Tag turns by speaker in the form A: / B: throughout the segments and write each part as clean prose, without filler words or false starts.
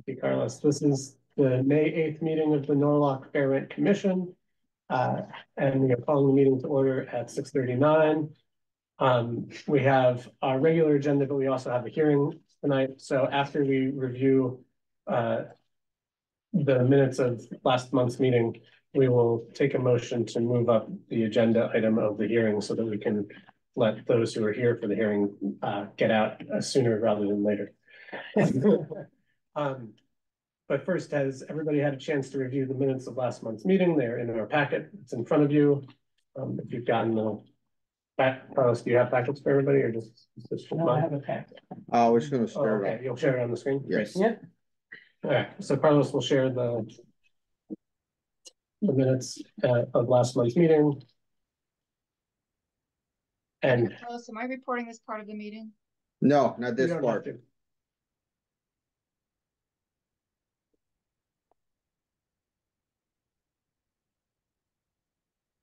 A: Thank you, Carlos. This is the May 8th meeting of the Norwalk Fair Rent Commission. And we are calling the meeting to order at 6:39. We have our regular agenda, but we also have a hearing tonight. So after we review the minutes of last month's meeting, we will take a motion to move up the agenda item of the hearing so that we can let those who are here for the hearing get out sooner rather than later. But first, has everybody had a chance to review the minutes of last month's meeting? They're in our packet. It's in front of you. If you've gotten the Carlos, do you have packets for everybody or just
B: No, I have a packet.
C: We're just gonna share
A: okay, you'll share it on the screen?
C: Yes.
B: Yep.
A: All right, so Carlos will share the minutes of last month's meeting. And
D: Carlos, am I reporting this part of the meeting?
C: No, not this
A: you don't
C: part.
A: have to.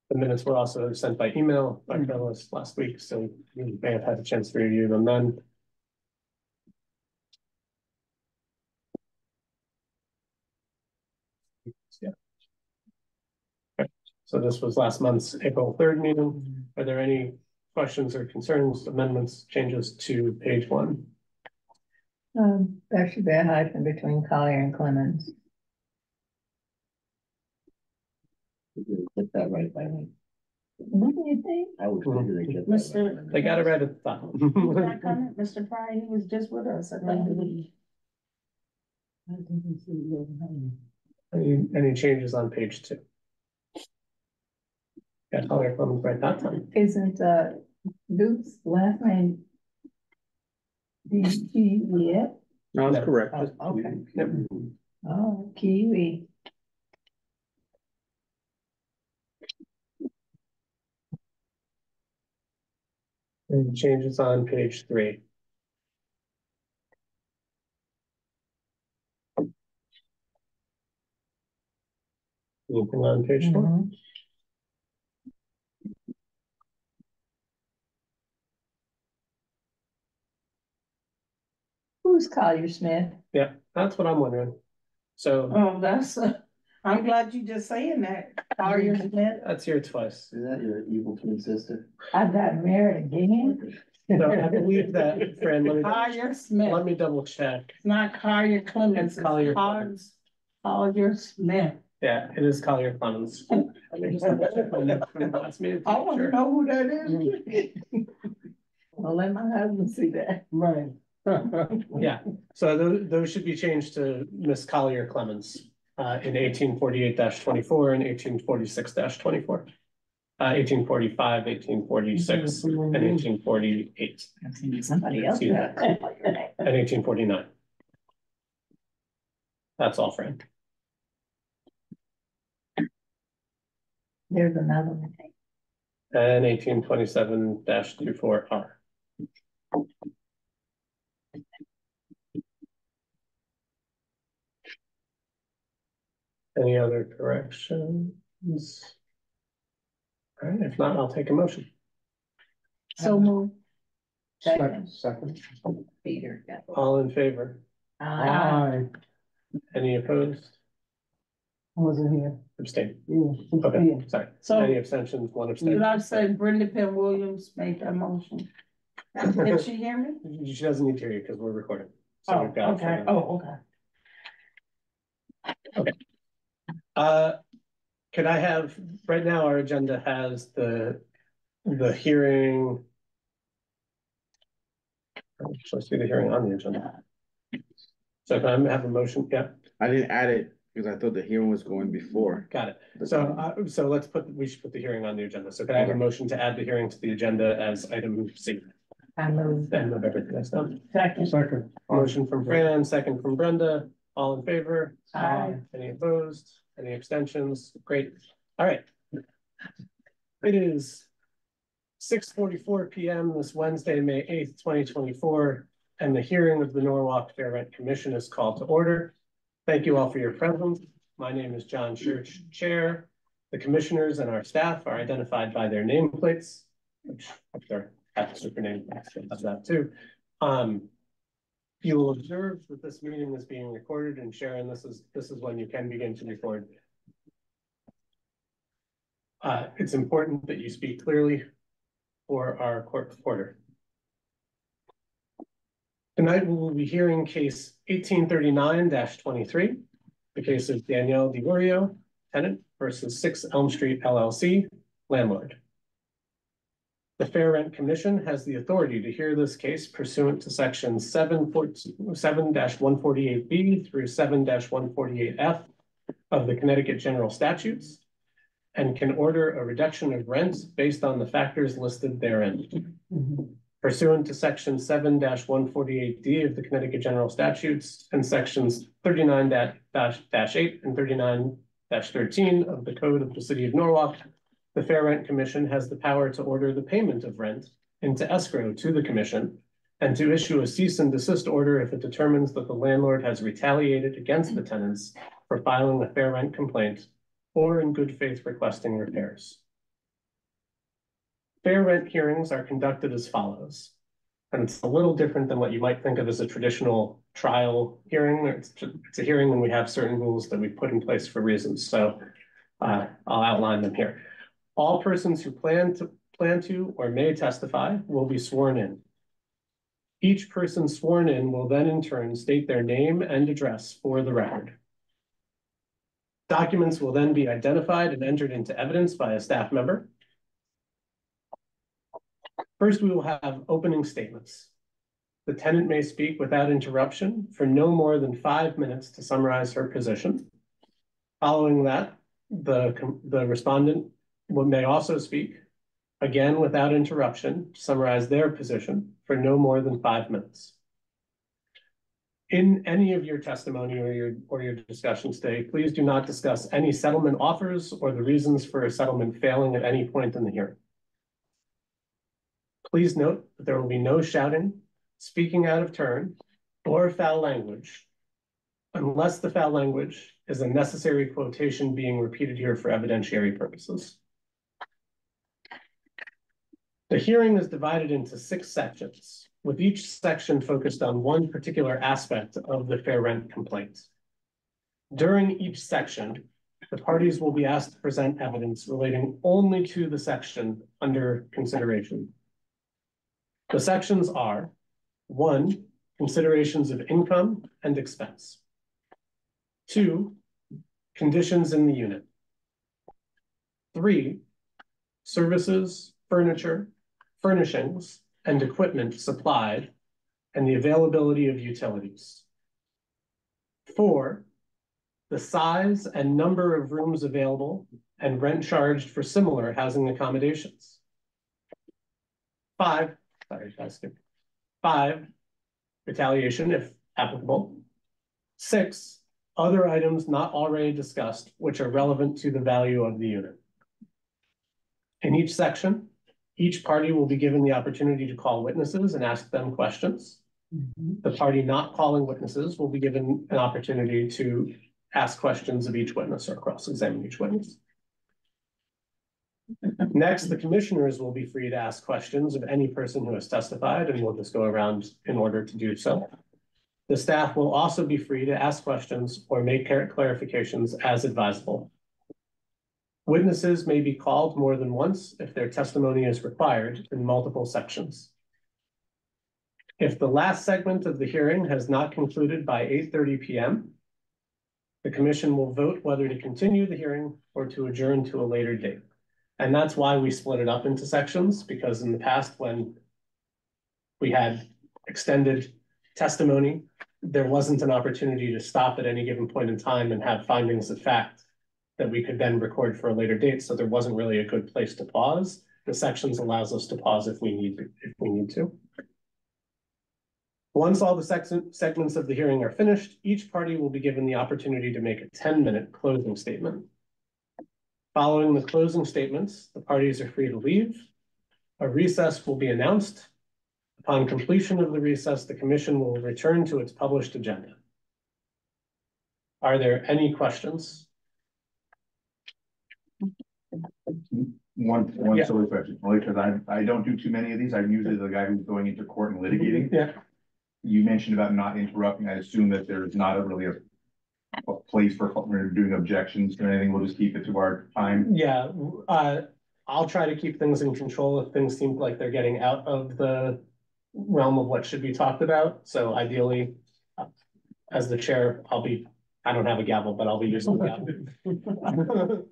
A: The minutes were also sent by email by Carlos last week, so you may have had a chance to review them then. Yeah. Okay. So this was last month's April 3rd meeting. Are there any questions or concerns, amendments, changes to page 1?
B: There should be a hyphen between Collier and Clemens.
E: Put that right by me.
B: What do you think?
E: I would figure they get that
F: Mr.
E: right.
A: They got it right at the top.
F: Mr. Pryor, he was just with us, I think.
A: Any changes on page 2? Got Collier Clemens right that time.
B: Isn't Duke's last name D-E-E-F?
C: No, that's correct.
B: Oh, okay.
A: Yep.
B: Oh, Kiwi.
A: Any changes on page 3? Anything on page 4?
B: Mhm. Who's Collier Smith?
A: Yeah, that's what I'm wondering. So
F: Oh, that's, I'm glad you just saying that. Collier Smith.
A: that's here twice.
E: Is that your evil twin sister?
B: I got married again.
A: So I believe that, Fran,
F: Collier Smith.
A: let me double check.
F: It's not Collier Clemens.
A: It's Collier Clemens.
F: Collier Smith.
A: Yeah, it is Collier Clemens. Let me just double check my notes from the last meeting to
F: I
A: make
F: want to
A: sure.
F: know who that is.
B: Well, let my husband see that.
F: Right.
A: Yeah, so those should be changed to Miss Collier Clemens in 1848-24 and 1846-24. 1845, 1846, and 1848,
B: I've seen somebody else.
A: See that. and 1849. That's all, Fran.
B: There's another one.
A: And 1827-24R. Any other corrections? All right, if not, I'll take a motion.
B: So moved.
E: Second.
B: Peter. Yeah.
A: All in favor?
B: Aye.
A: Any opposed?
F: I wasn't here.
A: Abstain.
F: Yeah.
A: Okay, sorry.
F: So-
A: Any abstentions? One
F: Did
A: abstention.
F: I say Brenda Penn Williams made that motion? Did she hear me?
A: She doesn't need to hear you because we're recording. So
F: Oh,
A: we've got it for
F: okay.
A: the-
F: Oh, okay.
A: Could I have, right now our agenda has the hearing. Let's do the hearing on the agenda. So can I have a motion? Yeah,
C: I didn't add it because I thought the hearing was going before.
A: got it. So let's we should put the hearing on the agenda. So can I have a motion to add the hearing to the agenda as item C?
B: I moved.
A: And move everything else down.
F: Second.
A: Motion from Fran, second from Brenda. All in favor?
B: Aye.
A: Any opposed? Any abstentions? Great. All right. It is 6:44 p.m. this Wednesday, May 8th, 2024, and the hearing of the Norwalk Fair Rent Commission is called to order. Thank you all for your presence. My name is John Church, Chair. The commissioners and our staff are identified by their nameplates, which if they're at the super name, that's that too. You will observe that this meeting is being recorded, and Sharon, this is when you can begin to record. It's important that you speak clearly for our court reporter. Tonight, we will be hearing case 1839-23, the case of Danielle DiOrio, tenant, versus 6 Elm Street LLC, landlord. The Fair Rent Commission has the authority to hear this case pursuant to section 7-148B through 7-148F of the Connecticut General Statutes, and can order a reduction of rent based on the factors listed therein. Pursuant to section 7-148D of the Connecticut General Statutes and sections 39-8 and 39-13 of the Code of the City of Norwalk, the Fair Rent Commission has the power to order the payment of rent into escrow to the commission and to issue a cease and desist order if it determines that the landlord has retaliated against the tenants for filing a fair rent complaint or in good faith requesting repairs. Fair rent hearings are conducted as follows, and it's a little different than what you might think of as a traditional trial hearing. It's a hearing when we have certain rules that we put in place for reasons. So I'll outline them here. All persons who plan to or may testify will be sworn in. Each person sworn in will then in turn state their name and address for the record. Documents will then be identified and entered into evidence by a staff member. First, we will have opening statements. The tenant may speak without interruption for no more than 5 minutes to summarize her position. Following that, the respondent may also speak, again without interruption, to summarize their position for no more than 5 minutes. In any of your testimony or your discussions today, please do not discuss any settlement offers or the reasons for a settlement failing at any point in the hearing. Please note that there will be no shouting, speaking out of turn, or foul language, unless the foul language is a necessary quotation being repeated here for evidentiary purposes. The hearing is divided into 6 sections, with each section focused on one particular aspect of the fair rent complaint. During each section, the parties will be asked to present evidence relating only to the section under consideration. The sections are: 1, considerations of income and expense; 2, conditions in the unit; 3, services, furniture, furnishings, and equipment supplied, and the availability of utilities; 4, the size and number of rooms available and rent charged for similar housing accommodations; 5, retaliation if applicable; 6, other items not already discussed which are relevant to the value of the unit. In each section, each party will be given the opportunity to call witnesses and ask them questions. The party not calling witnesses will be given an opportunity to ask questions of each witness or cross-examine each witness. Next, the commissioners will be free to ask questions of any person who has testified, and we'll just go around in order to do so. The staff will also be free to ask questions or make clarifications as advisable. Witnesses may be called more than once if their testimony is required in multiple sections. If the last segment of the hearing has not concluded by 8:30 p.m., the commission will vote whether to continue the hearing or to adjourn to a later date. And that's why we split it up into sections, because in the past, when we had extended testimony, there wasn't an opportunity to stop at any given point in time and have findings of fact that we could then record for a later date. So there wasn't really a good place to pause. The sections allows us to pause if we need to. Once all the segments of the hearing are finished, each party will be given the opportunity to make a 10-minute closing statement. Following the closing statements, the parties are free to leave. A recess will be announced. Upon completion of the recess, the commission will return to its published agenda. Are there any questions?
G: One
A: Yeah.
G: silly question, only because I don't do too many of these. I'm usually the guy who's going into court and litigating.
A: Yeah.
G: you mentioned about not interrupting. I assume that there's not a place for when we're doing objections or anything. We'll just keep it to our time.
A: Yeah, I'll try to keep things in control if things seem like they're getting out of the realm of what should be talked about. So ideally, as the chair, I don't have a gavel, but I'll be using the gavel.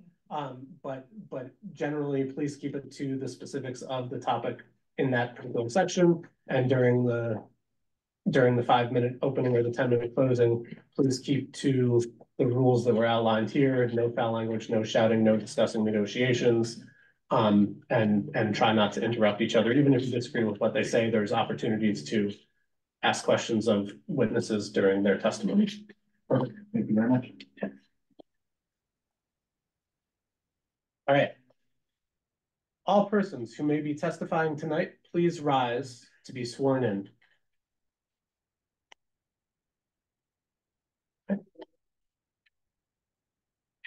A: But generally, please keep it to the specifics of the topic in that particular section. And during the 5-minute opening or the 10-minute closing, please keep to the rules that were outlined here. No foul language, no shouting, no discussing negotiations. And try not to interrupt each other. Even if you disagree with what they say, there's opportunities to ask questions of witnesses during their testimony.
G: Perfect. Thank you very much.
A: All right. All persons who may be testifying tonight, please rise to be sworn in. Okay.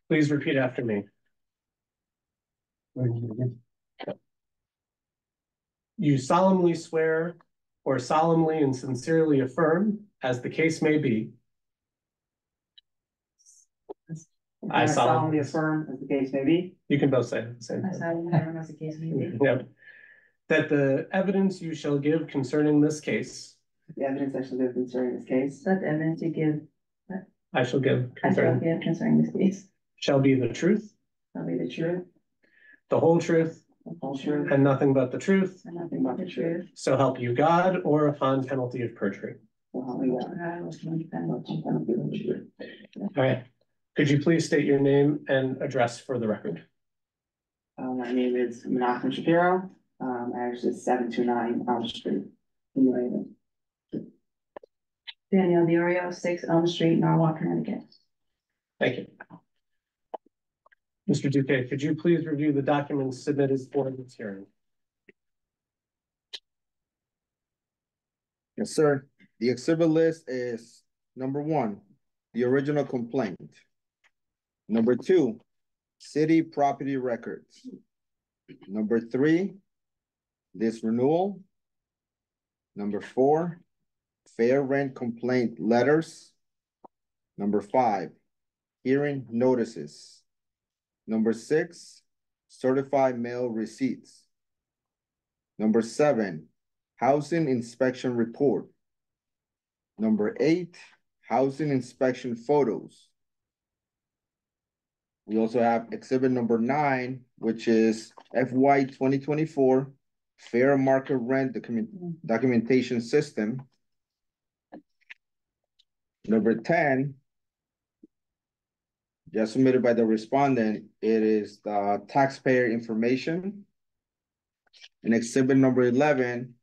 A: Please repeat after me. You solemnly swear or solemnly and sincerely affirm, as the case may be. I solemnly
H: affirm, as the case may be.
A: You can both say it at the same
H: I
A: time.
H: solemnly affirm, as the case may be.
A: Yep. That the evidence you shall give concerning this case.
H: The evidence I shall give concerning this case.
B: That the evidence you give,
A: I shall give
B: I shall
A: concerning,
B: give concerning this case,
A: shall be the truth,
H: Shall be the truth,
A: the whole truth,
H: the whole truth,
A: and nothing but the truth.
B: and nothing but the truth.
A: So help you God, or upon penalty of perjury.
H: so help me God.
A: All right. Could you please state your name and address for the record?
H: My name is Menachem Shapiro. Address is 729 Elm Street in New Haven.
B: Danielle DiOrio, 6 Elm Street, Norwalk, Connecticut.
A: Thank you. Mr. Duque, could you please review the documents submitted for this hearing?
C: Yes, sir. The exhibit list is number 1, the original complaint. Number 2, city property records. Number 3, this renewal. Number 4, fair rent complaint letters. Number 5, hearing notices. Number 6, certified mail receipts. Number 7, housing inspection report. Number 8, housing inspection photos. We also have exhibit number 9, which is FY 2024 fair market rent documentation system. Number 10, just submitted by the respondent, it is the taxpayer information. And exhibit number 11,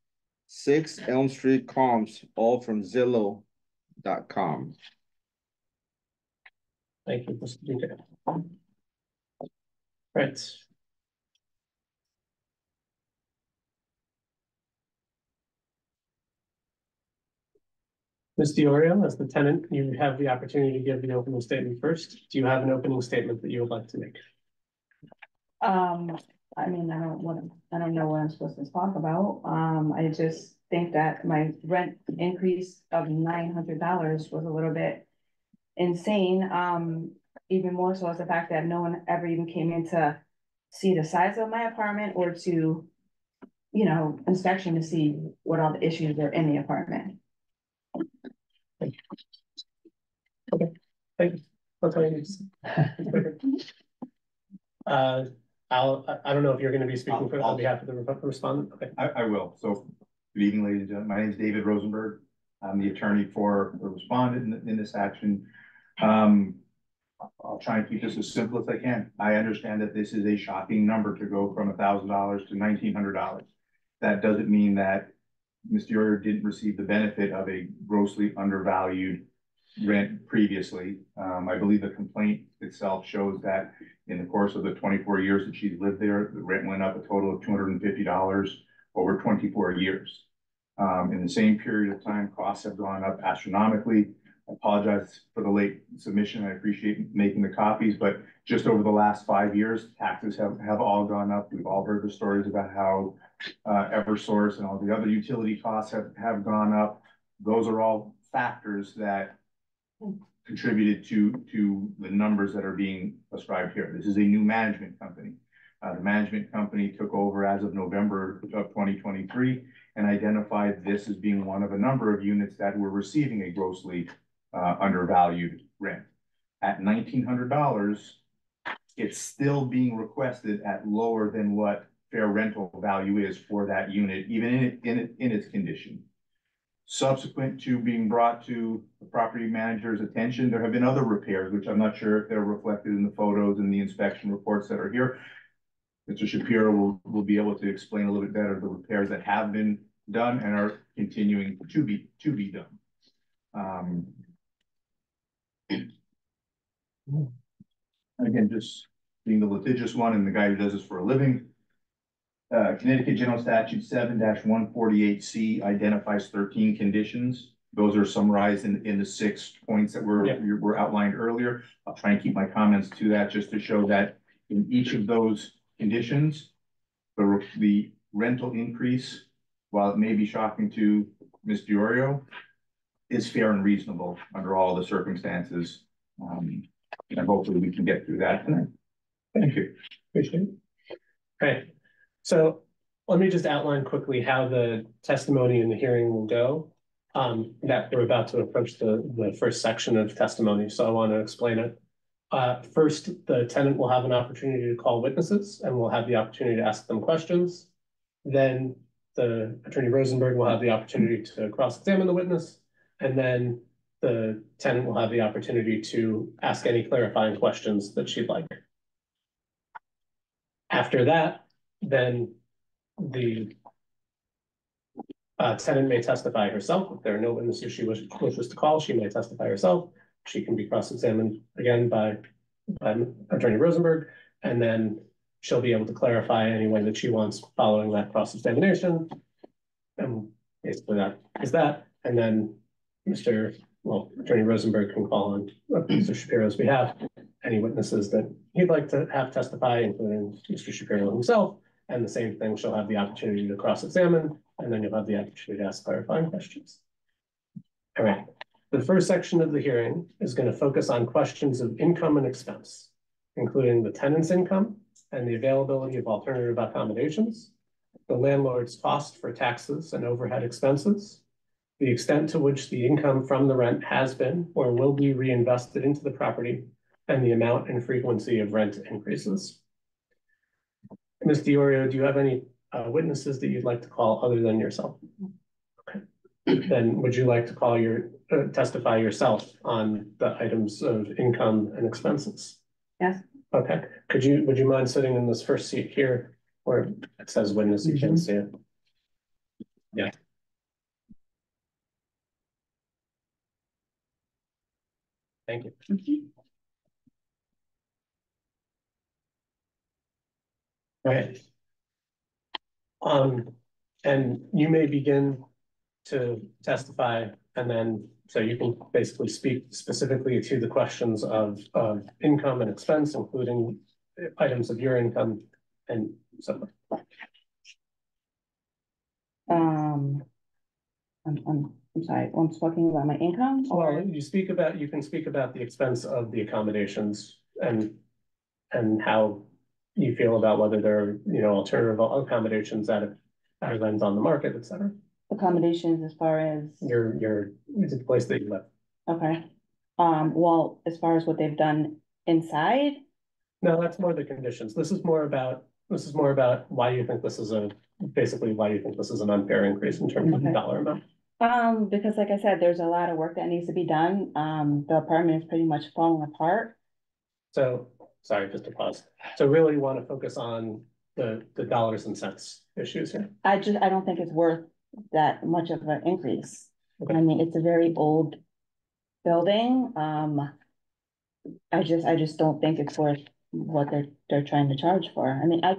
C: 6 Elm Street comps, all from Zillow.com.
A: Thank you, Mr. Duque. Right. Ms. DiOrio, as the tenant, you have the opportunity to give the opening statement first. Do you have an opening statement that you would like to make?
B: I mean, I don't know what I'm supposed to talk about. I just think that my rent increase of $900 was a little bit insane. Even more so as the fact that no one ever even came in to see the size of my apartment or to, inspection to see what all the issues are in the apartment.
A: Okay, thank you. That's all you need to say. I don't know if you're going to be speaking on behalf of the respondent. Okay.
G: I will. So good evening, ladies and gentlemen. My name is David Rosenberg. I'm the attorney for the respondent in this action. I'll try and keep this as simple as I can. I understand that this is a shocking number to go from $1,000 to $1,900. That doesn't mean that Mr. DiOrio didn't receive the benefit of a grossly undervalued rent previously. I believe the complaint itself shows that in the course of the 24 years that she's lived there, the rent went up a total of $250 over 24 years. In the same period of time, costs have gone up astronomically. I apologize for the late submission. I appreciate making the copies, but just over the last 5 years, taxes have all gone up. We've all heard the stories about how Eversource and all the other utility costs have gone up. those are all factors that contributed to the numbers that are being ascribed here. This is a new management company. The management company took over as of November of 2023 and identified this as being one of a number of units that were receiving a grossly undervalued rent. At $1,900, it's still being requested at lower than what fair rental value is for that unit, even in its condition. Subsequent to being brought to the property manager's attention, there have been other repairs, which I'm not sure if they're reflected in the photos and the inspection reports that are here. Mr. Shapiro will be able to explain a little bit better the repairs that have been done and are continuing to be done. Again, just being the litigious one and the guy who does this for a living. Connecticut General Statute 7-148C identifies 13 conditions. Those are summarized in the 6 points that were outlined earlier. I'll try and keep my comments to that just to show that in each of those conditions, the rental increase, while it may be shocking to Ms. Diorio, is fair and reasonable under all the circumstances. And hopefully we can get through that tonight. Thank you.
A: Appreciate it. Okay, so let me just outline quickly how the testimony in the hearing will go. That we're about to approach the first section of testimony, so I want to explain it. First, the tenant will have an opportunity to call witnesses and we'll have the opportunity to ask them questions. Then the Attorney Rosenberg will have the opportunity to cross-examine the witness, and then the tenant will have the opportunity to ask any clarifying questions that she'd like. After that, then the tenant may testify herself. If there are no witnesses she wishes to call, she may testify herself. She can be cross-examined again by Attorney Rosenberg, and then she'll be able to clarify any way that she wants following that cross-examination. And basically that is that. And then Attorney Rosenberg can call on Mr. Shapiro's behalf any witnesses that he'd like to have testify, including Mr. Shapiro himself. And the same thing, she'll have the opportunity to cross-examine, and then you'll have the opportunity to ask clarifying questions. All right. The first section of the hearing is going to focus on questions of income and expense, including the tenant's income and the availability of alternative accommodations, the landlord's cost for taxes and overhead expenses, the extent to which the income from the rent has been or will be reinvested into the property, and the amount and frequency of rent increases. Ms. Diorio, do you have any witnesses that you'd like to call other than yourself? Okay. Then would you like to call testify yourself on the items of income and expenses?
B: Yes.
A: Okay. Would you mind sitting in this first seat here where it says witness, you can't see it? Yeah. Thank you. Right. And you may begin to testify, and then so you can basically speak specifically to the questions of income and expense, including items of your income and so on.
B: I'm sorry, I'm talking about my income, or?
A: Well, you can speak about the expense of the accommodations and how you feel about whether there are, alternative accommodations that are lens on the market, et cetera.
B: Accommodations as far as?
A: The place that you live.
B: Okay. Well, as far as what they've done inside?
A: No, that's more the conditions. This is more about why you think this is basically why you think this is an unfair increase in terms of the dollar amount.
B: Because like I said, there's a lot of work that needs to be done. The apartment is pretty much falling apart.
A: So, sorry, just to pause. So really you want to focus on the dollars and cents issues here? I
B: don't think it's worth that much of an increase.
A: Okay.
B: I mean, it's a very old building. I just don't think it's worth what they're trying to charge for. I mean, I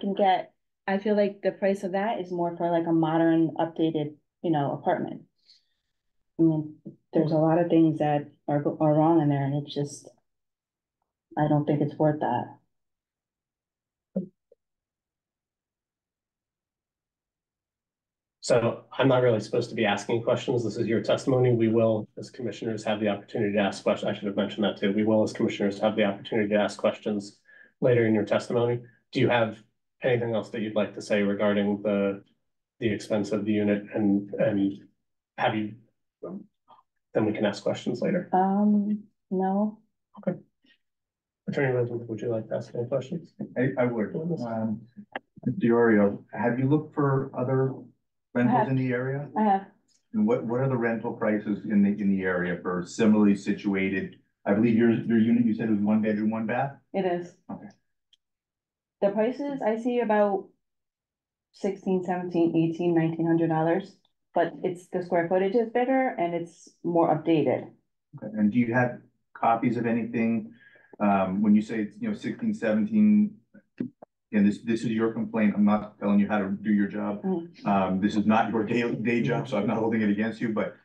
B: feel like the price of that is more for like a modern, updated, apartment. I mean, there's a lot of things that are wrong in there, and it's just, I don't think it's worth that.
A: So I'm not really supposed to be asking questions. This is your testimony. We will, as commissioners, have the opportunity to ask questions. I should have mentioned that too. We will, as commissioners, have the opportunity to ask questions later in your testimony. Do you have anything else that you'd like to say regarding the expense of the unit and have you? Then we can ask questions later.
B: No.
A: Attorney Rosen, would you like to ask any questions?
G: I would. Mr. Diorio, have you looked for other rentals in the area?
B: I have,
G: And what are the rental prices in the area for similarly situated? I believe your unit, you said was 1 bedroom, 1 bath?
B: it is.
G: Okay.
B: The prices I see about 16, 17, 18, $1,900, but it's the square footage is bigger and it's more updated.
G: Okay. And do you have copies of anything, when you say, 16, 17, and this is your complaint, I'm not telling you how to do your job. This is not your day job, so I'm not holding it against you, but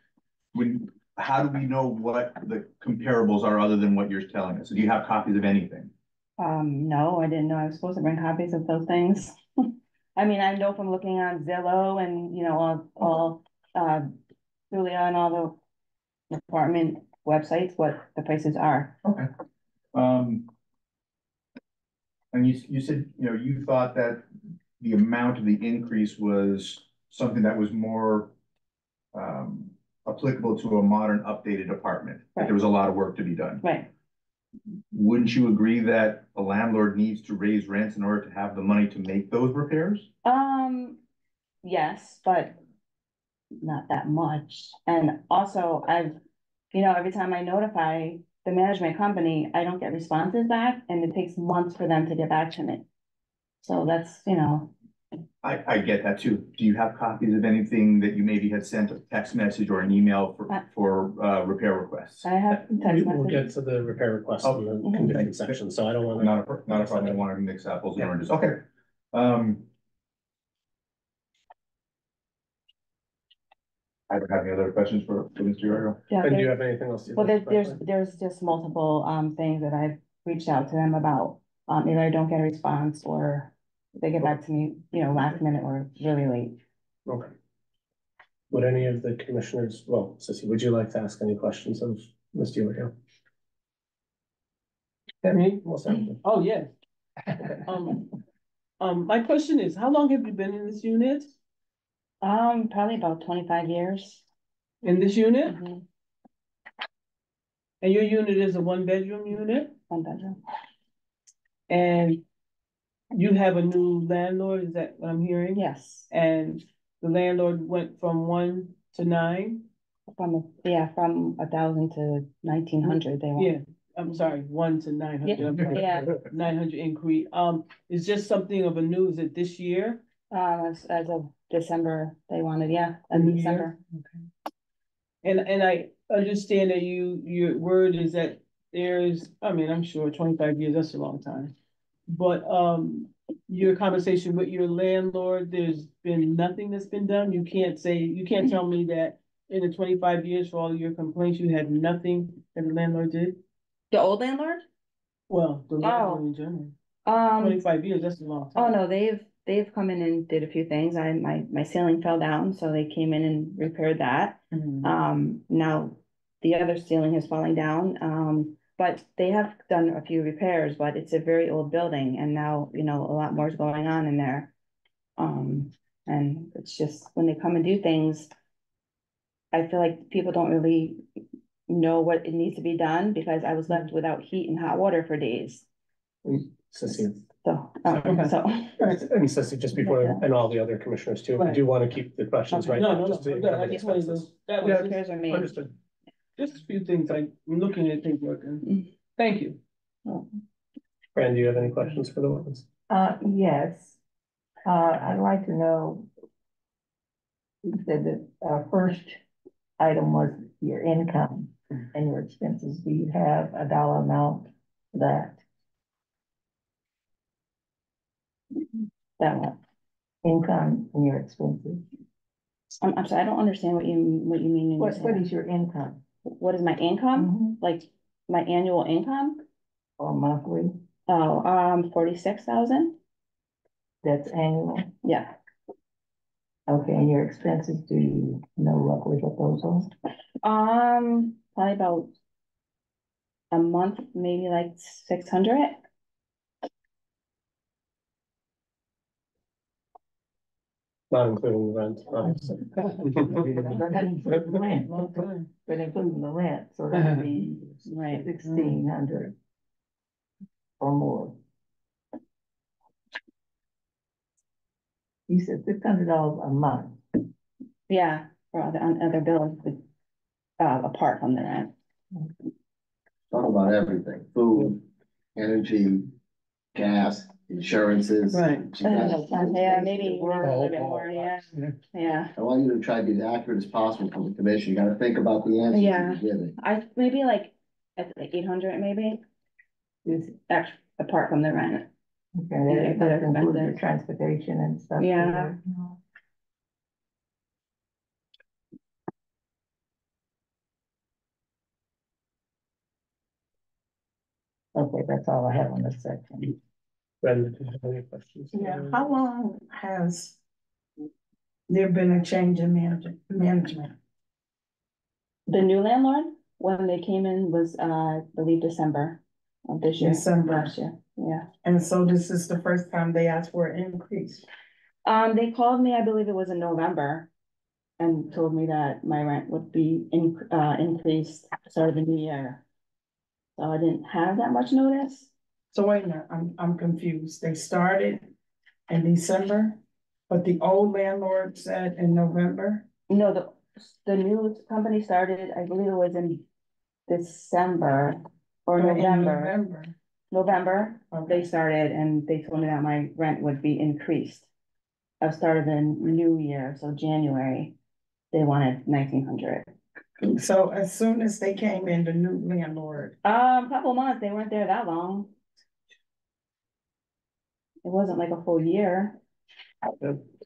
G: how do we know what the comparables are other than what you're telling us? Do you have copies of anything?
B: No, I didn't know I was supposed to bring copies of those things. I mean, I know from looking on Zillow and, all Julia and all the apartment websites, what the prices are.
G: Okay. And you said, you thought that the amount of the increase was something that was more applicable to a modern updated apartment, that there was a lot of work to be done.
B: Right.
G: Wouldn't you agree that a landlord needs to raise rents in order to have the money to make those repairs?
B: Yes, but not that much. And also every time I notify the management company, I don't get responses back and it takes months for them to get back to me. So that's,
G: I get that too. Do you have copies of anything that you maybe had sent a text message or an email for repair requests?
B: I have text
A: We'll
B: message.
A: get to the repair request in the condition section, so I don't want to.
G: Not a problem. I don't want to mix apples and oranges. Okay. I don't have any other questions for Mr. Diorio.
B: Yeah,
A: And do you have anything else?
B: well, there's just multiple, things that I've reached out to them about. Either I don't get a response or they get back to me, last minute or really late.
A: Okay. Would any of the commissioners, well, Sissy, would you like to ask any questions of Ms. Diorio?
F: Me?
A: Most definitely.
F: Oh, yes. My question is, how long have you been in this unit?
B: Probably about 25 years.
F: In this unit?
B: Mhm.
F: And your unit is a 1 bedroom unit?
B: 1 bedroom.
F: And you have a new landlord, is that what I'm hearing?
B: Yes,
F: And the landlord went from 1 to 9?
B: from 1,000 to 1,900 they want.
F: Yeah, I'm sorry, 1 to 900. I'm sorry.
B: Yeah,
F: 900 increase. Is just something of a new, is it this year?
B: as of December, they wanted,
F: A new year?
B: December.
F: And I understand that your word is that I'm sure 25 years, that's a long time. But, your conversation with your landlord, there's been nothing that's been done. You can't tell me that in the 25 years for all your complaints, you had nothing that the landlord did?
B: The old landlord?
F: Well, the landlord in general. 25 years, that's a long
B: Oh,
F: time.
B: no, they've come in and did a few things. My ceiling fell down, so they came in and repaired that.
F: Mhm.
B: Now the other ceiling is falling down, but they have done a few repairs, but it's a very old building and now, a lot more is going on in there. And it's just when they come and do things, I feel like people don't really know what it needs to be done because I was left without heat and hot water for days.
A: Sissy,
B: So,
F: Okay.
B: so.
A: and Sissy, just before, and all the other commissioners too, we
F: Right.
A: do want to keep the questions right
F: No,
A: now.
F: no,
A: just to
F: no,
A: cover
F: I
A: the
F: just wanted to,
A: expenses.
F: that was
A: Yeah,
F: just-
B: Repairs are made.
A: Understood.
F: just a few things, I'm looking at things working. Thank you.
A: Fran, do you have any questions for the witness?
I: Yes. I'd like to know. You said that, first item was your income and your expenses. Do you have a dollar amount that
B: That
I: income and your expenses?
B: I'm sorry, I don't understand what you mean when you
I: What
B: say
I: is your income?
B: what is my income? Like my annual income?
I: Or monthly?
B: Oh, 46,000?
I: That's annual.
B: Yeah.
I: Okay, and your expenses, do you know roughly what those are?
B: Probably about a month, maybe like 600.
A: Not including the rent, obviously.
I: But including the rent, so that'd be
B: Right.
I: 1,600 or more. You said $600 a month.
B: Yeah, for other bills, apart from the rent.
E: Talk about everything, food, energy, gas, insurances.
F: Right.
B: Yeah, maybe a little bit more, yeah, yeah.
E: I want you to try to be as accurate as possible from the commission. You gotta think about the answers
B: Yeah.
E: you're giving.
B: Maybe like, at like 800 maybe, is extra, apart from the rent.
I: Okay, that includes your transportation and stuff.
B: Yeah.
I: Okay, that's all I have on this section.
A: Brenda, do you have any questions?
J: Yeah, how long has there been a change in management?
B: The new landlord, when they came in was, I believe December of this year.
J: December.
B: Last year, yeah.
J: And so this is the first time they asked for an increase.
B: They called me, I believe it was in November, and told me that my rent would be increased start of the new year. So I didn't have that much notice.
J: So wait a minute, I'm confused. They started in December, but the old landlord said in November?
B: No, the new company started, I believe it was in December or
J: In
B: November. November,
J: Okay.
B: they started and they told me that my rent would be increased. I started in new year, so January, they wanted 1,900.
J: So as soon as they came in, the new landlord,
B: Couple of months, they weren't there that long. It wasn't like a full year.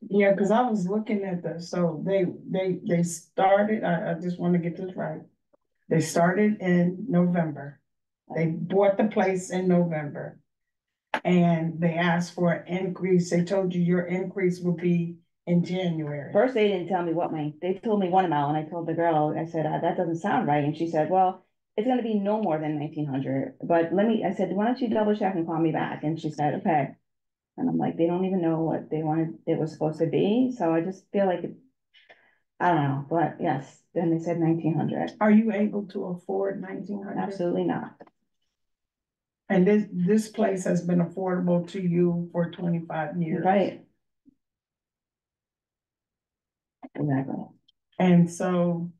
J: yeah, because I was looking at so they started, I just want to get this right. They started in November. They bought the place in November. And they asked for an increase. They told you your increase would be in January.
B: First, they didn't tell me they told me one amount, and I told the girl, I said, that doesn't sound right, and she said, well, it's gonna be no more than 1,900, but I said, why don't you double check and call me back, and she said, okay. And I'm like, they don't even know what they wanted, it was supposed to be, so I just feel like, I don't know, but yes, then they said 1,900,
J: Are you able to afford 1,900?
B: absolutely not.
J: And this place has been affordable to you for 25 years.
B: Right. Exactly.
J: And so,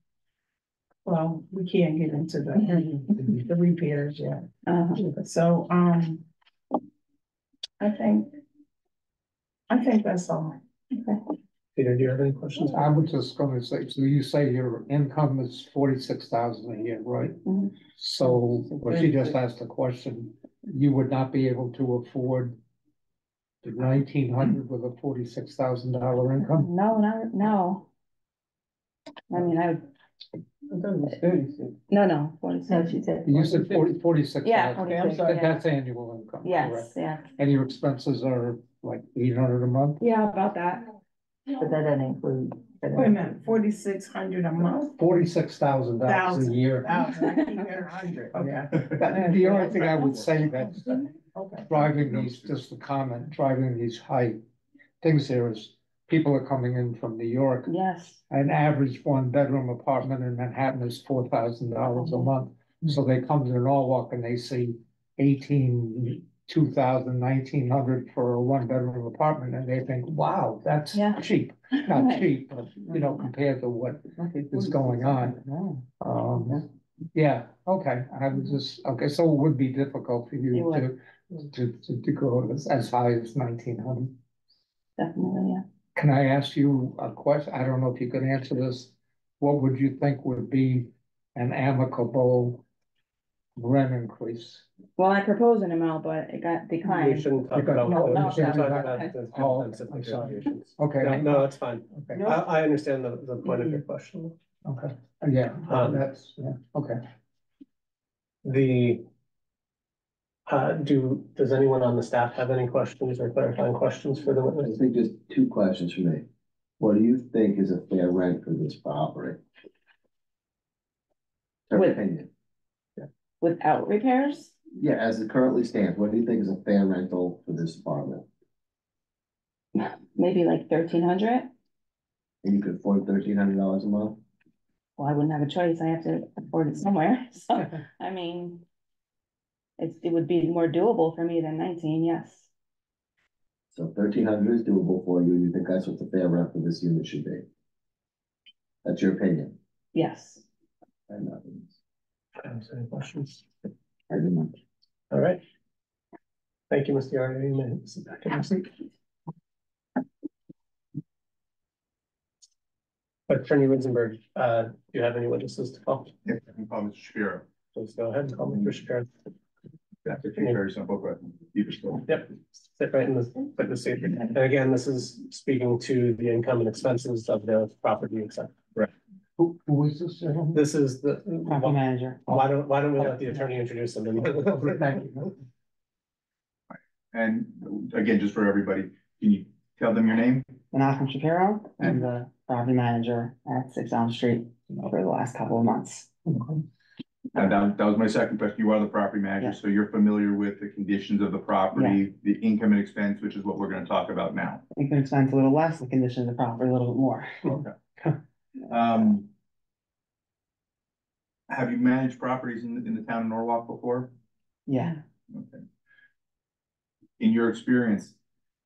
J: well, we can't get into the repairs yet. So, I think that's all.
A: Peter, do you have any questions?
K: I was just gonna say, so you say your income is 46,000 a year, right?
B: Mhm.
K: So, well, she just asked a question, you would not be able to afford the 1,900 with a $46,000 income?
B: No. I mean, no, 46.
I: No, she said.
K: You said 46,000.
B: Yeah, 46, yeah.
K: That's annual income,
B: Yes,
K: correct?
B: yeah.
K: And your expenses are like 800 a month?
B: Yeah, about that.
I: But that doesn't include.
J: Wait a minute, 4,600 a month?
K: $46,000 a year.
J: Thousand, I keep hearing 100, okay.
K: The only thing I would say that's
J: Okay.
K: driving these, just a comment, driving these high things here is people are coming in from New York.
B: Yes.
K: An average one-bedroom apartment in Manhattan is $4,000 a month. So they come to Norwalk and they see 2,000, 1,900 for a one-bedroom apartment, and they think, wow, that's
B: Yeah.
K: cheap. Not
B: Right.
K: cheap, but, compared to what is going on. Yeah, okay, so it would be difficult for
B: It
K: you
B: would.
K: to go as high as 1,900.
B: Definitely, yeah.
K: Can I ask you a question? I don't know if you could answer this. What would you think would be an amicable rent increase?
B: Well, I proposed an amount, but it got
A: We
B: declined.
A: shouldn't talk
K: Okay.
A: about.
K: No,
A: we
K: no,
A: shouldn't
K: no,
A: talk
K: no,
A: about
K: no.
A: the
K: Oh,
A: expensive
K: I'm sorry.
A: negotiations.
K: Okay.
A: No, it's fine.
K: Okay.
A: I understand the point of your question.
K: Okay, yeah,
A: Um,
K: okay.
A: Does anyone on the staff have any questions or clarifying questions for the
E: I
A: witness?
E: think just two questions for me. What do you think is a fair rent for this property? Your
B: With-
E: opinion.
B: Without repairs,
E: Yeah, as it currently stands, what do you think is a fair rental for this apartment?
B: maybe like 1,300.
E: And you could afford $1,300 a month?
B: Well, I wouldn't have a choice. I have to afford it somewhere. So, I mean, it would be more doable for me than 19, yes.
E: So 1,300 is doable for you, and you think that's what the fair rent for this unit should be? That's your opinion?
B: Yes.
E: And
A: Any questions?
E: I do not.
A: All right. Thank you, Mr. Yardy. You may sit back in your seat. Attorney Ritzenberg, do you have any witnesses to call?
G: Yeah, I can call Mr. Shapiro.
A: Please go ahead and call Mr. Shapiro.
G: That's a very simple, but keep it still.
A: Yep, sit right in the witness seat. And again, this is speaking to the income and expenses of the property itself.
K: Who is this? gentleman?
A: This is the,
B: Property manager.
A: why don't we let the attorney introduce him?
K: Thank you.
G: And again, just for everybody, can you tell them your name?
H: Menachem Shapiro, I'm the property manager at 6 Elm Street over the last couple of months.
G: That was my second question. You are the property manager,
H: Yeah.
G: so you're familiar with the conditions of the property, the income and expense, which is what we're gonna talk about now.
H: You can spend a little less, the condition of the property a little bit more.
G: Okay. Have you managed properties in the town of Norwalk before?
H: Yeah,
G: Okay. In your experience,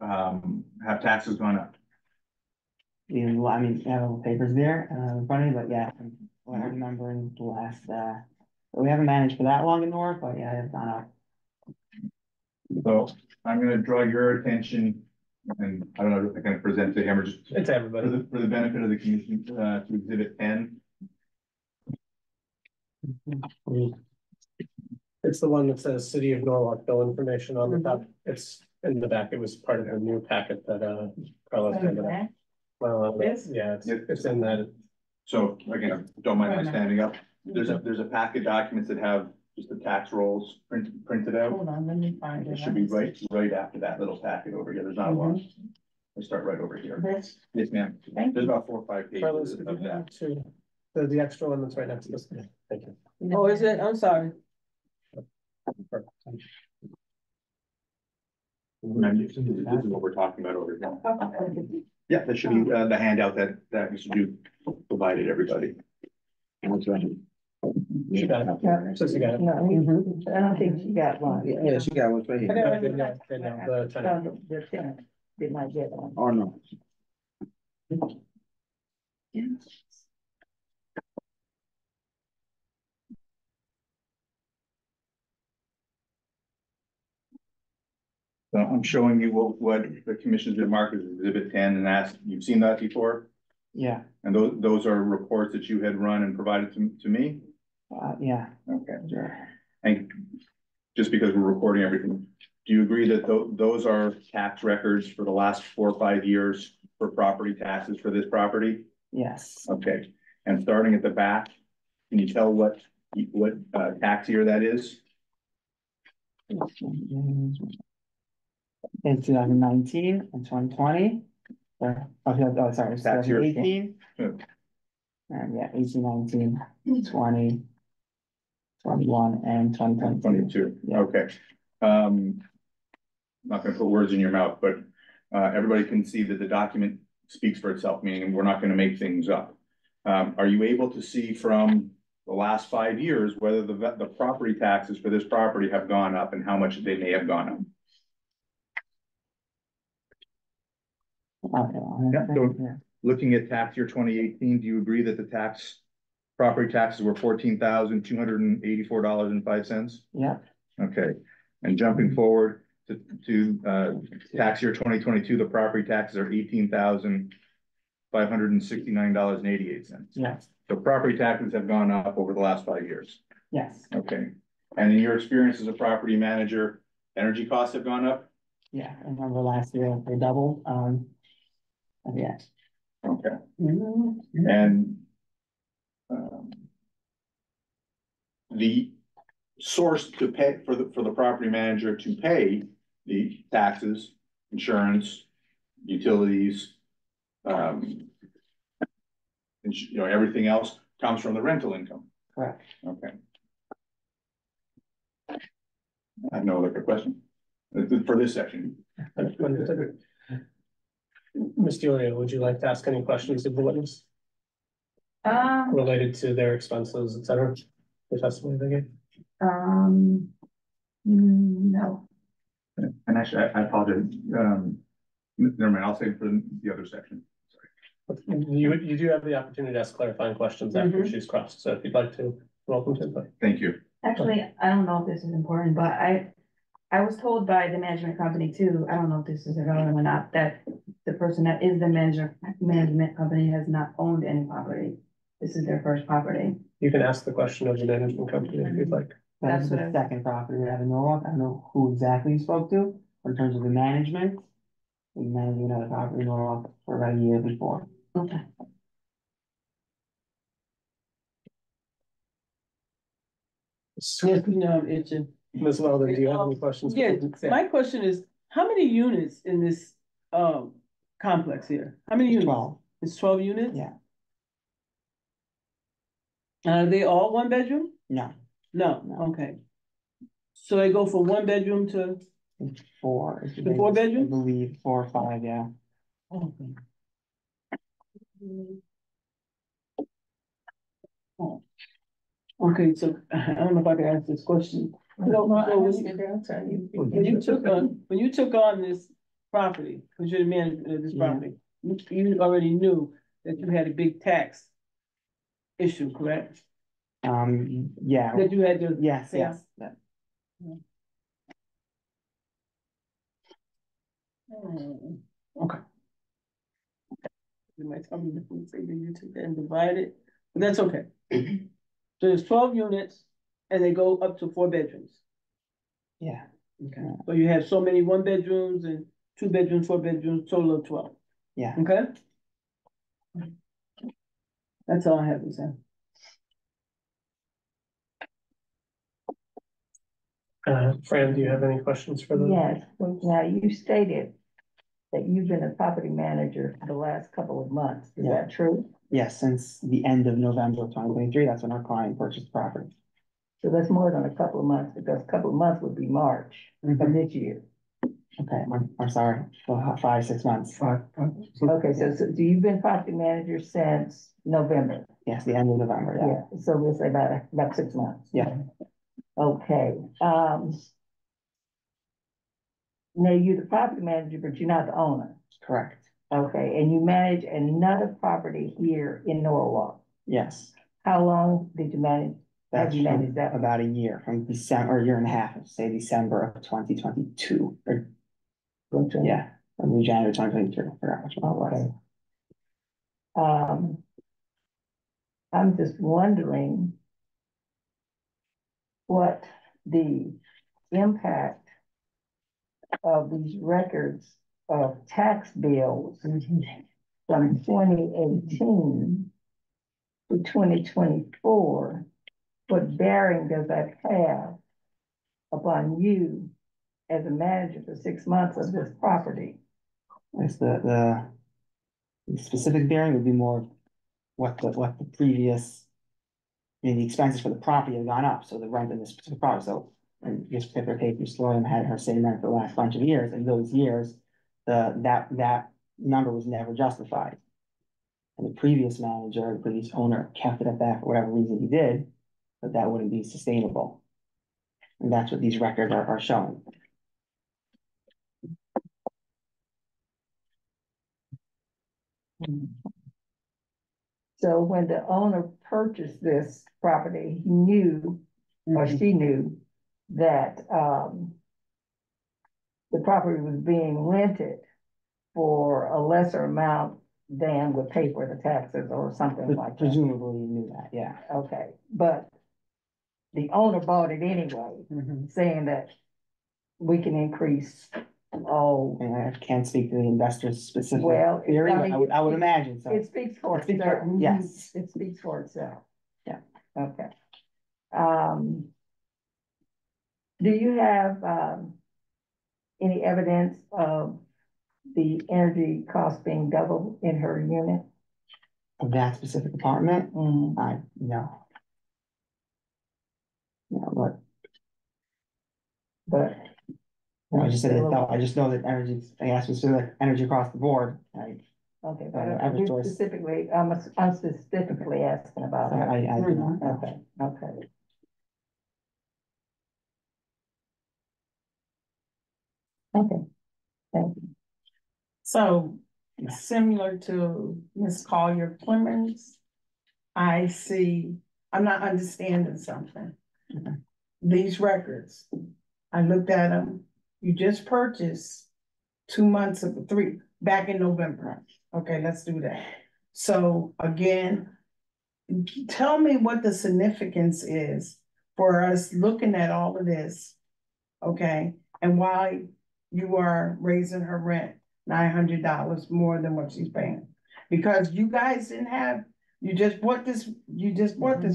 G: have taxes gone up?
H: I mean, I have all the papers there, in front of me, but yeah, from what I remember in the last, we haven't managed for that long in North, but yeah, it's gone up.
G: So I'm gonna draw your attention, and I don't know if I can present to him or just
A: It's everybody.
G: for the benefit of the commission, to exhibit 10.
A: It's the one that says City of Norwalk bill information on the top. It's in the back. It was part of the new packet that Carlos handed out. Well,
J: Yes.
A: yeah, it's in that.
G: So again, don't mind my standing up. There's a packet of documents that have just the tax rolls printed out.
J: Hold on, let me find
G: It
J: it.
G: should be right after that little packet over here. There's not a lot. Let's start right over here.
J: This,
G: Yes, ma'am.
J: thank
G: There's
J: you.
G: about 4 or 5
A: Carlos,
G: pages
A: could you
G: of that.
A: go to the extra one that's right next to this? Thank you.
F: Oh, is it? I'm sorry.
G: This is what we're talking about over here. Yeah, that should be the handout that Mr. Duke provided everybody. And what's that?
A: You got it. Says you got it.
I: No, I don't think she got one.
C: Yeah, she got one right here.
A: No, they know, the tenant.
I: No, the tenant did not get one.
C: Oh, no.
G: So I'm showing you what the commission's been marked as exhibit 10 and asked, you've seen that before?
H: Yeah,
G: And those are reports that you had run and provided to me?
H: yeah,
G: Okay.
H: sure.
G: And just because we're recording everything, do you agree that those are tax records for the last 4 or 5 years for property taxes for this property?
H: Yes,
G: Okay, and starting at the back, can you tell what tax year that is?
H: in 2019 and 2020. Sorry,
G: Tax year.
H: 2018.
G: Yeah.
H: And yeah, 18, 19, 20, 21, and 2022.
G: 22,
H: Yeah.
G: okay. Not gonna put words in your mouth, but everybody can see that the document speaks for itself, meaning we're not gonna make things up. Are you able to see from the last 5 years whether the property taxes for this property have gone up and how much they may have gone up? Yeah, so looking at tax year 2018, do you agree that the property taxes were $14,284.05?
H: Yeah,
G: Okay, and jumping forward to tax year 2022, the property taxes are $18,569.88.
H: yes,
G: So property taxes have gone up over the last 5 years.
H: yes,
G: Okay, and in your experience as a property manager, energy costs have gone up?
H: yeah. I remember last year they doubled, yeah.
G: Okay, and the source to pay for the property manager to pay the taxes, insurance, utilities, And, everything else comes from the rental income.
H: Correct.
G: Okay. I have no other question for this section.
A: Ms. Delia, would you like to ask any questions of the witness related to their expenses, et cetera? The testimony they gave?
B: No.
G: And actually, I apologize. Never mind, I'll save for the other section.
A: You do have the opportunity to ask clarifying questions after she's crossed, so if you'd like to, welcome to. But
G: Thank you.
B: Actually, I don't know if this is important, but I was told by the management company too, I don't know if this is irrelevant or not, that the person that is the management company has not owned any property. This is their first property.
A: you can ask the question of the management company if you'd like.
H: That's
B: That's
H: the
B: what I-
H: second property we have in Norwalk. I don't know who exactly you spoke to, but in terms of the management. We managed another property in Norwalk for about a year before.
B: Okay.
F: Yes, you know, I'm itching.
A: Ms. Weldon, do you have any questions?
F: Yeah, my question is, how many units in this, complex here? How many units?
H: 12.
F: It's 12 units?
H: Yeah.
F: Are they all one bedroom?
H: No,
F: No,
H: No.
F: okay. So they go from one bedroom to,
H: it's 4.
F: The 4 bedroom?
H: I believe 4 or 5, yeah.
F: okay. Okay, so I don't know if I can ask this question. So when you took on this property, because you're the manager of this
H: Yeah.
F: property, you already knew that you had a big tax issue, correct?
H: Yeah,
F: That you had to.
H: yes,
F: pay
H: yes.
F: Okay. You might tell me the food say that you took that and divided it, but that's okay. So there's 12 units and they go up to 4 bedrooms.
H: Yeah,
F: Okay. So you have so many 1 bedrooms and 2 bedrooms, 4 bedrooms, total of 12.
H: yeah.
F: Okay? That's all I have to say.
A: Fran, do you have any questions for them?
I: Yes, well, now you stated that you've been a property manager for the last couple of months. Is
H: Yeah.
I: that true?
H: Yes, since the end of November of 2023, that's when our client purchased the property.
I: So that's more than a couple of months, because a couple of months would be March of this year.
H: Okay, I'm sorry, for 5, 6 months.
I: Okay, so you've been property manager since November?
H: Yes, the end of November, yeah.
I: Yeah, so we'll say about 6 months.
H: Yeah.
I: Okay, now you're the property manager, but you're not the owner.
H: Correct,
I: Okay, and you manage another property here in Norwalk.
H: yes.
I: How long did you manage? Have
H: That's
I: you
H: from
I: managed that?
H: about a year, from December, or a year and a half, say December of 2022, or, yeah, or January 2023, I forgot which one it was.
I: Okay. I'm just wondering what the impact of these records of tax bills from 2018 to 2024, what bearing does that have upon you as a manager for 6 months of this property?
H: It's the specific bearing would be more of what the previous, I mean, the expenses for the property have gone up, so the rent in this specific property, so. And this particular case, Ms. Sloan had her same rent for the last bunch of years, and those years, that number was never justified. And the previous manager, the previous owner kept it at that for whatever reason he did, but that wouldn't be sustainable. And that's what these records are showing.
I: So when the owner purchased this property, he knew, or she knew, that, the property was being rented for a lesser amount than would pay for the taxes or something like that.
H: Presumably you knew that, yeah.
I: Okay, but the owner bought it anyway, saying that we can increase all.
H: And I can't speak to the investor's specific
I: Well,
H: theory,
I: I
H: but
I: mean,
H: I would imagine so.
I: It speaks for
H: It speaks
I: itself.
H: for- yes.
I: It speaks for itself.
H: Yeah.
I: Okay. Do you have, any evidence of the energy cost being doubled in her unit?
H: Of that specific apartment,
I: Mm,
H: no. No, but,
I: but,
H: no, I just said, I just know that energy, I asked specific energy across the board,
I: okay,
H: Uh,
I: but you
H: Eversource.
I: specifically, I'm specifically asking about her.
H: I do not know.
I: Okay, okay. Okay, thank you.
J: So similar to Ms. Collier Clemens, I see, I'm not understanding something.
H: Okay.
J: These records, I looked at them, you just purchased 2 months of back in November. Okay, let's do that. So again, tell me what the significance is for us looking at all of this, okay? And why you are raising her rent $900 more than what she's paying. Because you guys didn't have, you just bought this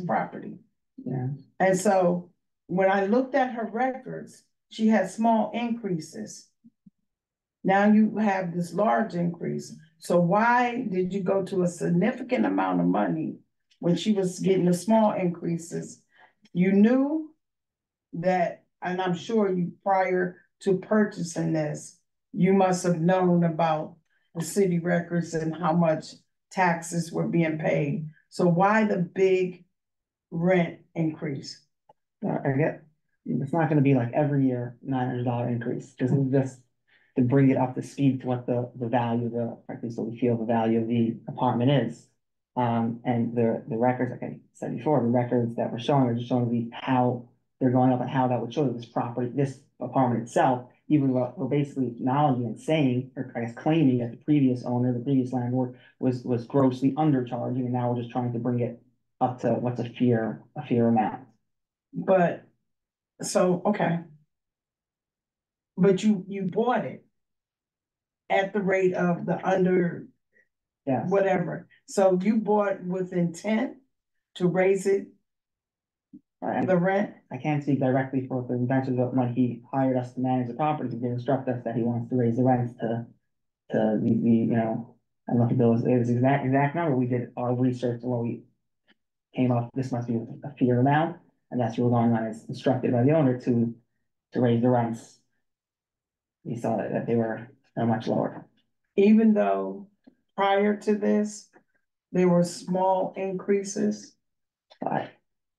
J: property.
H: Yeah,
J: And so when I looked at her records, she had small increases. Now you have this large increase. So why did you go to a significant amount of money when she was getting the small increases? You knew that, and I'm sure you, prior to purchasing this, you must have known about the city records and how much taxes were being paid. So why the big rent increase?
H: I get, it's not gonna be like every year, $900 increase, this is just to bring it up to speed to what the value of the, frankly, so we feel the value of the apartment is. And the records, like I said before, the records that we're showing are just showing the how they're going up and how that would show this property, this apartment itself, even though we're basically acknowledging and saying, or I guess claiming that the previous owner, the previous landlord was grossly undercharging, and now we're just trying to bring it up to what's a fair amount.
J: But, so, okay. But you bought it at the rate of the under
H: Yes.
J: whatever. So you bought with intent to raise it,
H: And
J: the rent?
H: I can't speak directly for the inventors, but when he hired us to manage the property, he did instruct us that he wants to raise the rents to the, you know, I don't know if it was exact number, we did our research and what we came up, this must be a fair amount, and that's what we're going on, is instructed by the owner to raise the rents. We saw that they were much lower.
J: Even though prior to this, there were small increases.
H: But, I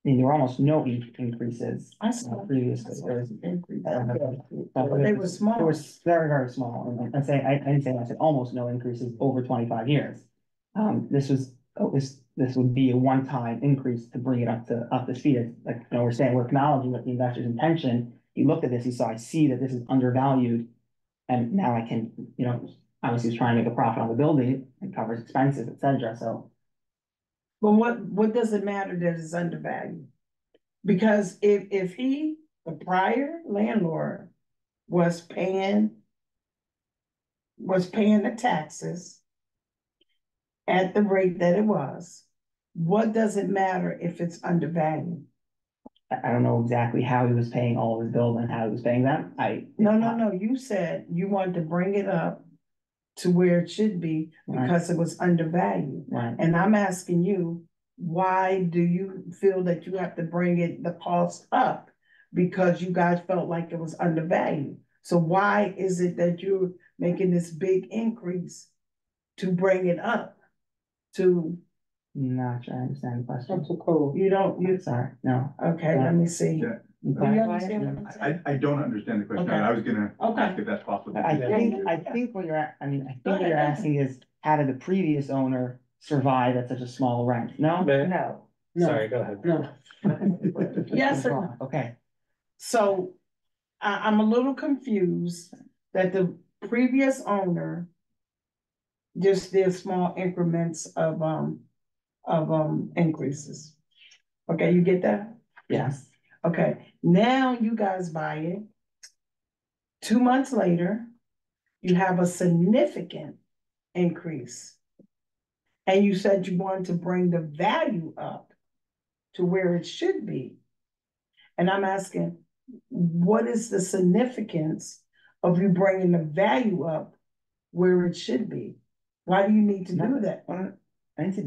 H: mean, there were almost no increases.
J: I saw
H: Previously, there was.
J: increase.
H: They
J: were small.
H: They were very, very small, and I didn't say that, I said almost no increases over 25 years. This would be a one-time increase to bring it up to speed. It's like, you know, we're saying, we're acknowledging that the investor's intention. He looked at this, he saw, I see that this is undervalued. And now I can, you know, obviously he's trying to make a profit on the building and covers expenses, et cetera, so.
J: But what does it matter that it's undervalued? Because if he, the prior landlord, was paying the taxes at the rate that it was, what does it matter if it's undervalued?
H: I don't know exactly how he was paying all of his bills and how he was paying them.
J: No, you said you wanted to bring it up to where it should be because it was undervalued.
H: Right.
J: And I'm asking you, why do you feel that you have to bring the cost up? Because you guys felt like it was undervalued. So why is it that you're making this big increase to bring it up to?
H: Not sure I understand the question.
J: That's cool.
H: Sorry, no.
J: Okay, let me see.
G: Yeah.
H: You
J: Do you
H: clarify it?
J: understand what I'm saying?
G: I don't understand the question.
J: Okay.
G: I was gonna
J: Okay.
G: ask if that's possible.
H: I think what I think what you're asking is, how did the previous owner survive at such a small rent? No?
I: No,
A: Sorry, go ahead.
F: No.
J: Yes, sir.
H: Okay,
J: So I'm a little confused that the previous owner just did small increments of increases. Okay, you get that?
H: yes,
J: Okay, now you guys buy it. 2 months later, you have a significant increase. And you said you wanted to bring the value up to where it should be. And I'm asking, what is the significance of you bringing the value up where it should be. Why do you need to do that?
H: I didn't say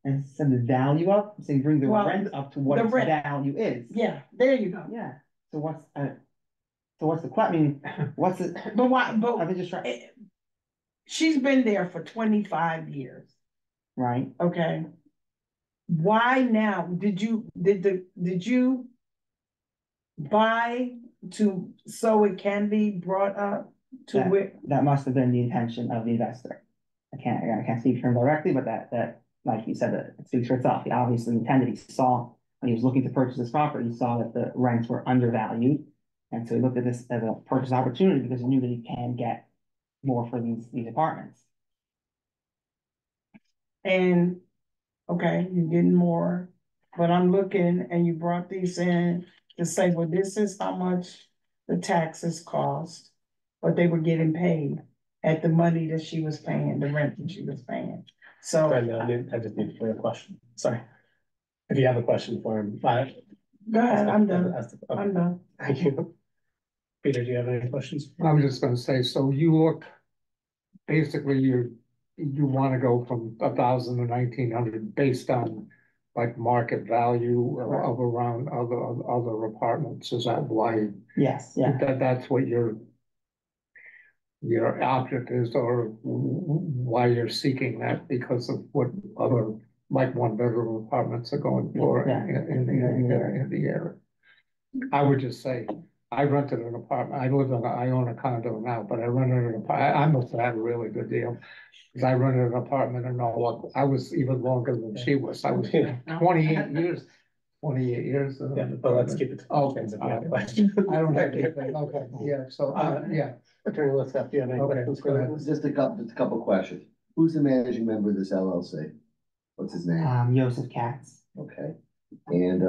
H: I said the value up, I'm saying bring the
J: Well,
H: rent up to what
J: the
H: its
J: rent.
H: value is.
J: Yeah, there you go.
H: Yeah, so what's the I mean, what's the,
J: But why,
H: I
J: but
H: was just trying,
J: she's been there for 25 years,
H: right?
J: okay? Why now? Did you buy so it can be brought up to
H: That,
J: where?
H: that must have been the intention of the investor. I can't speak for him directly, but that, like you said, that it speaks for itself. He obviously intended, he saw, when he was looking to purchase this property, he saw that the rents were undervalued. And so he looked at this as a purchase opportunity because he knew that he can get more for these apartments.
J: And, okay, you're getting more, but I'm looking and you brought these in to say, well, this is how much the taxes cost. But they were getting paid at the money that she was paying, the rent that she was paying. So,
A: Brenda, I just need to clear a question, sorry. If you have a question for him,
J: go ahead, I'm done, I'm done.
A: Thank you. Peter, do you have any questions?
K: I was just gonna say, so you look, basically, you wanna go from 1,000 to 1,900 based on like market value of around other apartments, is that why?
H: Yes, yeah.
K: That's what your object is, or why you're seeking that, because of what other, like, one-bedroom apartments are going for
H: Yeah.
K: in the area. I would just say, I rented an apartment, I own a condo now, but I rented an apartment, I must have had a really good deal. Cause I rented an apartment in Norwalk, I was even longer than she was, I was 28 years. 28 years.
A: Yeah, but let's keep it to questions if you have a question.
K: I don't have anything, okay, yeah, so, yeah.
A: Attorney Liskop, do you have any
K: Okay,
A: questions
K: go
A: for
K: ahead.
A: this?
E: Just a couple questions. Who's the managing member of this LLC? What's his name?
H: Joseph Katz.
E: Okay. And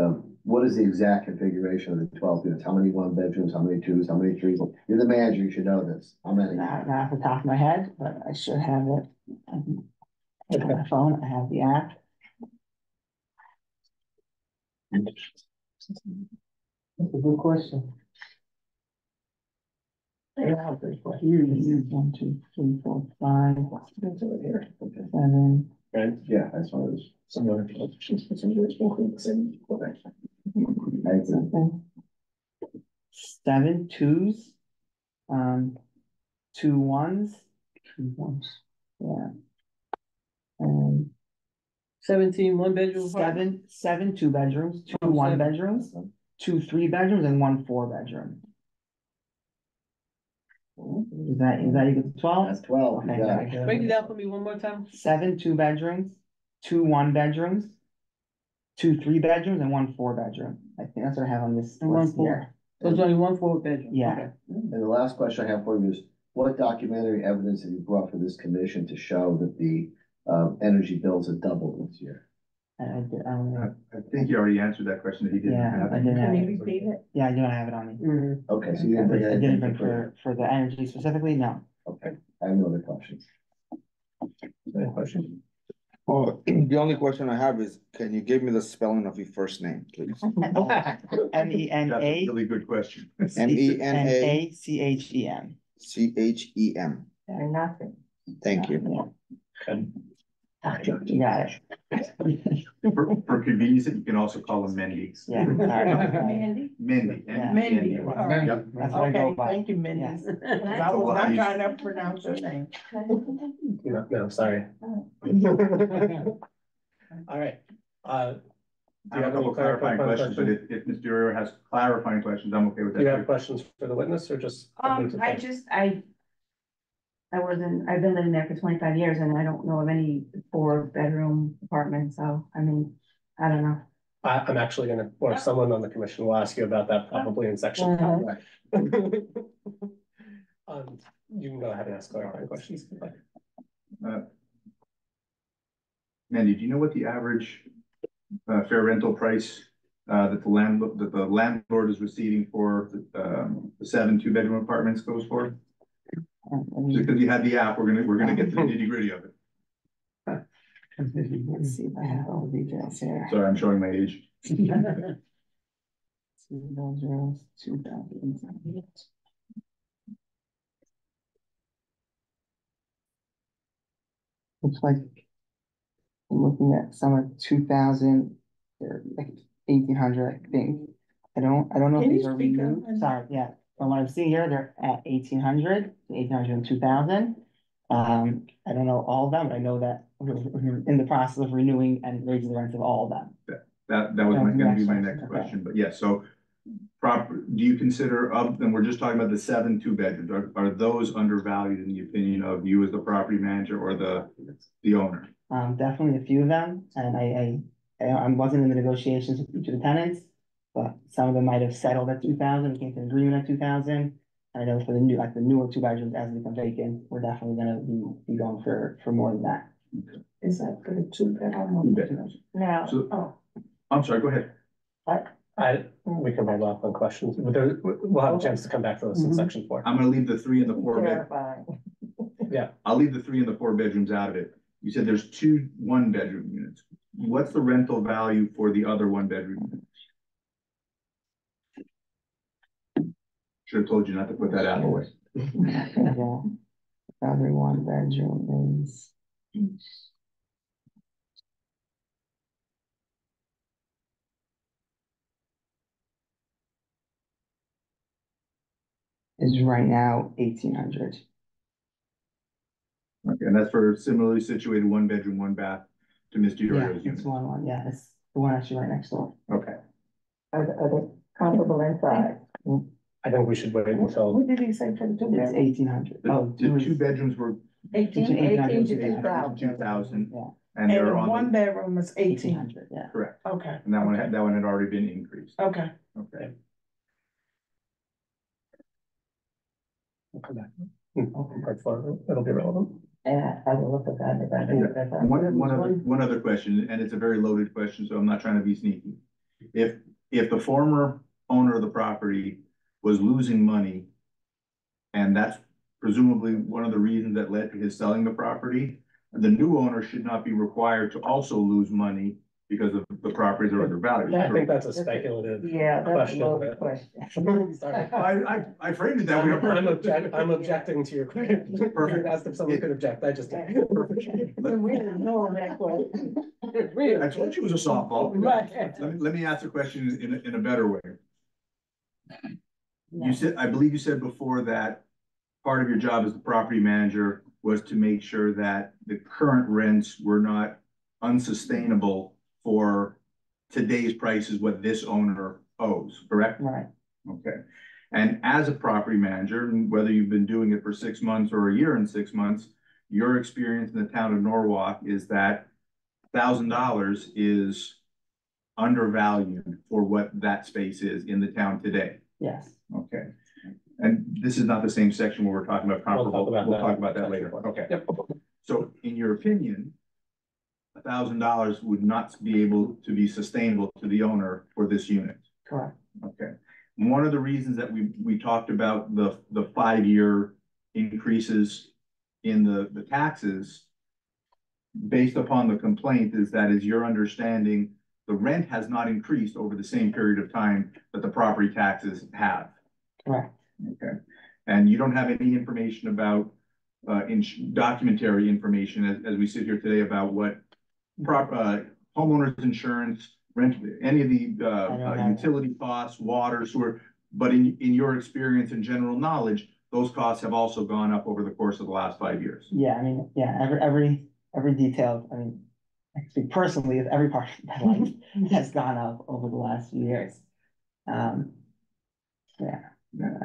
E: what is the exact configuration of the 12 units? How many one bedrooms, how many twos, how many threes? You're the manager, you should know this. How many?
H: Not off the top of my head, but I should have it. On my phone, I have the app.
K: That's a good question.
H: Yeah, here's 1, 2, 3, 4, 5, 7.
A: Right,
E: Yeah, that's what it is.
A: some other questions, include the same. Okay.
E: Thank you.
H: Okay. 7 twos, 2 ones. 2 ones. Yeah. And
F: 17 one-bedroom apartment?
H: seven 2 bedrooms, 2
F: Oh,
H: 1
F: 7.
H: bedrooms, 2 3 bedrooms, and 1 4 bedroom. Is that equal to 12?
E: That's 12. You
H: Okay,
E: got
H: got
E: it.
H: it.
F: Break it down for me one more time.
H: 7 2 bedrooms, 2 1 bedrooms, 2 3 bedrooms, and 1 4 bedroom. I think that's what I have on this
F: And 1
H: list
F: 4.
H: here.
F: So there's only 1 4 bedroom?
H: Yeah.
F: Okay.
E: And the last question I have for you is, what documentary evidence have you brought for this commission to show that the energy bills have doubled this year?
H: I don't know.
G: I think you already answered that question, that he didn't
H: Yeah,
G: have.
H: I didn't have
J: Can you
H: it.
J: repeat it?
H: Yeah, I do not have it on me.
E: Okay, so you didn't bring
H: I didn't
E: anything
H: bring for the energy specifically, no.
E: Okay, I have no other questions.
A: Any questions?
C: Oh, the only question I have is, can you give me the spelling of your first name, please?
G: That's a
H: MENA.
G: really good question.
C: MENA
H: CHEM.
C: CHEM.
I: Or nothing.
C: Thank you.
A: Good.
H: You got it.
G: For convenience, you can also call him Mendy.
H: Yeah, sorry.
J: Mandy?
G: Mendy.
H: Yeah.
J: Mindy,
G: Mendy.
J: all right.
G: Yep.
H: That's what I go
J: Okay,
H: by.
J: thank you, Mindy.
H: Yes.
J: 'Cause I was not trying to pronounce your name.
A: No, sorry. All right,
G: I have a couple clarifying questions, but if Mr. Uriel has clarifying questions, I'm okay with
A: do you have
G: that.
A: questions for the witness or just?
B: I've been living there for 25 years and I don't know of any 4-bedroom apartments, so, I mean, I don't know.
A: I'm actually gonna, or someone on the commission will ask you about that probably in section. You can go ahead and ask clarifying questions.
G: Mandy, do you know what the average fair rental price that the landlord is receiving for the 7 2-bedroom apartments goes for? Just because you had the app, we're gonna get to the nitty-gritty of it.
H: Let's see if I have all the details here.
G: Sorry, I'm showing my age.
H: 2 bedrooms, 2 bedrooms. looks like I'm looking at some of 2,000, or like 1,800, I think. I don't know if
J: Can you
H: these are
J: speak up?
H: renewed, sorry, yeah, from what I'm seeing here, they're at 1,800, 1,800 and 2,000. I don't know all of them, but I know that we're in the process of renewing and raising the rents of all of them.
G: That was gonna be my next
H: Okay.
G: question, but yes, so do you consider and we're just talking about the 7 2-bedrooms, are those undervalued in the opinion of you as the property manager or the owner?
H: Definitely a few of them, and I wasn't in the negotiations with each of the tenants, but some of them might have settled at 2,000, came to an agreement at 2,000. I know for the newer 2 bedrooms as they become vacant, we're definitely gonna be going for more than that.
J: Is that for the 2 bedroom?
G: 2 bedrooms.
I: Now,
G: So, I'm sorry, go ahead.
A: We can hold off on questions, but we'll have a chance to come back to this in
H: Mhm.
A: section 4.
G: I'm gonna leave the 3 and the 4 bed.
I: clarifying.
G: I'll leave the 3 and the 4 bedrooms out of it. You said there's 2 1-bedroom units. What's the rental value for the other 1-bedroom units? Should have told you not to put that out the way.
H: Yeah. Every 1 bedroom is right now 1,800.
G: Okay, and that's for similarly situated 1-bedroom, 1-bath to Mr.
H: Yeah,
G: Yorio's
H: it's
G: unit.
H: one, yeah, it's the one actually right next door.
G: Okay.
I: Are they comparable inside?
A: I think we should wait until,
J: What did he say for the 2
H: It's
J: bedroom?
H: 1,800.
G: The 2 bedrooms were
J: 18,
H: Between
I: 18 to
H: 2,000.
G: 2,000
H: Yeah,
G: and
J: and
G: they're
J: the
G: on
J: 1 bedroom is 18.
H: 1,800, yeah.
G: correct.
J: Okay.
G: And that one had already been increased.
J: Okay.
G: Okay.
A: we'll come back. Part 4, it'll be relevant.
I: And I will look at that.
G: One other question, and it's a very loaded question, so I'm not trying to be sneaky. If the former owner of the property was losing money, and that's presumably one of the reasons that led to his selling the property, the new owner should not be required to also lose money because of the properties are undervalued.
A: I think that's a speculative.
I: Yeah, that's a
A: Question,
I: loaded
A: but-
I: question.
A: Sorry.
G: I framed it that way.
A: I'm objecting to your question. You asked if someone could object, I just.
J: We didn't know that question.
G: I told you it was a softball.
J: Right.
G: Let me ask the question in a better way. I believe you said before that part of your job as the property manager was to make sure that the current rents were not unsustainable for today's prices, what this owner owes, correct?
H: Right.
G: Okay. And as a property manager, and whether you've been doing it for 6 months or a year and 6 months, your experience in the town of Norwalk is that $1,000 is undervalued for what that space is in the town today.
H: Yes.
G: Okay. And this is not the same section where we're talking about comparable. We'll talk about that later. Okay.
A: Yep.
G: So in your opinion, $1,000 would not be able to be sustainable to the owner for this unit.
H: Correct.
G: Okay. One of the reasons that we talked about the 5-year increases in the taxes based upon the complaint is that is your understanding, the rent has not increased over the same period of time that the property taxes have.
H: Correct.
G: Okay. And you don't have any information about documentary information as we sit here today about what homeowners insurance, rent, any of the utility costs, water, sewer, but in your experience and general knowledge, those costs have also gone up over the course of the last 5 years.
H: Yeah, I mean, yeah, every detail, I mean, I speak personally of every part of my life has gone up over the last few years. Yeah,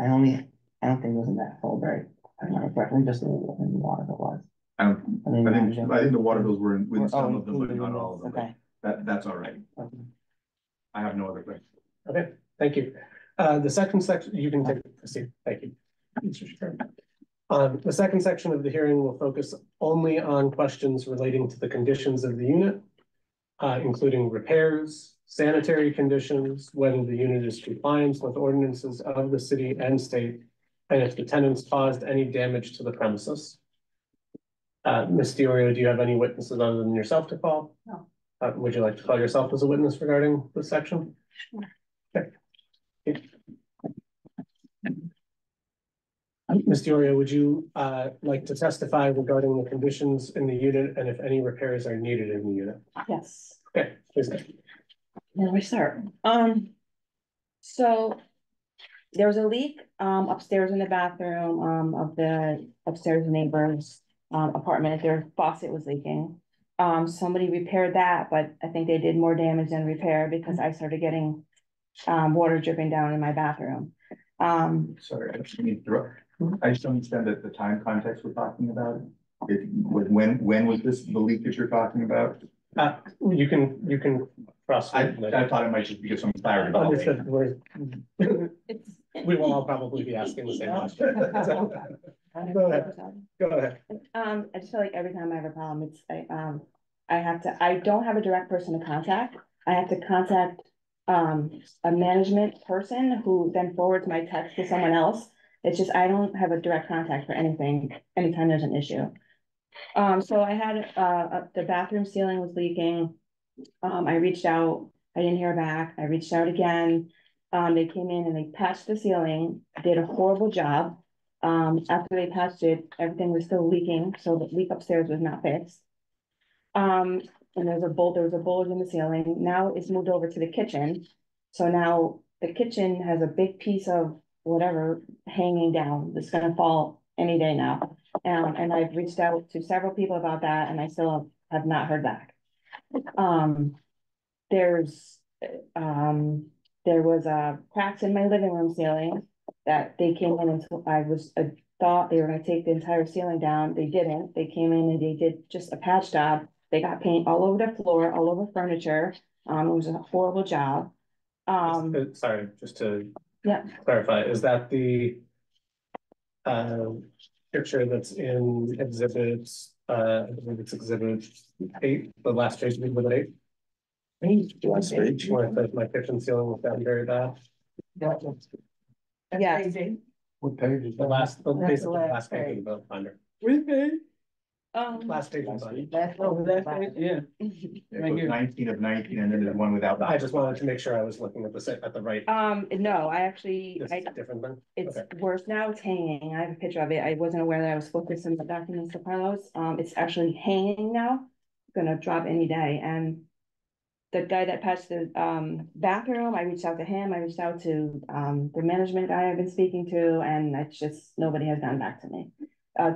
H: I don't think it was in that full break. I don't know, correctly, just in water it was.
G: I think the water bills were with some of them, but not all of them.
H: Okay.
G: That's all right.
H: Okay.
G: I have no other questions.
A: Okay, thank you. The second section, you can take, proceed. Thank you. Mr. Chair. The second section of the hearing will focus only on questions relating to the conditions of the unit, including repairs, sanitary conditions, whether the unit is compliant with ordinances of the city and state, and if the tenants caused any damage to the premises. Ms. Diorio, do you have any witnesses other than yourself to call?
B: No.
A: Would you like to call yourself as a witness regarding this section?
B: Sure.
A: Okay. Ms. Diorio, would you like to testify regarding the conditions in the unit and if any repairs are needed in the unit?
B: Yes.
A: Okay, please.
B: Where do we start? So there was a leak, upstairs in the bathroom, of the upstairs neighbor's, apartment. Their faucet was leaking. Somebody repaired that, but I think they did more damage than repair because I started getting, water dripping down in my bathroom.
G: Sorry, I just need to interrupt. I just don't understand the time context we're talking about. When was this the leak that you're talking about?
A: You can cross.
G: I thought it might just be some clarity.
A: Understood,
B: It's.
A: we will all probably be asking the same question. So, Go ahead. Go ahead.
B: I just feel like every time I have a problem, I don't have a direct person to contact. I have to contact, a management person who then forwards my text to someone else. It's just, I don't have a direct contact for anything, anytime there's an issue. So I had, the bathroom ceiling was leaking. I reached out, I didn't hear back. I reached out again. They came in and they patched the ceiling, did a horrible job. After they patched it, everything was still leaking, so the leak upstairs was not fixed. And there was a bulge in the ceiling. Now it's moved over to the kitchen. So now the kitchen has a big piece of whatever hanging down that's gonna fall any day now. And I've reached out to several people about that and I still have not heard back. There was cracks in my living room ceiling that they came in and thought they were gonna take the entire ceiling down. They didn't. They came in and they did just a patch job. They got paint all over the floor, all over furniture. It was a horrible job.
A: Sorry, just to
B: Yeah.
A: clarify, is that the picture that's in exhibits, I believe it's exhibit 8, the last page of exhibit 8?
C: Last page.
A: Where it says my kitchen ceiling was down very bad.
B: Yes.
K: What page is
A: The
K: that?
A: basically the
I: last
A: last page
I: page.
A: of the book binder.
B: Last
A: Last page of the binder.
F: Yeah.
G: It
F: Right
G: was
F: here.
G: 19 of 19, and then there's one without.
A: I just wanted to make sure I was looking at the right.
B: No, I actually,
A: This is a different thing.
B: it's
A: Okay.
B: worse now. It's hanging. I have a picture of it. I wasn't aware that I was supposed to send the documents to Carlos. It's actually hanging now. Gonna drop any day. And the guy that patched the bathroom, I reached out to him. I reached out to the management guy I've been speaking to, and it's just nobody has gotten back to me.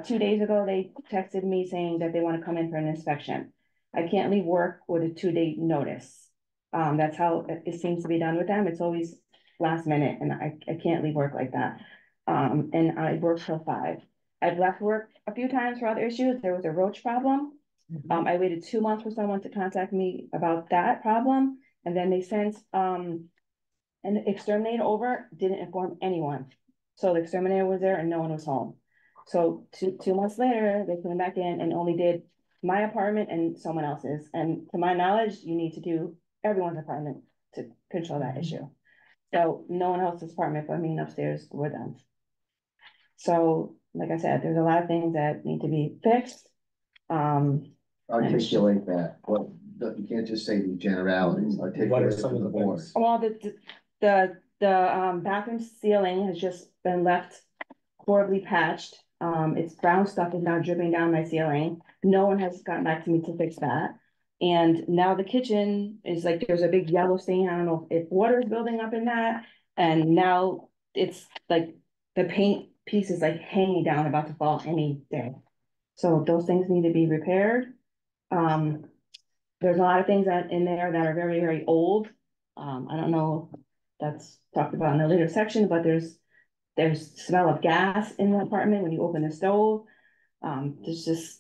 B: 2 days ago, they texted me saying that they want to come in for an inspection. I can't leave work with a 2-day notice. That's how it seems to be done with them. It's always last minute, and I can't leave work like that. And I work till 5. I've left work a few times for other issues. There was a roach problem. I waited 2 months for someone to contact me about that problem, and then they sent an exterminator over, didn't inform anyone. So the exterminator was there and no one was home. So two months later, they came back in and only did my apartment and someone else's. And to my knowledge, you need to do everyone's apartment to control that issue. So no one else's apartment but me and upstairs were done. So like I said, there's a lot of things that need to be fixed.
E: Articulate that, you can't just say the generalities, articulate it
A: some
E: to
A: of
E: the
A: the
E: board.
A: things?
B: Well, the bathroom ceiling has just been left horribly patched. It's brown stuff is now dripping down my ceiling. No one has gotten back to me to fix that. And now the kitchen is like, there's a big yellow stain. I don't know if water is building up in that. And now it's like the paint piece is like hanging down, about to fall any day. So those things need to be repaired. There's a lot of things that in there that are very, very old. I don't know, if that's talked about in a later section, but there's smell of gas in the apartment when you open the stove. There's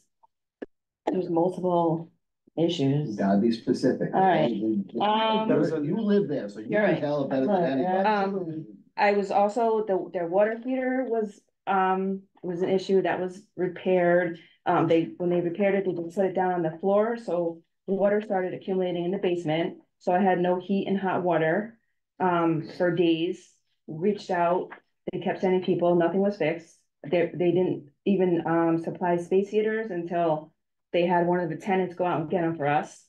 B: multiple issues.
E: You gotta be specific.
B: All right.
E: You live there, so you
B: You're
E: can
B: right.
E: tell it better than anybody.
B: I was also, their water heater was an issue that was repaired. When they repaired it, they just put it down on the floor, so water started accumulating in the basement. So I had no heat and hot water for days. Reached out, they kept sending people, nothing was fixed. They didn't even supply space heaters until they had one of the tenants go out and get them for us.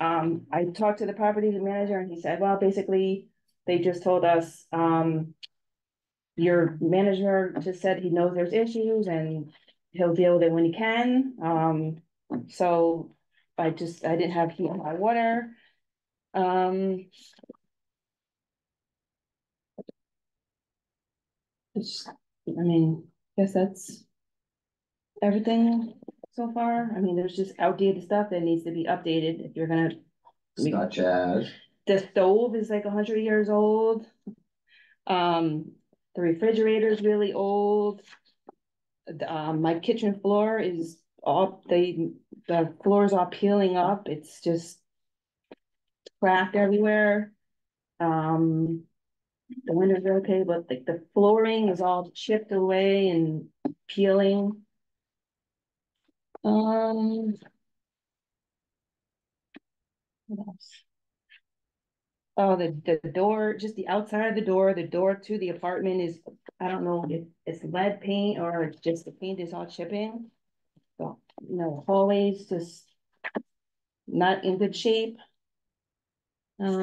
B: I talked to the property manager and he said, well, basically, they just told us your manager just said he knows there's issues and he'll deal with it when he can. So I didn't have heat in my water. I mean, guess that's everything so far. I mean, there's just outdated stuff that needs to be updated if you're gonna.
E: Such as,
B: The stove is like 100 years old. The refrigerator is really old. My kitchen floor is all, the floor is all peeling up. It's just cracked everywhere. The windows are okay, but the flooring is all chipped away and peeling. What else? Oh, the door, just the outside of the door to the apartment is, I don't know if it's lead paint or it's just the paint is all chipping. So, hallways just not in good shape. That's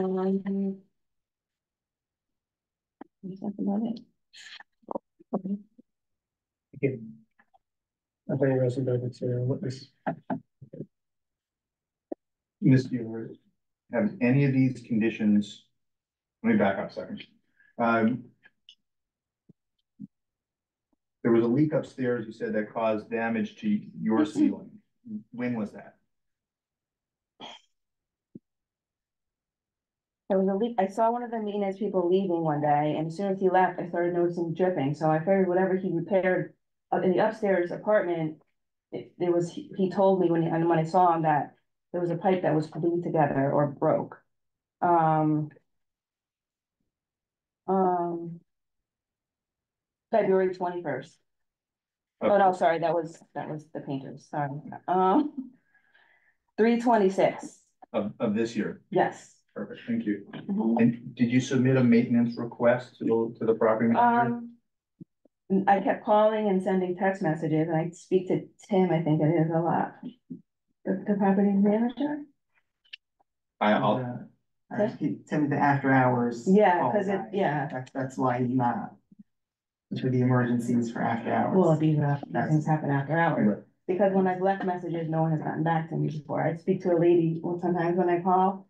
B: about it.
A: Okay. I think resident to witness.
G: Ms. Bueller, have any of these conditions, let me back up a second. There was a leak upstairs, you said, that caused damage to your ceiling. When was that?
B: There was a leak. I saw one of the maintenance people leaving one day, and as soon as he left, I started noticing dripping. So I figured whatever he repaired in the upstairs apartment, he told me when I saw him that there was a pipe that was glued together or broke. February 21st. Oh, no, sorry, that was the painters, sorry. 3/26.
G: Of this year?
B: Yes.
G: Perfect, thank you.
B: Mhm.
G: And did you submit a maintenance request to the property manager?
B: I kept calling and sending text messages, and I speak to Tim, I think it is a lot. The property manager?
G: I'll,
H: Tim, the after hours.
B: Yeah,
H: call
B: because
H: guy.
B: yeah.
H: That's why he's not. It's for the emergencies for after hours.
B: Well, these things happen after hours.
G: Right.
B: Because when I've left messages, no one has gotten back to me before. I speak to a lady sometimes when I call,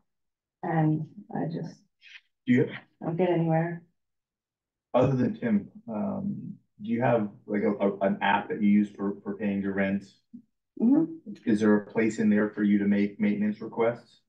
B: and I just
G: do you,
B: don't get anywhere.
G: other than Tim, do you have like an app that you use for paying your rent?
B: Mhm.
G: Is there a place in there for you to make maintenance requests?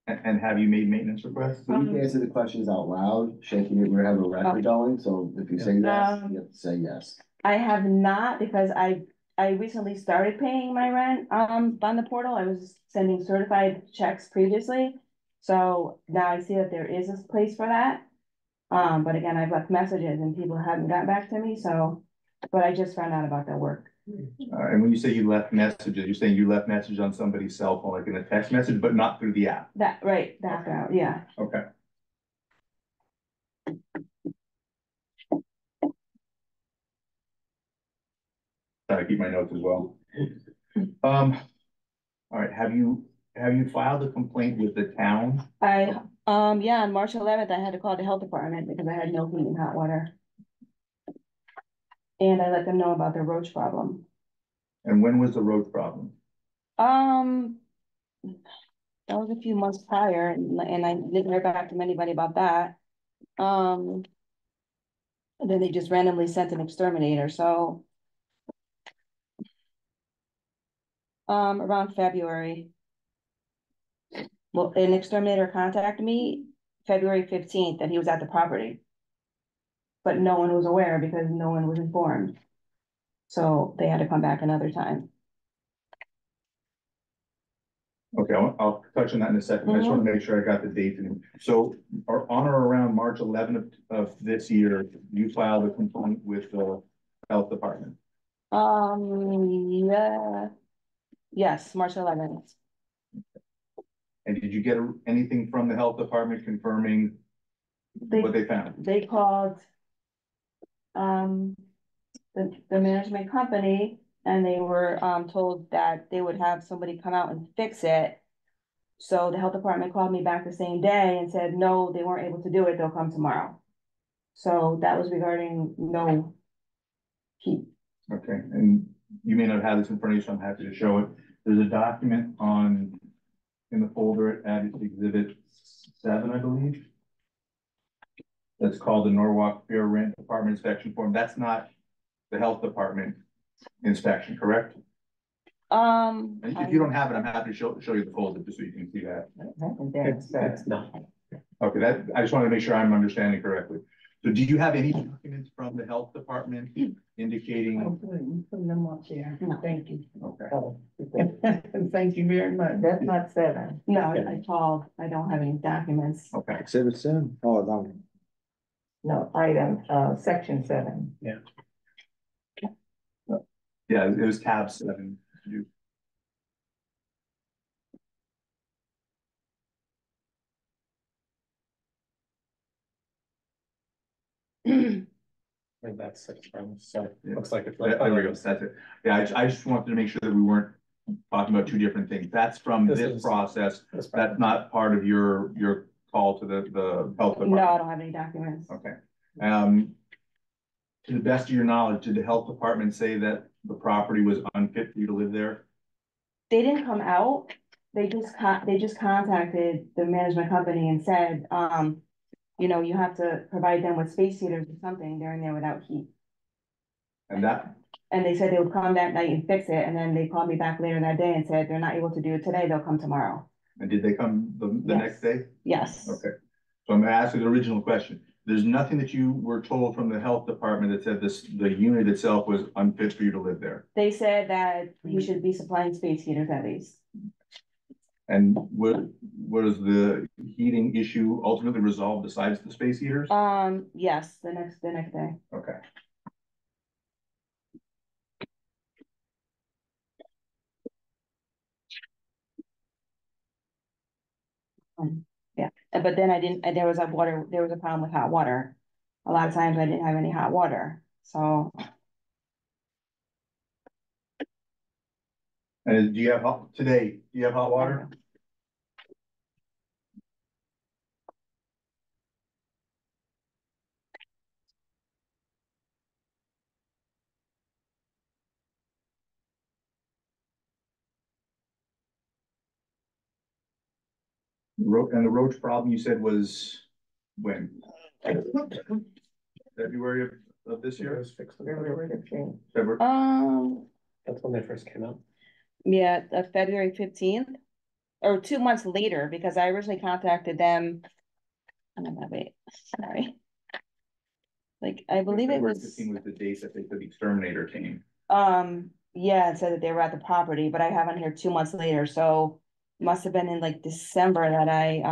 G: And have you made maintenance requests?
E: so you can answer the questions out loud, shaking it, we're having a record going, so if you say yes, you have to say yes.
B: I have not, because I recently started paying my rent on the portal. I was sending certified checks previously. So now I see that there is a place for that. But again, I've left messages and people haven't gotten back to me, so, but I just found out about that work.
G: And when you say you left messages, you're saying you left messages on somebody's cell phone, like in a text message, but not through the app?
B: That, right, that, yeah.
G: Okay. Try to keep my notes as well. All right, have you filed a complaint with the town?
B: Yeah, on March 11th, I had to call the health department because I had no heat and hot water. And I let them know about the roach problem.
G: And when was the road problem?
B: That was a few months prior, and I didn't hear back from anybody about that. And then they just randomly sent an exterminator, so. Around February. Well, an exterminator contacted me February 15th, and he was at the property. But no one was aware because no one was informed. So they had to come back another time.
G: Okay, I'll touch on that in a second. I just want to make sure I got the date. So, on or around March 11th of this year, you filed a complaint with the health department?
B: Yeah. Yes, March 11th.
G: And did you get anything from the health department confirming what they found?
B: They called the management company, and they were told that they would have somebody come out and fix it. So the health department called me back the same day and said, no, they weren't able to do it, they'll come tomorrow. So that was regarding no heat.
G: Okay, and you may not have this in front of you, so I'm happy to show it. There's a document in the folder at Exhibit 7, I believe. That's called the Norwalk Fair Rent Department Inspection Form. That's not the Health Department inspection, correct? And if you don't have it, I'm happy to show you the folder just so you can see that.
A: It's not.
G: Okay, I just wanted to make sure I'm understanding correctly. So do you have any documents from the Health Department indicating?
J: I'm putting them up there. Thank you.
G: Okay,
J: Thank you very much.
I: That's not 7.
B: No, I called, I don't have any documents.
G: okay.
C: Exhibit 7. Oh, down.
I: No, item, section 7.
G: Yeah, it was tab 7.
A: I think that's 6 from, so
G: Yeah.
A: looks like it's.
G: There we go, that's it. Yeah, I just wanted to make sure that we weren't talking about two different things. That's from
A: This
G: this
A: is-
G: process.
A: That's
G: That's not part of your call to the health
B: No,
G: department.
B: I don't have any documents.
G: Okay. To the best of your knowledge, did the health department say that the property was unfit for you to live there?
B: They didn't come out, they just contacted the management company and said, you know, you have to provide them with space heaters or something, they're in there without heat.
G: And that,
B: And they said they would come that night and fix it, and then they called me back later that day and said they're not able to do it today, they'll come tomorrow.
G: and did they come the
B: Yes.
G: next day?
B: Yes.
G: Okay. So I'm gonna ask you the original question. There's nothing that you were told from the health department that said the unit itself was unfit for you to live there?
B: They said that he should be supplying space heaters at least.
G: And was the heating issue ultimately resolved besides the space heaters?
B: Yes, the next day.
G: Okay.
B: Yeah, but then I didn't, there was a problem with hot water. A lot of times I didn't have any hot water, so.
G: And do you have do you have hot water? And the roach problem you said was when? February of this year?
I: February 15th.
G: February?
A: That's when they first came out.
B: Yeah, February 15th, or 2 months later, because I originally contacted them. I don't know, wait, sorry. Like, I believe it
G: February
B: was,
G: 15 was the date that the exterminator came.
B: yeah, it said that they were at the property, but I have on here 2 months later, so must have been in like December that I,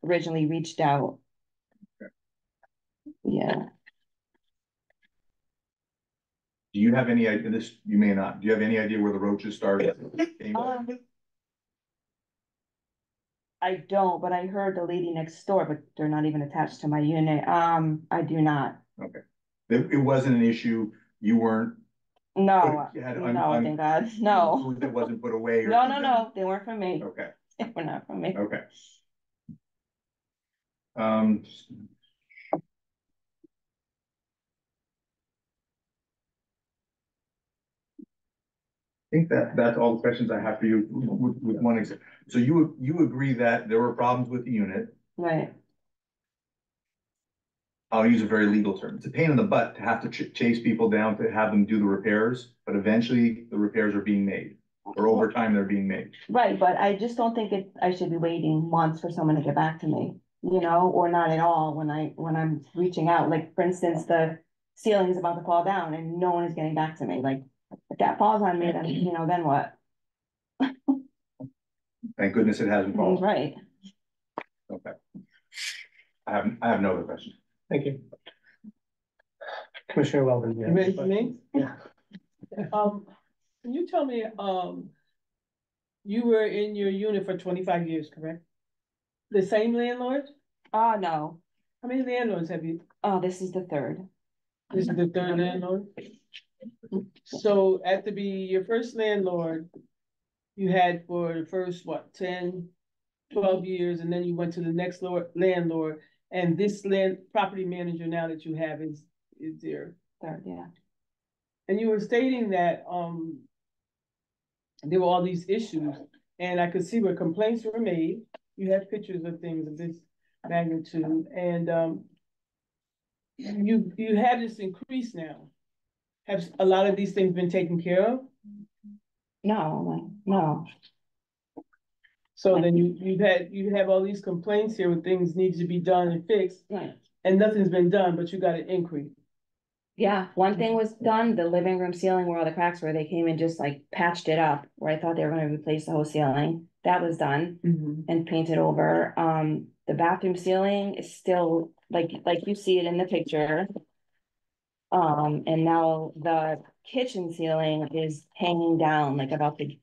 B: originally reached out.
G: Okay.
B: Yeah.
G: Do you have any idea, this, you may not, do you have any idea where the roaches started?
B: I don't, but I heard the lady next door, but they're not even attached to my unit. I do not.
G: Okay. It wasn't an issue, you weren't.
B: No,
G: You had
B: no, thank God, no.
G: Food that wasn't put away or
B: No,
G: something?
B: they weren't from me.
G: Okay,
B: They were not from me.
G: okay. I think that's all the questions I have for you with one example. So you agree that there were problems with the unit.
B: Right,
G: I'll use a very legal term. It's a pain in the butt to have to chase people down to have them do the repairs, but eventually the repairs are being made. Or over time, they're being made.
B: right, but I just don't think I should be waiting months for someone to get back to me, you know, or not at all when I'm reaching out. Like, for instance, the ceiling is about to fall down and no one is getting back to me. Like, if that falls on me, then, you know, then what?
G: Thank goodness it hasn't fallen.
B: Right.
G: Okay. I have no other questions.
A: Thank you. Commissioner Weldon.
F: You ready for me?
A: Yeah.
F: Can you tell me, you were in your unit for 25 years, correct? The same landlord?
B: No.
F: How many landlords have you?
B: Oh, this is the third.
F: This is the third landlord? So at your first landlord, you had for the first, what, 10, 12 years, and then you went to the next landlord, and this land, property manager now that you have is there.
B: Third, yeah.
F: And you were stating that, there were all these issues, and I could see where complaints were made. You have pictures of things of this magnitude, and, you have this increase now. Have a lot of these things been taken care of?
B: No.
F: So then you have all these complaints here where things need to be done and fixed,
B: Right.
F: and nothing's been done, but you got an increase.
B: Yeah, one thing was done, the living room ceiling where all the cracks were, they came and just like patched it up, where I thought they were gonna replace the whole ceiling. That was done and painted over. The bathroom ceiling is still like you see it in the picture. And now the kitchen ceiling is hanging down, like about the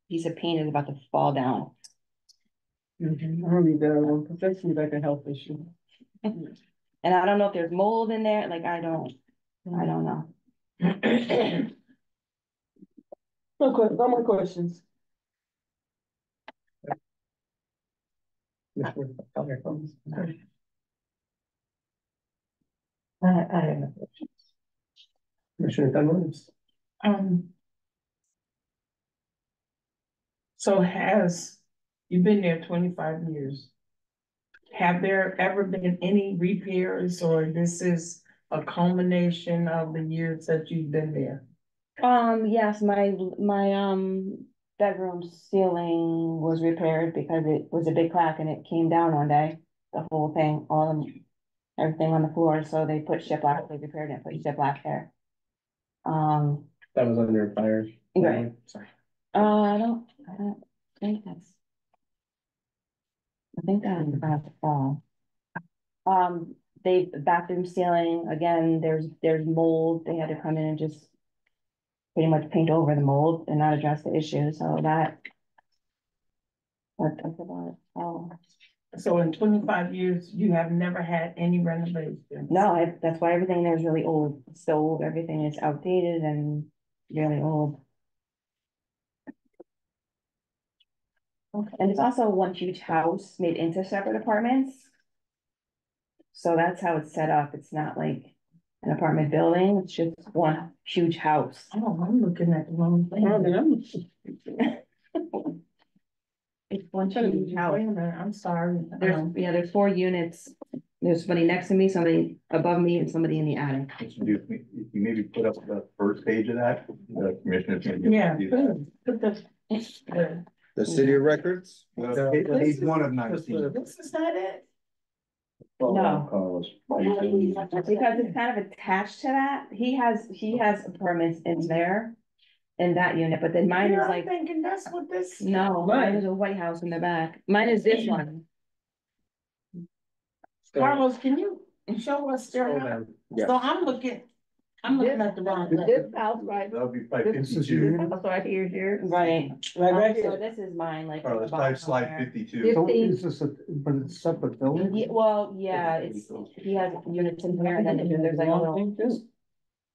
B: piece of paint is about to fall down.
F: I'm gonna read that one, because that seems like a health issue.
B: And I don't know if there's mold in there, like I don't know.
F: No more questions.
I: I have no questions.
A: Commissioner Dunn-Williams.
J: So you've been there 25 years. Have there ever been any repairs, or this is a culmination of the years that you've been there?
B: Yes, my bedroom ceiling was repaired because it was a big crack and it came down one day. The whole thing, everything on the floor, so they put shiplap, they repaired it, put shiplap there.
A: That was under fire.
B: Right.
A: Sorry.
B: I don't think that's. I think that was about to fall. The bathroom ceiling, again, there's mold, they had to come in and just pretty much paint over the mold and not address the issue, so that. But that's about it. Oh,
J: So in 25 years, you have never had any renovations?
B: no, that's why everything there is really old, stove, everything is outdated and really old. Okay. And it's also one huge house made into separate apartments. So that's how it's set up. It's not like an apartment building, it's just one huge house.
J: Oh, I'm looking at the wrong thing.
B: It's one huge house.
J: Wait a minute, I'm sorry.
B: There's 4 units. There's somebody next to me, somebody above me, and somebody in the attic.
G: You maybe put up the first page of that, the commissioner's gonna give
J: Yeah,
G: you that.
J: put the.
C: The city of records?
G: Page 1 of 19.
J: This is not it?
B: No. Because it's kind of attached to that. He has apartments in there, in that unit, but then mine is
J: I'm
B: like,
J: thinking that's what this.
B: no, mine is a white house in the back. Mine is this one.
J: Carlos, can you show us their
A: Scroll
J: house?
A: down.
C: Yeah.
J: So I'm looking at the wrong thing.
I: This house right,
G: That would be by
K: This is
G: 52.
K: your-
I: house right here is yours.
B: Right.
F: Right
B: So
F: here.
B: this is mine, like.
G: Or
B: at the
G: let's
B: bottom
G: type slide
B: there.
G: 52.
K: So is this but it's separate building?
B: Yeah, well, yeah, he has units in here, and then there's like a little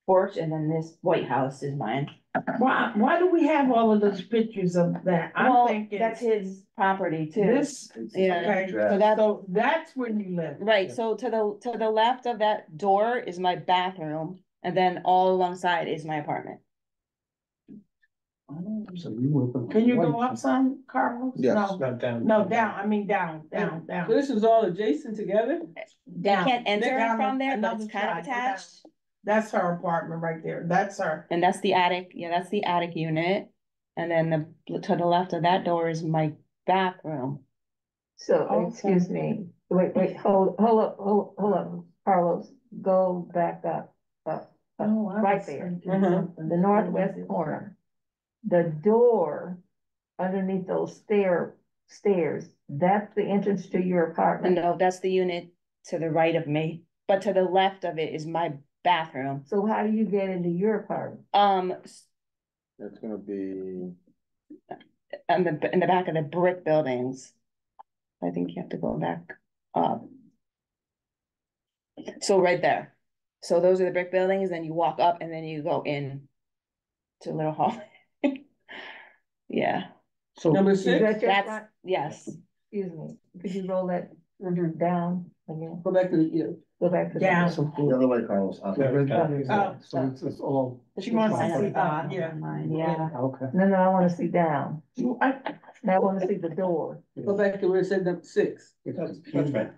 B: porch, and then this white house is mine.
J: Why do we have all of those pictures of that? I'm
B: Well,
J: thinking.
B: that's his property too.
J: This,
B: Yeah.
J: okay, so that's where you live.
B: Right, so to the left of that door is my bathroom, and then all alongside is my apartment.
K: So you were.
J: Can you go up some, Carlos?
C: Yes.
J: No,
A: Not down.
J: no, down, I mean, down.
F: So this is all adjacent together?
B: You
J: Down.
B: can't enter
J: Down
B: from there, but
J: another
B: it's kind of
J: side, go down.
B: attached.
J: That's her apartment right there, that's her.
B: And that's the attic, yeah, that's the attic unit. And then to the left of that door is my bathroom.
I: So,
J: Okay.
I: excuse me, wait, hold up, Carlos, go back up,
J: Oh, I
I: right
J: was
I: there,
J: thinking something.
I: the northwest corner. The door underneath those stairs, that's the entrance to your
B: And
I: apartment.
B: no, that's the unit to the right of me, but to the left of it is my bathroom.
I: So how do you get into your apartment?
C: That's gonna be,
B: In the back of the brick buildings. I think you have to go back up. So right there. So those are the brick buildings, then you walk up and then you go in to a little hall. Yeah,
K: So
F: Number
I: Is
F: 6?
I: that your
B: that's,
I: front?
B: yes.
I: Excuse me, could you roll that
F: Mhm.
I: down? again?
F: Go back to the,
I: Go back to.
J: Down.
E: The other way, Carlos. up.
K: So it's all.
J: She wants to
B: Kind of
J: see,
B: bottom
J: yeah.
B: line, yeah.
K: Okay.
I: No, I wanna see down.
J: I,
I: Now I wanna see the door.
F: go back to where it said number 6.
A: That's right.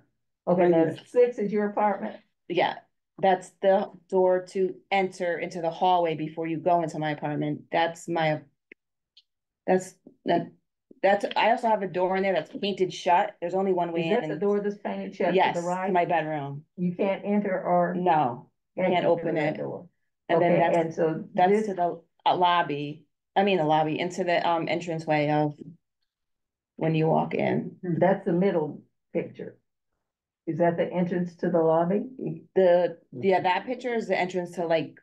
I: Okay,
F: Right
I: now
F: there.
I: 6 is your apartment.
L: Yeah, that's the door to enter into the hallway before you go into my apartment. That's my. That's, I also have a door in there that's painted shut. There's only one way
I: Is
L: in.
I: that the
L: and-
I: door that's painted shut to
L: Yes,
I: the
L: to
I: right?
L: my bedroom.
I: You can't enter or.
L: No, can't
I: enter
L: open
I: that
L: it.
I: door.
L: And then
I: Okay,
L: that's,
I: and so
L: that's
I: this,
L: to the lobby, into the entranceway of when you walk in.
I: that's the middle picture. Is that the entrance to the lobby?
L: That picture is the entrance to like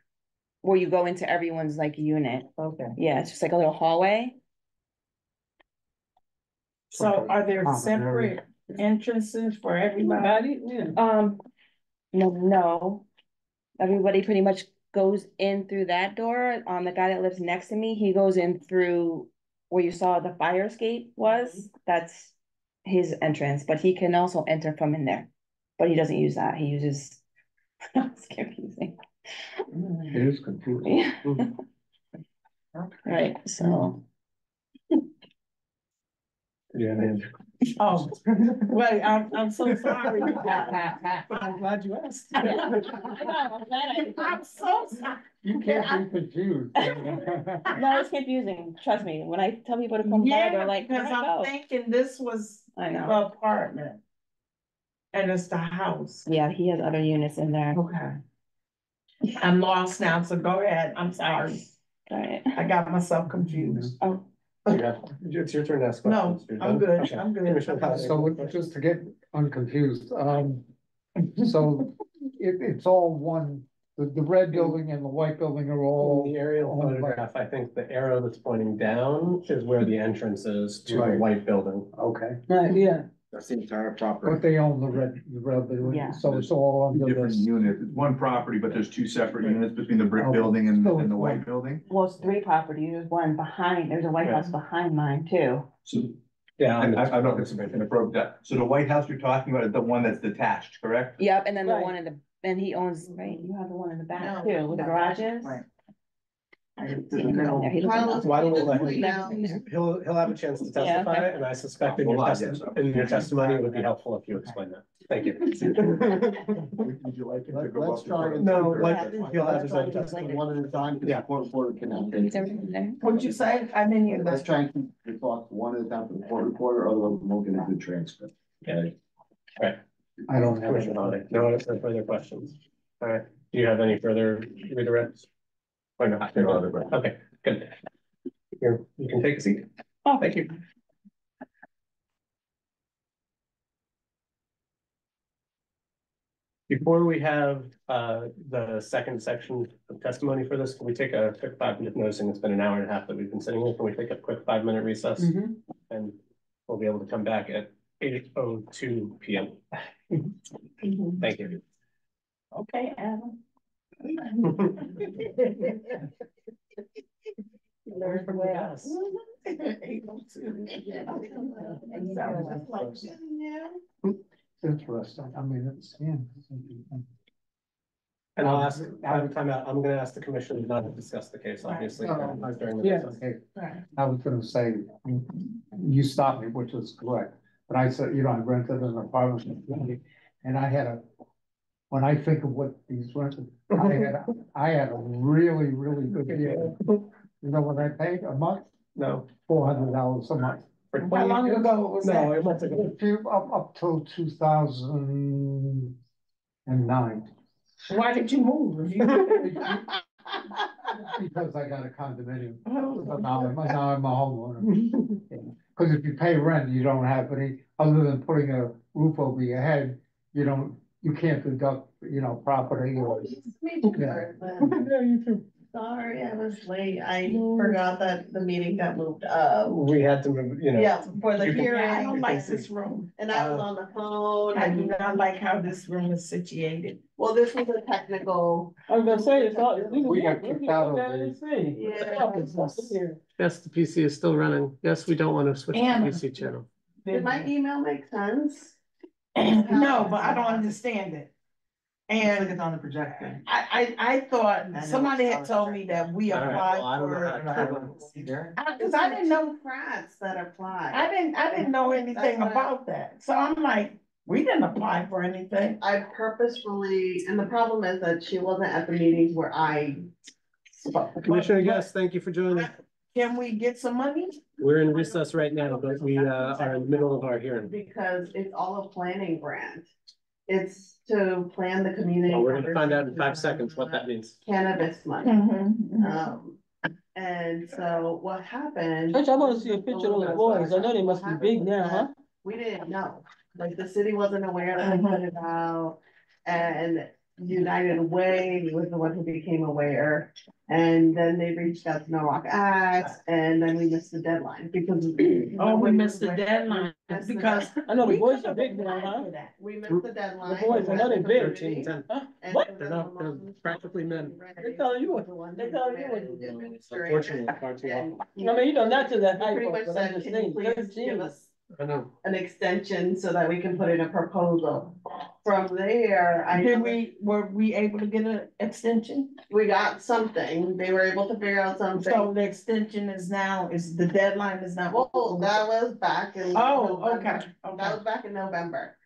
L: where you go into everyone's like unit.
I: Okay.
L: Yeah, it's just like a little hallway.
J: so are there
K: Common area.
J: separate entrances for everybody?
F: Yeah.
L: No. Everybody pretty much goes in through that door. The guy that lives next to me, he goes in through where you saw the fire escape was. That's his entrance, but he can also enter from in there. But he doesn't use that. He uses. It's confusing.
K: It is confusing.
L: Yeah. Right, so.
A: Yeah, man.
J: Oh, wait, I'm so sorry. But I'm glad you asked. I'm so sorry.
K: You can't be confused.
L: No, it's confusing. Trust me. When I tell people to come by,
J: Yeah,
L: they're like,
J: because
L: "Where'd I
J: I'm
L: go?"
J: thinking this was
L: I
J: the
L: know.
J: apartment. And it's the house.
L: Yeah, he has other units in there.
J: Okay. I'm lost now, so go ahead. I'm sorry.
L: Right.
J: I got myself confused.
L: Oh,
A: Yeah, it's your turn to ask
J: No,
A: questions. You're
J: I'm
A: done?
J: good.
A: Okay.
J: I'm good.
A: Commissioner Cosner.
K: So just to get unconfused, so it's all one, the red building and the white building are
A: In
K: all.
A: the aerial
K: owned by-
A: photograph, I think the arrow that's pointing down is where the entrance is to the
K: Right.
A: white building.
K: Okay,
F: Right, yeah.
C: That's the entire
K: but
C: property.
K: they own the red building,
L: Yeah.
K: so it's all under
G: Different
K: this.
G: units, it's one property, but there's two separate units between the brick
K: Okay.
G: building and
K: So
G: the
K: it's
G: white
K: one.
G: building.
L: well, it's 3 properties. There's one behind, there's a White House behind mine too.
G: So,
A: Yeah.
G: and I don't know if it's inappropriate, so the White House you're talking about is the one that's detached, correct?
L: Yep, and then the
F: Right.
L: one in the, and he owns, right, you have the one in the back
J: No.
L: too, with the garages.
J: Right.
L: I didn't see him in there. He doesn't know.
A: Why don't we let him,
L: Never been there.
A: he'll have a chance to
L: Yeah,
A: testify,
L: okay.
A: and I suspect in
G: Hold
A: your
G: on, yes.
A: testimony, it would be helpful if you explain that. Thank you.
G: Would you like him to go
E: Let's
G: up?
E: try and.
A: No,
L: what-
A: he'll have
E: Let's
A: his
E: try
A: own
E: and just
A: testimony.
E: one at a time, because
A: Yeah.
E: the court reporter cannot.
L: Is everything there?
J: What'd you say? I didn't hear
E: Let's
J: that.
E: try and keep the thoughts one at a time for the court reporter, otherwise we won't get a good transcript. Okay.
K: I don't have.
A: Commissioner Holiday, no further questions. All right, do you have any further redirects? Or no? Okay, good. Here, you can take a seat. Oh, thank you. Before we have the second section of testimony for this, can we take a quick 5-minute noticing? It's been an hour and a half that we've been sitting here. Can we take a quick 5-minute recess?
F: Mhm.
A: And we'll be able to come back at 8:02 PM. Thank you.
J: Okay, Adam.
A: Learn from the best.
K: Interesting, I mean, it's, yeah.
A: And I'll ask, time out, I'm gonna ask the commission not to discuss the case, obviously,
K: Right.
A: during the
K: Yeah,
A: recess.
K: okay.
J: Right.
K: I was gonna say, you stopped me, which was correct, but I said, I rented an apartment, and I had when I think of what these rented, I had a really, really good deal. You know what I paid a month?
A: No.
K: $400 a month.
A: For
J: How
A: 20
J: long
A: years?
J: ago was
A: No,
J: that?
A: it must have been.
K: Up till 2009.
J: Why did you move?
K: Because I got a condominium.
J: Oh.
K: But now I'm a homeowner. Cause if you pay rent, you don't have any, other than putting a roof over your head, you can't deduct, property or.
M: Sorry, I was late. I forgot that the meeting got moved up.
A: We had to move,
M: Yeah, for the
A: You can-
J: Yeah, I
M: hearing,
J: don't like this room.
M: and I was on the phone.
J: I do not like how this room is situated.
M: Well, this was a technical.
F: I was gonna say, it's all.
K: We got kicked out of the-
M: Yeah.
A: yes, the PC is still running. Yes, we don't want to switch to the
J: Anna.
A: PC channel.
M: Did my email make sense?
J: No, but I don't understand it. And
H: it's on the projector.
J: I thought,
H: know.
J: somebody had told me that we
A: All right,
J: applied
A: well, I don't know
J: for.
A: how to-
J: Cause I didn't know,
M: Frats that apply.
J: I didn't know anything
M: That's what I-
J: about that, so I'm like, we didn't apply for anything.
M: I purposefully, and the problem is that she wasn't at the meetings where I spoke.
A: Commissioner Guest, thank you for joining.
J: Can we get some money?
A: We're in recess right now, but we are in the middle of our hearing.
M: Because it's all a planning grant. It's to plan the community.
A: Well, we're gonna find out in 5 seconds what that means.
M: Cannabis money.
J: Mhm.
M: And so what happened?
F: Judge, I wanna see a picture of those boys. I know they must be big now, huh?
M: We didn't know, like the city wasn't aware that I put it out, and United Way was the one who became aware. And then they reached out to Norwalk Acts, and then we missed the deadline because.
J: Oh, we missed the deadline because.
F: I know the
J: we
F: boys
J: could've
F: are big now,
J: applied
F: huh?
J: for that.
M: We missed the deadline.
F: The boys, I know they're big.
A: 13, 10.
M: And
F: What?
M: then
A: They're not, they're
M: Lamont-
A: practically men.
F: They're telling you what- they're telling you what to do.
A: Unfortunately, far too often.
F: I mean, you know, not to that
M: He
F: height,
M: pretty much
F: but I'm
M: said,
F: just
M: can you
F: saying,
M: please
F: 13.
M: give us
A: I know.
M: an extension so that we can put in a proposal? From there,
J: Were we able to get an extension?
M: we got something, they were able to figure out something.
J: So the extension is now, is the deadline is not.
M: Well, that was back in.
J: Oh, okay,
M: November. That
J: okay.
M: was back in November.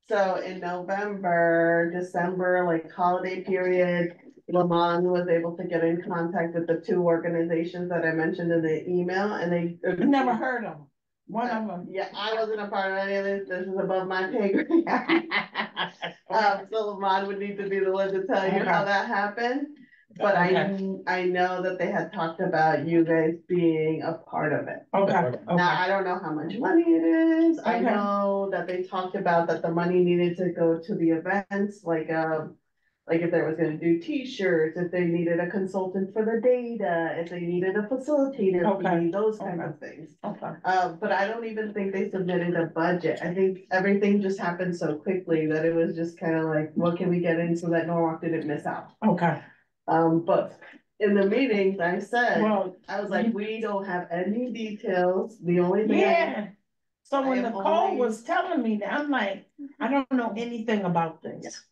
M: So in November, December, like holiday period, Lamont was able to get in contact with the 2 organizations that I mentioned in the email, and they.
J: I never heard of them. One of them.
M: Yeah, I wasn't a part of any of this is above my pay grade. So Lamont would need to be the one to tell you how that happened. But I know that they had talked about you guys being a part of it.
J: Okay,
M: Now, I don't know how much money it is. I
J: Okay.
M: know that they talked about that the money needed to go to the events, like if there was gonna do T-shirts, if they needed a consultant for the data, if they needed a facilitator,
J: Okay.
M: fee, those kinds of things.
J: okay.
M: But I don't even think they submitted a budget. I think everything just happened so quickly that it was just kind of like, what can we get in so that Norwalk didn't miss out?
J: Okay,
M: But in the meetings, I said,
J: well,
M: I was like, we don't have any details. The only thing.
J: yeah. So when
M: I am
J: Nicole
M: only-
J: was telling me that, I'm like, I don't know anything about this.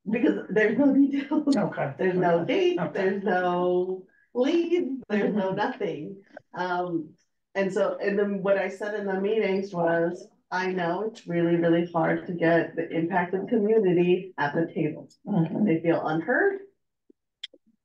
M: Because there's no details.
J: Okay.
M: There's no date,
J: Okay.
M: there's no lead, there's no nothing. And so, and then what I said in the meetings was, I know it's really, really hard to get the impacted community at the table.
J: Mhm.
M: They feel unheard.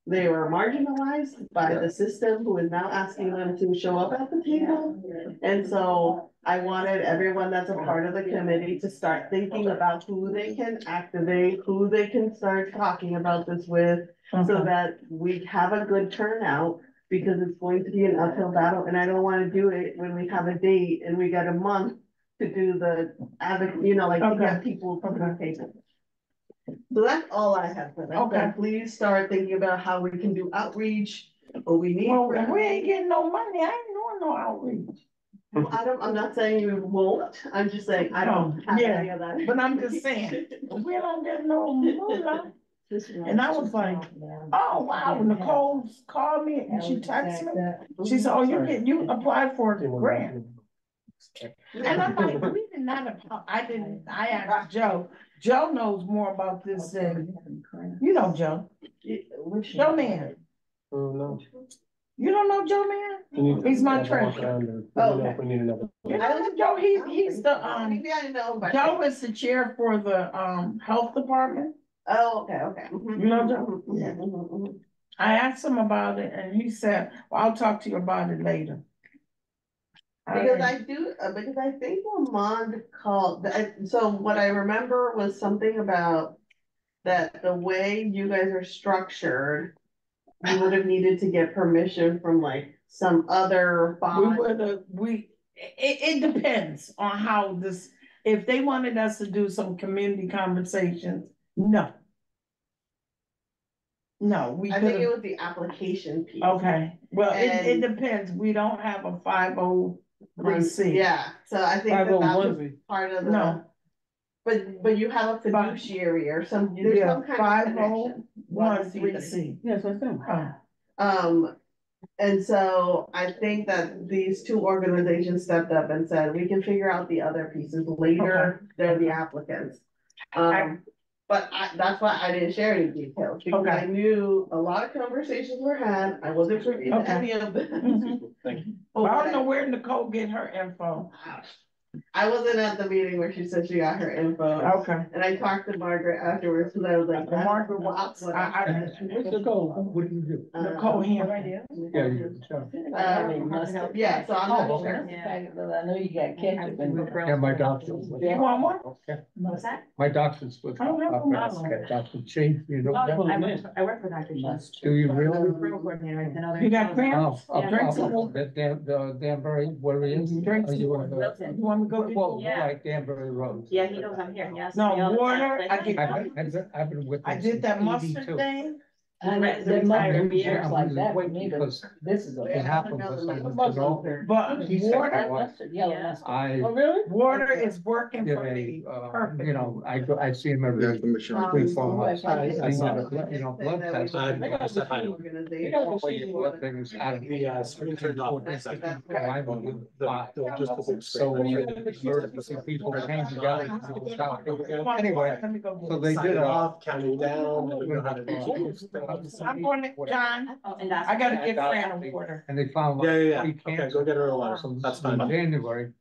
M: They were marginalized by the system who is now asking them to show up at the table. And so I wanted everyone that's a part of the committee to start thinking about who they can activate, who they can start talking about this with, so
J: Okay.
M: that we have a good turnout, because it's going to be an uphill battle, and I don't wanna do it when we have a date and we got a month to do the, like, to get people from the table. So that's all I have for them.
J: Okay.
M: Please start thinking about how we can do outreach, or we need.
J: Well, we ain't getting no money, I ain't doing no outreach.
M: Well, I'm not saying you won't, I'm just saying I don't have
J: Yeah,
M: any of that.
J: but I'm just saying, we don't get no moolah. And I was like, oh, wow, Nicole called me and she texted me, she said, oh, you applied for a grant. And I'm like, we did not apply, I asked Joe, Joe knows more about this than, you know, Joe. Joe Man,
A: Oh, no.
J: you don't know Joe Man? He's my treasurer.
A: Oh, we need another.
J: You know Joe, he's the,
M: Maybe I know, but.
J: Joe is the chair for the, health department.
M: Oh, okay. Mhm.
J: You know Joe?
M: Mhm, mhm, mhm.
J: I asked him about it and he said, well, I'll talk to you about it later.
M: Because I think Lamond called, so what I remember was something about that the way you guys are structured, you would have needed to get permission from like some other body.
J: It depends on how this, if they wanted us to do some community conversations, no. No, we
M: I think it
J: could,
M: was the application piece.
J: okay, well, it
M: And-
J: depends, we don't have a 503C.
M: Yeah, so I think that was
F: 501.
M: part of the.
J: No.
M: But you have a fiduciary or some, there's
J: Yeah,
M: some kind of connection.
J: 501C.
F: Yes, I think.
J: Oh,
M: And so I think that these two organizations stepped up and said, we can figure out the other pieces later, they're the applicants. But that's why I didn't share any details, because I knew a lot of conversations were had, I wasn't privy to any of them.
J: I don't know where Nicole get her info.
M: I wasn't at the meeting where she said she got her info.
J: Okay.
M: And I talked to Margaret afterwards, because I was like,
J: Margaret,
M: what's what
K: What's Nicole? What do you do?
J: Nicole here.
K: Yeah, you, sure.
M: Yeah, so I'm not
K: Oh,
M: sure.
I: I know you got ketchup in there.
K: Yeah, my doctor.
J: You want one?
K: Okay.
L: What's that?
K: My doctor's with.
J: I don't have one.
K: Dr. Chief, you know. that?
L: I work for Dr. Jones.
K: Do you really?
J: You got cramps?
K: Oh,
J: Drink some.
K: Danbury, where he is?
J: Drink
K: Are you in the-
J: You want me to go get
K: Well,
L: Yeah.
K: like Danbury Road.
L: Yeah, he knows I'm here. He asks
J: No,
L: me all the time.
J: water,
L: Like,
J: I get-
K: I've been with.
J: I
K: him
J: did
K: since
J: that mustard
K: 82.
J: thing.
L: Right,
I: That
L: retired
I: mustard
L: years
I: looks like that for me, but
K: Because
I: this is a.
K: it happened with someone.
J: But
K: He said
J: water,
K: that
I: Mustard, yellow
L: Yeah.
I: mustard.
K: I
J: really? Water is working
K: give
J: for
K: a,
J: me.
K: you know, I see him every
C: Yeah, Commissioner.
K: 3-4 months.
I: I
K: I got a, you know, blood test.
J: They got
K: All your blood things out of the screen turned off. So people came together. Anyway,
J: Let me go get
K: so
J: it.
K: they did a.
A: Off, counting down. and we know how to do it.
J: I'm going to, John,
L: Oh, and that's.
J: I gotta get Fran a water.
K: And they found.
A: Yeah,
K: like
A: yeah, yeah.
K: three
A: Okay,
K: cancers
A: go get her a water.
K: in
A: That's fine.
K: January,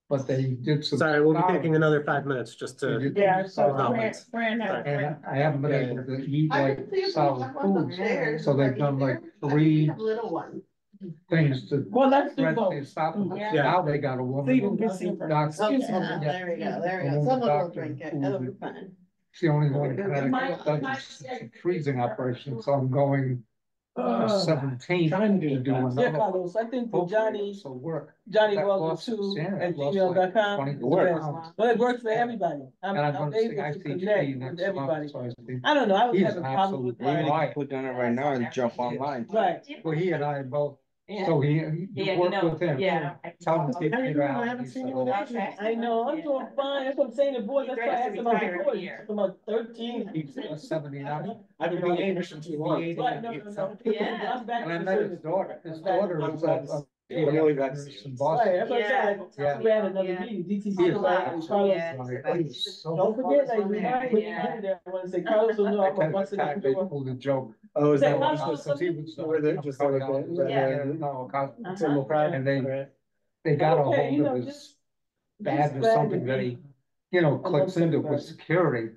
K: but they did some.
A: Sorry, we'll be taking another 5 minutes just
K: They
A: to.
K: did
J: Yeah, so
K: some
J: Fran,
K: salads.
J: Fran has.
K: And I haven't been able to eat
M: I
K: like
M: can see if
K: solid
M: I want some
K: foods,
M: chairs.
K: so they've done like
M: I
K: 3
M: have little ones.
K: things to.
J: Well, let's do
K: Rest
J: both.
K: is stopping.
L: Yeah.
K: Now they got a
J: So you can
K: woman.
J: get some.
K: Doctor-
M: Okay,
K: Yeah.
M: there we go, there we go. Someone will drink it, it'll be fine.
K: It's the only one in Connecticut that does a freezing operation, so I'm going 17th
A: Trying
K: to
A: to
K: do
A: do that.
J: Yeah,
K: another.
J: Carlos, I think for Johnny,
K: So work.
J: Johnny
K: That
J: Walker
K: lost-
J: two
K: yeah,
J: at
K: lost like
J: gmail.com.
K: 20
J: is the
K: work.
J: best. Well, it works for everybody. I'm
K: And I'm gonna see
J: able to
K: ICT
J: connect with
K: next
J: everybody.
K: month, so I think.
J: I don't know, I was
K: He's
J: having problems with
K: absolutely
J: my.
K: right.
C: Click on it right now and jump online.
J: Right.
K: Well, he and I both,
L: Yeah.
K: so
L: Yeah,
K: you
L: you
K: work
L: know,
K: with him.
L: yeah.
K: Tell him to get
A: How you
K: it
A: doing?
K: out.
A: I haven't
K: He
A: seen
K: said,
A: you in
K: "Oh,
L: Okay.
J: I know, I'm doing fine, that's what I'm saying, the boys, that's why I asked them about the
L: Retired
J: boys,
L: here.
J: about 13.
K: He's 79.
A: I've been being English since you were.
J: Right, no, no, no.
L: Yeah.
J: I'm back
K: And I
J: to
K: met his
J: business.
K: daughter, his
J: I'm back.
K: daughter is
A: I'm really vexed.
K: in
J: Right,
K: Boston.
J: that's what I said,
K: Yeah.
J: we had another
L: Yeah.
J: meeting, DTC,
K: He is
J: right, and Carlos.
L: Yeah.
K: He's so-
J: Don't forget, like, we
L: Yeah.
J: might put it in there, I wanna say, Carlos will know,
K: I
J: I'm gonna
K: kind
J: bust
K: of
J: it out the
K: they
J: door.
K: pulled a joke.
A: Oh, is that
J: Say,
A: what?
J: Carlos,
K: Since he was.
A: Were they just
K: coming
A: like
K: out,
A: that?
L: Yeah.
K: no,
A: Tim will cry.
K: And they-
A: Right.
K: they got a
J: Okay, you
K: hold
J: know,
K: of his
J: just
K: badge or
J: glad
K: something
J: to
K: that
J: be-
K: he, you know,
J: I
K: clicks
J: love
K: into
J: everybody.
K: with security.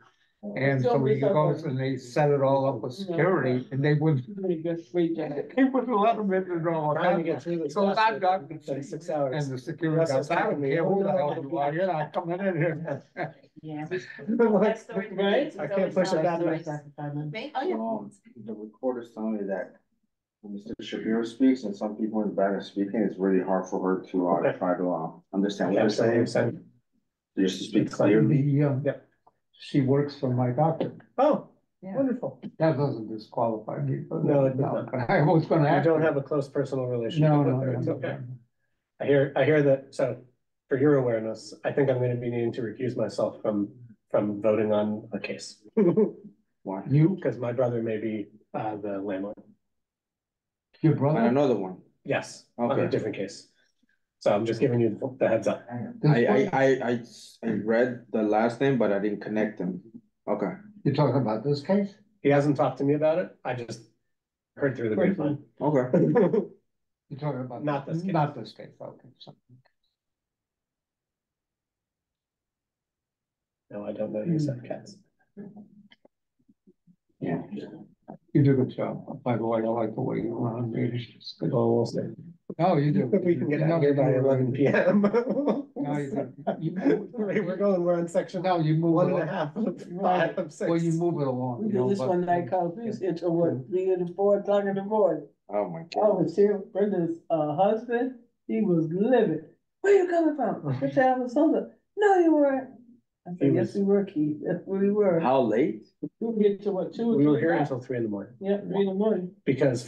K: And
J: Still
K: so he
J: miss our
K: goes
J: buddy.
K: and they set it all up with security and they would,
J: Really good, great job.
K: he would let them in the door.
A: Trying to get through this.
K: So I got the
A: 36 hours.
K: And the security guys, I don't care who the hell you are, you're not coming in here.
L: Yeah.
J: Right?
A: I can't push it that way.
C: The recorder's telling me that when Mr. Shapiro speaks and some people in the back are speaking, it's really hard for her to
A: Okay.
C: try to understand what
A: Yeah,
C: they're
A: so you're
C: saying.
A: saying-
C: Just to speak clearly.
A: Yep.
K: She works for my doctor.
A: Oh,
I: Yeah.
A: wonderful.
K: That doesn't disqualify me. But
A: No, it does not.
K: but I was gonna
A: You
K: ask.
A: don't
K: her.
A: have a close personal relationship
K: No,
A: with
K: no,
A: her. It's
K: no.
A: okay. I hear that, so for your awareness, I think I'm gonna be needing to recuse myself from voting on a case.
C: Why?
K: You,
A: Because my brother may be the landlord.
K: your
C: And
K: brother?
C: another one.
A: Yes, on a
C: Okay.
A: different case. So I'm just giving you the heads up.
C: I read the last name, but I didn't connect them. Okay.
K: You're talking about this case?
A: He hasn't talked to me about it. I just heard through the grapevine.
C: Okay.
K: You're talking about.
A: Not this case.
K: Not this case, okay. So-
A: No, I don't know you said cats.
C: Yeah.
K: You do a good job. By the way, I like the way you run meetings. Good.
A: Well, we'll see.
K: Oh, you do.
A: If we can get
K: You know,
A: out here by
K: you-
A: 11 PM.
K: No, you do.
A: We're on section
K: No, you move.
A: one
K: it
A: and a
K: along.
A: half of 5 of 6.
K: Well, you move it along.
J: We
K: you
J: did
K: know,
J: this
K: but-
J: one night, Carlos, we was here till what, 3 to 4 o'clock in the morning.
C: Oh, my
J: I
C: God.
J: was here, Brenda's husband, he was livid. Where you coming from? Which I was something. No, you weren't. I
A: He
J: said, yes,
A: was-
J: we were, Keith, that's where we were.
C: How late?
J: We were here till what, 2 or
A: We were
J: 3
A: here
J: o'clock?
A: until 3 in the morning.
J: Yeah, 3 in the morning,
A: Because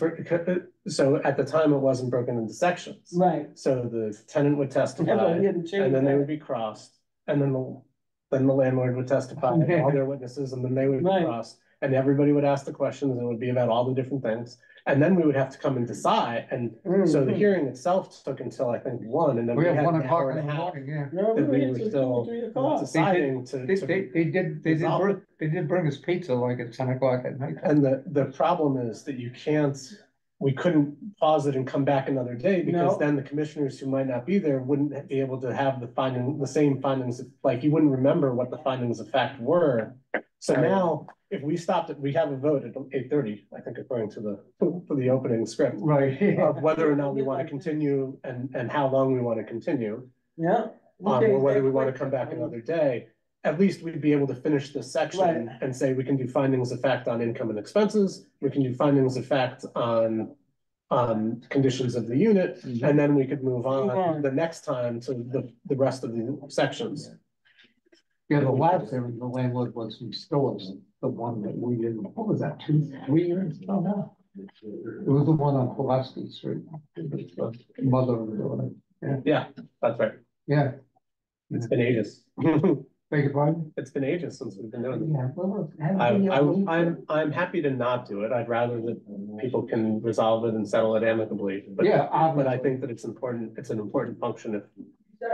A: so at the time it wasn't broken into sections.
J: right.
A: So the tenant would
J: That's why
A: testify
J: we had to change
A: and then they
J: that.
A: would be crossed. And then the landlord would testify, and all their witnesses, and then they would be
J: Right.
A: crossed. and everybody would ask the questions, and it would be about all the different things. And then we would have to come and decide, and so the hearing itself took until, I think, 1, and then
K: We
A: we
K: have
A: had
K: 1
A: an hour
K: o'clock in
A: and
K: the
A: a half.
K: morning, yeah.
F: No,
A: That we
F: we
A: were
F: were
A: still
F: 3 o'clock.
A: deciding to.
K: They did bring us pizza like at 10 o'clock at night.
A: And the problem is that we couldn't pause it and come back another day, because
F: No.
A: then the commissioners who might not be there wouldn't be able to have the same findings, like you wouldn't remember what the findings of fact were. So now, if we stopped it, we have a vote at 8:30, I think, according to the opening script.
K: Right.
A: Of whether or not we want to continue and how long we want to continue,
F: Yeah.
A: or whether we want to come back another day. At least we'd be able to finish this section
F: Right.
A: and say we can do findings of fact on income and expenses. We can do findings of fact on conditions of the unit, and then we could move on the next time to the rest of the sections.
K: Yeah, the last area, the landlord was still the one that we didn't, what was that, 3 years ago now? It was the one on Pulaski Street. It was the mother of the building.
A: Yeah, that's right.
K: Yeah.
A: It's been ages.
K: Beg your pardon?
A: It's been ages since we've been doing it.
K: Yeah. well,
A: I'm happy to not do it. I'd rather that people can resolve it and settle it amicably. But but I think that it's an important function if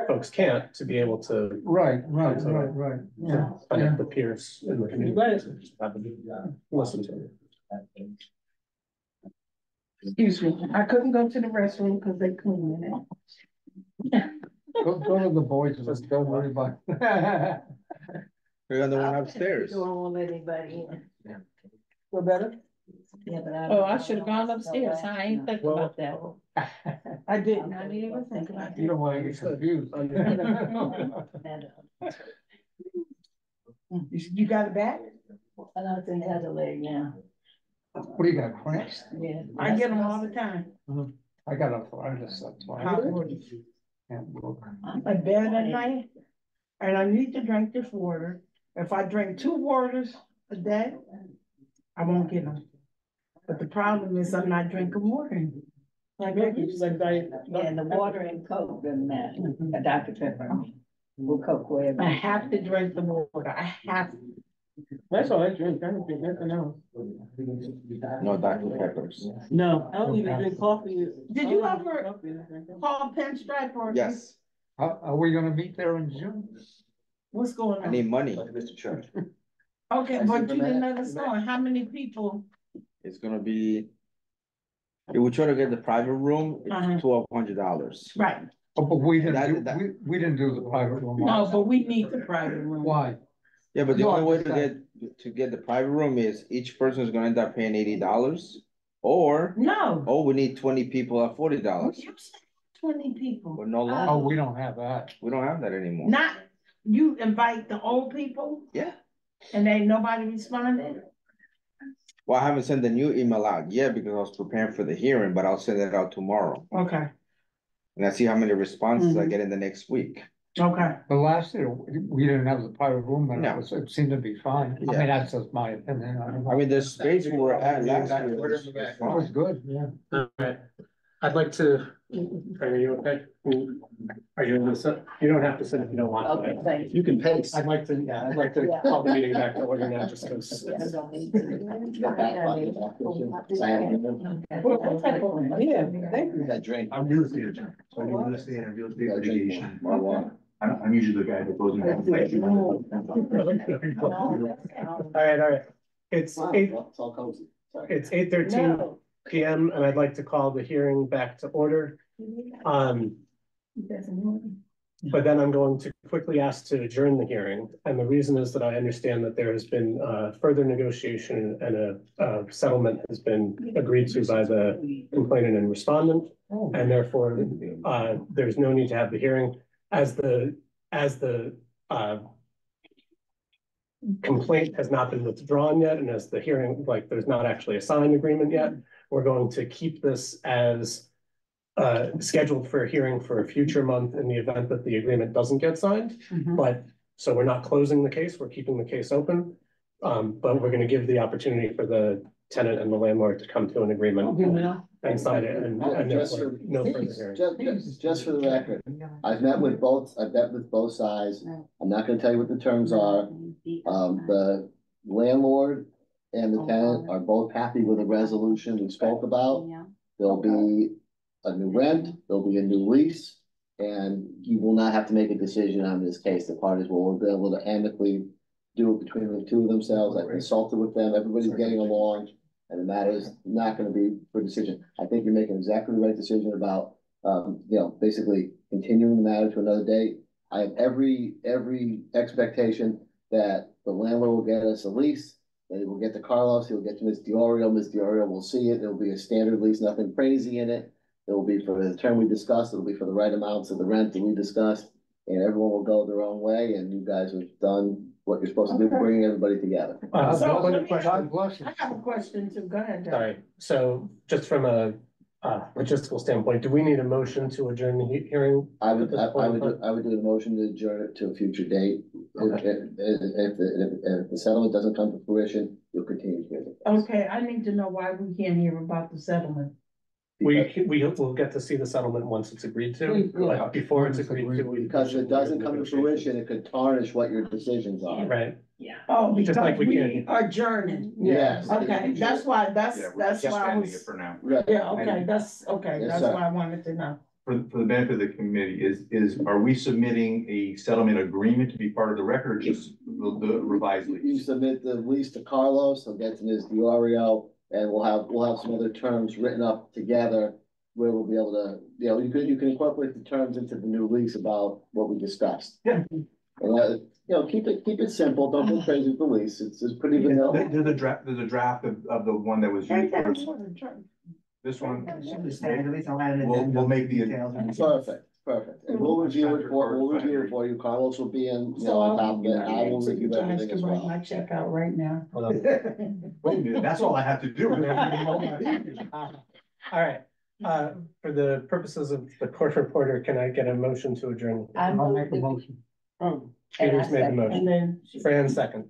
A: folks can't, to be able to
K: Right.
A: Yeah. Find the peers in the community.
F: Right.
A: to just have them listen to it.
J: Excuse me, I couldn't go to the restroom because they cleaning it.
K: Go to the boys, just don't worry about.
C: We're on the one upstairs.
I: Don't want anybody in.
F: For better?
I: Yeah, but
J: Oh, I should have gone upstairs. I ain't think
A: Well,
J: about that. I didn't. I didn't even think about that.
K: You don't wanna get confused.
J: You got it back?
I: I know it's in the other leg now.
K: What do you got, cramps?
I: Yeah.
J: I get them all the time.
K: I got arthritis, that's why.
J: Hot water. I'm in bed at night, and I need to drink this water. If I drink 2 waters a day, I won't get them. But the problem is I'm not drinking water.
F: Like, like diet.
I: Yeah, and the water and Coke doesn't matter, a Dr. Pepper, we'll Coke wherever.
J: I have to drink the water. I have to.
F: That's all I drink. I don't drink nothing else.
C: No Dr. Peppers.
F: No, I don't even drink coffee.
J: Did you ever call Pinstripe or?
C: Yes,
K: Are we gonna meet there in June?
J: What's going
C: I
J: on?
C: need money, Mr. Chair.
J: Okay, but you didn't let us know how many people.
C: It's gonna be. If we try to get the private room,
J: Uh-huh.
C: it's $1,200.
J: Right,
K: Oh, but we didn't
C: That-
K: we didn't do the private room.
J: no, but we need the private room.
K: Why?
C: Yeah, but the
K: No,
C: only way
K: I'm
C: to get the private room is each person is gonna end up paying $80. Or,
J: No.
C: we need 20 people at $40.
J: You said 20 people.
C: But no
K: Oh,
C: longer,
K: we don't have that.
C: we don't have that anymore.
J: Not, you invite the old people
C: Yeah,
J: and ain't nobody responded?
C: well, I haven't sent the new email out yet because I was preparing for the hearing, but I'll send it out tomorrow.
J: Okay,
C: And I see how many responses I get in the next week.
J: okay.
K: The last year, we didn't have the private room and
C: No.
K: it seemed to be fine. I
C: Yeah.
K: mean, that's just my opinion. I don't know.
C: I mean, the space we were at last year was
K: It was
C: fine.
K: good, yeah.
A: Alright, I'd like to, are you okay? Are you gonna sit? You don't have to sit if you don't want
I: Okay,
A: to.
I: thank
A: You can pace. I'd like to
I: Yeah.
A: call the meeting back to order now, just because.
F: What type of, yeah, thank you.
E: That drink.
G: I'm real estate attorney, so I do real estate and real estate litigation. I'm usually the guy that goes in.
A: Alright, it's eight,
E: It's all cozy. Sorry.
A: it's 8:13 PM, and I'd like to call the hearing back to order. But then I'm going to quickly ask to adjourn the hearing, and the reason is that I understand that there has been further negotiation and a settlement has been agreed to by the complainant and respondent. And therefore, there's no need to have the hearing as the complaint has not been withdrawn yet, and as the hearing, like, there's not actually a signed agreement yet. We're going to keep this as scheduled for a hearing for a future month in the event that the agreement doesn't get signed. But, so we're not closing the case, we're keeping the case open. But we're gonna give the opportunity for the tenant and the landlord to come to an agreement and sign it, and therefore no further hearing.
E: Just for the record, I've met with both sides. I'm not gonna tell you what the terms are. The landlord and the tenant are both happy with the resolution we spoke about,
L: Yeah.
E: there'll be a new rent, there'll be a new lease. And you will not have to make a decision on this case. The parties will be able to amicably do it between the two of themselves. I consulted with them, everybody's getting along. And the matter is not gonna be for decision. I think you're making exactly the right decision about, basically continuing the matter to another date. I have every expectation that the landlord will get us a lease. That he will get to Carlos, he'll get to Ms. Diorio, Ms. Diorio will see it, it'll be a standard lease, nothing crazy in it. It will be for the term we discussed, it'll be for the right amounts of the rent that we discussed, and everyone will go their own way, and you guys have done what you're supposed to do, bringing everybody together.
J: So,
K: one
J: let me-
K: question. God bless you.
J: I have a question too, go ahead, Doug.
A: Sorry, so just from a logistical standpoint, do we need a motion to adjourn the hearing?
E: I would do the motion to adjourn it to a future date. If the settlement doesn't come to fruition, you'll continue to get it.
J: Okay, I need to know why we can't hear about the settlement.
A: We will get to see the settlement once it's agreed to, but before it's agreed to.
E: Because if it doesn't come to fruition, it could tarnish what your decisions are.
A: Right.
J: Oh,
A: Just
J: because
A: like we
J: we
A: can't-
J: adjourning.
E: Yes.
J: Okay, that's why, that's
G: Yeah, we're
J: why I
G: suspending it
J: was,
G: for now.
E: Right.
J: yeah, okay, that's
E: Yes,
J: that's
E: sir.
J: why I wanted to know.
G: For the benefit of the committee, are we submitting a settlement agreement to be part of the record or just the revised
E: You
G: lease?
E: submit the lease to Carlos, he'll get to Ms. Diorio, and we'll have some other terms written up together. Where we'll be able to, you can incorporate the terms into the new lease about what we discussed.
A: Yeah.
E: And keep it simple, don't go crazy with the lease, it's pretty vanilla.
G: There's a draft of the one that was used first. This one, we'll make the.
E: Perfect, and we'll review it for you, Carlos will be in,
J: So
E: on top
J: I'll
E: of
J: give
E: it, I will
J: you
E: review
J: guys
E: everything
J: to
E: as
J: write
E: well.
J: my check out right now.
A: Hold
G: Wait a minute, that's all I have to do.
A: All right, for the purposes of the court reporter, can I get a motion to adjourn?
K: I'll make a motion.
A: Peter's made the
J: And
A: motion,
J: then.
A: Fran second.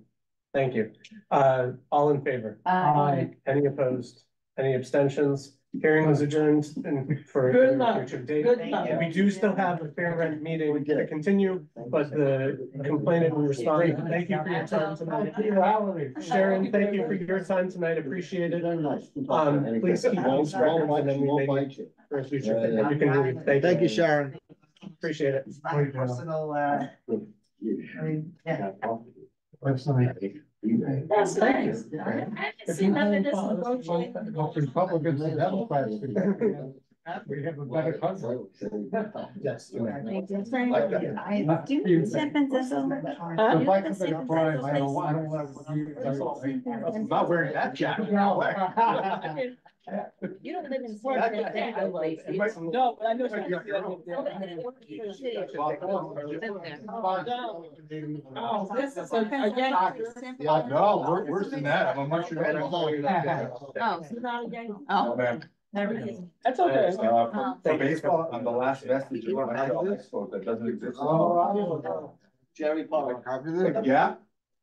A: Thank you. All in favor?
K: Aye.
A: Any opposed? Any abstentions? Hearing was adjourned and for
J: Good
A: a
J: luck.
A: future date.
J: Good luck.
A: We do still have a fair rent meeting to continue, but the complainant will respond. Thank you for your time tonight. Sharon, thank you for your time tonight. Appreciate it.
E: Very nice.
A: Please keep those records and then we
E: Won't
A: may
E: bite you.
A: for a future. You can leave. Thank you.
C: Sharon.
A: Appreciate it.
H: Personal, I mean, yeah.
J: That's nice.
K: Republicans and Democrats, we have a better country.
A: Yes. you may.
L: Do you sip and sizzle?
K: If I commit a crime, I don't want to.
G: I'm not wearing that jacket.
L: You don't live in.
F: No, but I know.
J: Oh, this is a Yankee.
G: Yeah, no, we're worse than that. I'm a much.
L: Oh.
G: man.
F: That's okay.
G: For baseball, I'm the last vestige of my sport that doesn't exist.
E: Jerry Park.
G: Yeah,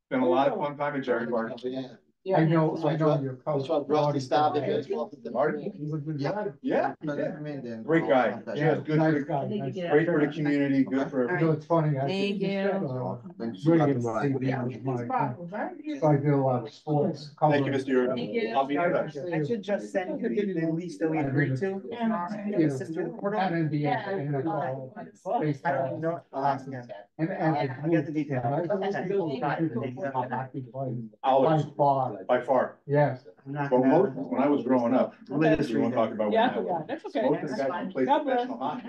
G: been a lot of fun time at Jerry Park.
K: I know your coach.
E: Which one, Rusty Stop?
G: Marty? Yeah, great guy.
K: Yeah,
G: Yeah, good,
K: nice
G: good,
K: guy, nice guy.
G: great for the community, good for.
K: You know, it's funny.
L: Thank you.
K: Brilliant TV was my thing. So I did a lot of sports.
G: Thank you, Mr.
L: Thank you.
G: I'll be in touch.
H: I should just send you the lease that we agreed to.
K: You know, at NBA, NFL,
H: I
K: baseball.
H: don't know. I'll ask him.
K: And.
H: I'll get the details.
G: By far.
K: Yes.
H: I'm not
G: Well,
H: gonna-
G: when I was growing up, you want to talk about.
F: Yeah,
G: what happened.
F: that's okay.
G: Most of the guys who played
F: God bless.
G: professional hockey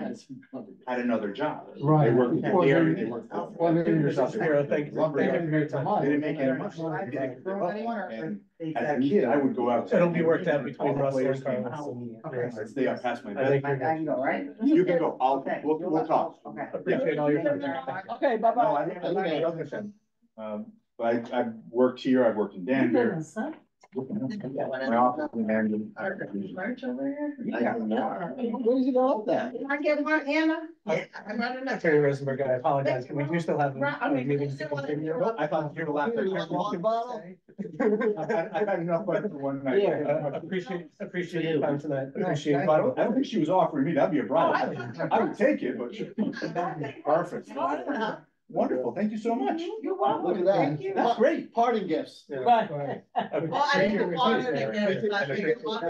G: had another job.
K: Right.
G: They worked in the area, they worked.
K: Well, then you're
A: Mr. Shapiro, thank you for your time.
G: They didn't make any money. And as a kid, I would go out.
A: It'll be worked out between Russell and Carlos.
G: I'd stay up past my
A: I think
G: bed.
A: you're
H: I can go, right?
G: You can go,
H: Okay.
G: we'll talk.
H: Okay.
A: Appreciate all your time.
F: Okay,
G: No,
F: bye-bye.
G: I don't. But I've worked here, I've worked in Danbury. My office in Danbury.
J: Where's he going? Can I get one, Anna?
A: Attorney Rosenberg, I apologize. We do still have a meeting to continue.
G: I thought you were laughing. I've had enough fun for one night.
A: Appreciate your time tonight. Appreciate
G: I
A: it.
G: don't think she was offering me, that'd be a problem. I would take it, but. Perfect. Wonderful, thank you so much.
J: You're welcome.
E: Look at that.
J: Thank you.
G: That's great.
E: Parting gifts.
A: Yeah.
J: Right.
A: Right.
E: Well, I didn't want it again. I figured, get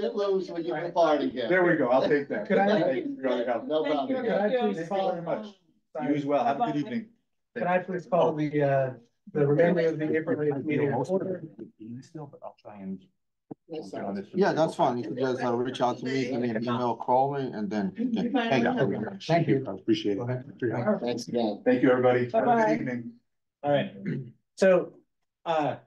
E: it loose when you get a party gift.
G: There we go, I'll take that.
A: Could I-
G: Thank you for all your help.
E: No
J: Thank you.
E: problem.
A: Could I please
G: Thank you
A: call-
G: very much.
A: Sorry.
G: You as well, have a good
J: Bye-bye.
G: evening.
A: Could I please call the remainder of the April 8th meeting in order?
G: Still, but I'll try and.
C: Yeah, that's fine. You can just reach out to me, send me an email, call me, and then.
E: You
C: okay. Thank you.
G: Thank you, I appreciate it.
E: Thanks again.
G: Thank you, everybody. Have a
J: Bye-bye.
G: good evening.
A: All right, so, can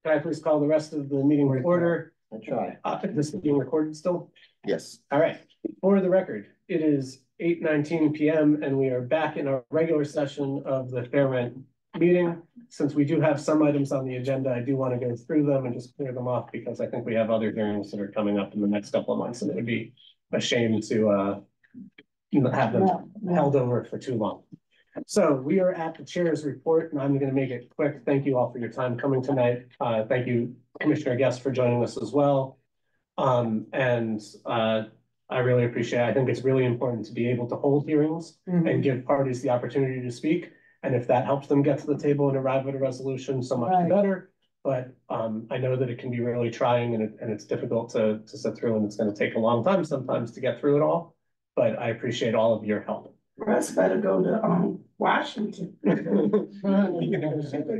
A: I please call the rest of the meeting to order?
E: I try.
A: This is being recorded still?
C: Yes.
A: All right, for the record, it is 8:19 PM and we are back in our regular session of the Fair Rent meeting. Since we do have some items on the agenda, I do want to go through them and just clear them off because I think we have other hearings that are coming up in the next couple of months and it would be a shame to have them held over for too long. So we are at the chair's report and I'm going to make it quick. Thank you all for your time coming tonight. Thank you, Commissioner Guest, for joining us as well. I really appreciate it. I think it's really important to be able to hold hearings and give parties the opportunity to speak. And if that helps them get to the table and arrive at a resolution, so much
J: Right.
A: better. But I know that it can be really trying and it's difficult to sit through and it's going to take a long time sometimes to get through it all. But I appreciate all of your help.
J: Russ better go to, Washington. You could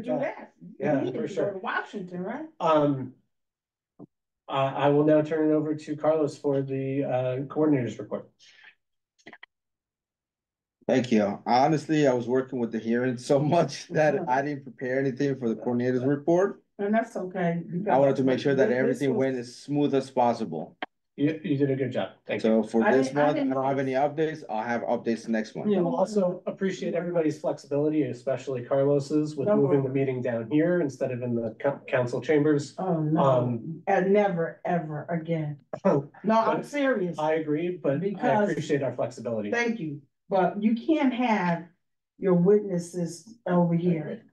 J: do that.
A: Yeah,
J: You need
A: for
J: to
A: sure.
J: go to Washington, right?
A: I will now turn it over to Carlos for the coordinators report.
C: Thank you. Honestly, I was working with the hearing so much that I didn't prepare anything for the coordinators report.
J: And that's okay.
C: I wanted to make sure that
J: This
C: everything
J: was-
C: went as smooth as possible.
A: You did a good job. Thank you.
C: So for
J: I
C: this
J: didn't- I
C: month, I
J: didn't-
C: don't have any updates. I'll have updates next month.
J: Yeah.
A: I also appreciate everybody's flexibility, especially Carlos's, with
J: No
A: moving the
J: worries.
A: meeting down here instead of in the council chambers.
J: Oh, no, and never, ever again. No, I'm serious.
A: I agree, but I
J: Because-
A: appreciate our flexibility.
J: Thank you, but you can't have your witnesses over here.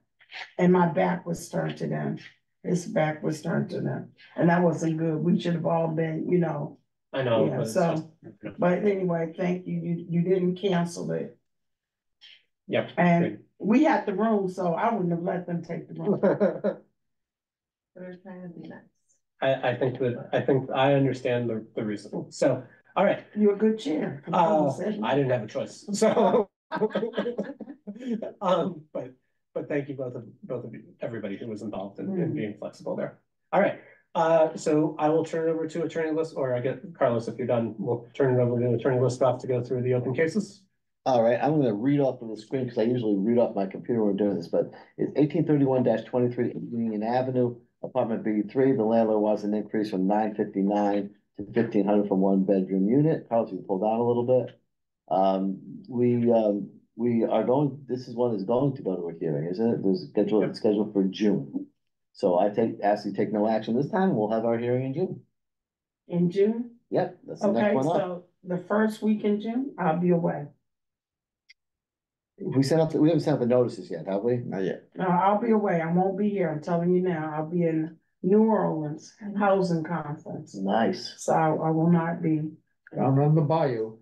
J: And my back was turned to them. His back was turned to them, and that wasn't good. We should have all been,
A: I know,
J: Yeah,
A: but it's
J: so-
A: just.
J: but anyway, thank you. You didn't cancel it.
A: Yep.
J: And we had the room, so I wouldn't have let them take the room.
M: We're trying to be nice.
A: I think I understand the reason. So, all right.
J: You're a good chair.
A: I didn't have a choice, so. But thank you both of you, everybody who was involved in being flexible there. All right, so I will turn it over to Attorney List, or I get Carlos, if you're done, we'll turn it over to Attorney Listoff to go through the open cases.
E: All right, I'm gonna read off of the screen because I usually read off my computer when I'm doing this, but it's 1831-23 Union Avenue, apartment B3. The landlord wants an increase from $959 to $1,500 for one bedroom unit. Carlos, you pull down a little bit. We are going, this is one that's going to go to a hearing, isn't it? It's scheduled for June. So ask you to take no action this time. We'll have our hearing in June.
J: In June?
E: Yep, that's the
J: Okay,
E: next one up.
J: so the first week in June, I'll be away.
E: We haven't sent out the notices yet, have we? Not yet.
J: No, I'll be away. I won't be here. I'm telling you now. I'll be in New Orleans Housing Conference.
E: Nice.
J: So I will not be.
K: Down on the bayou.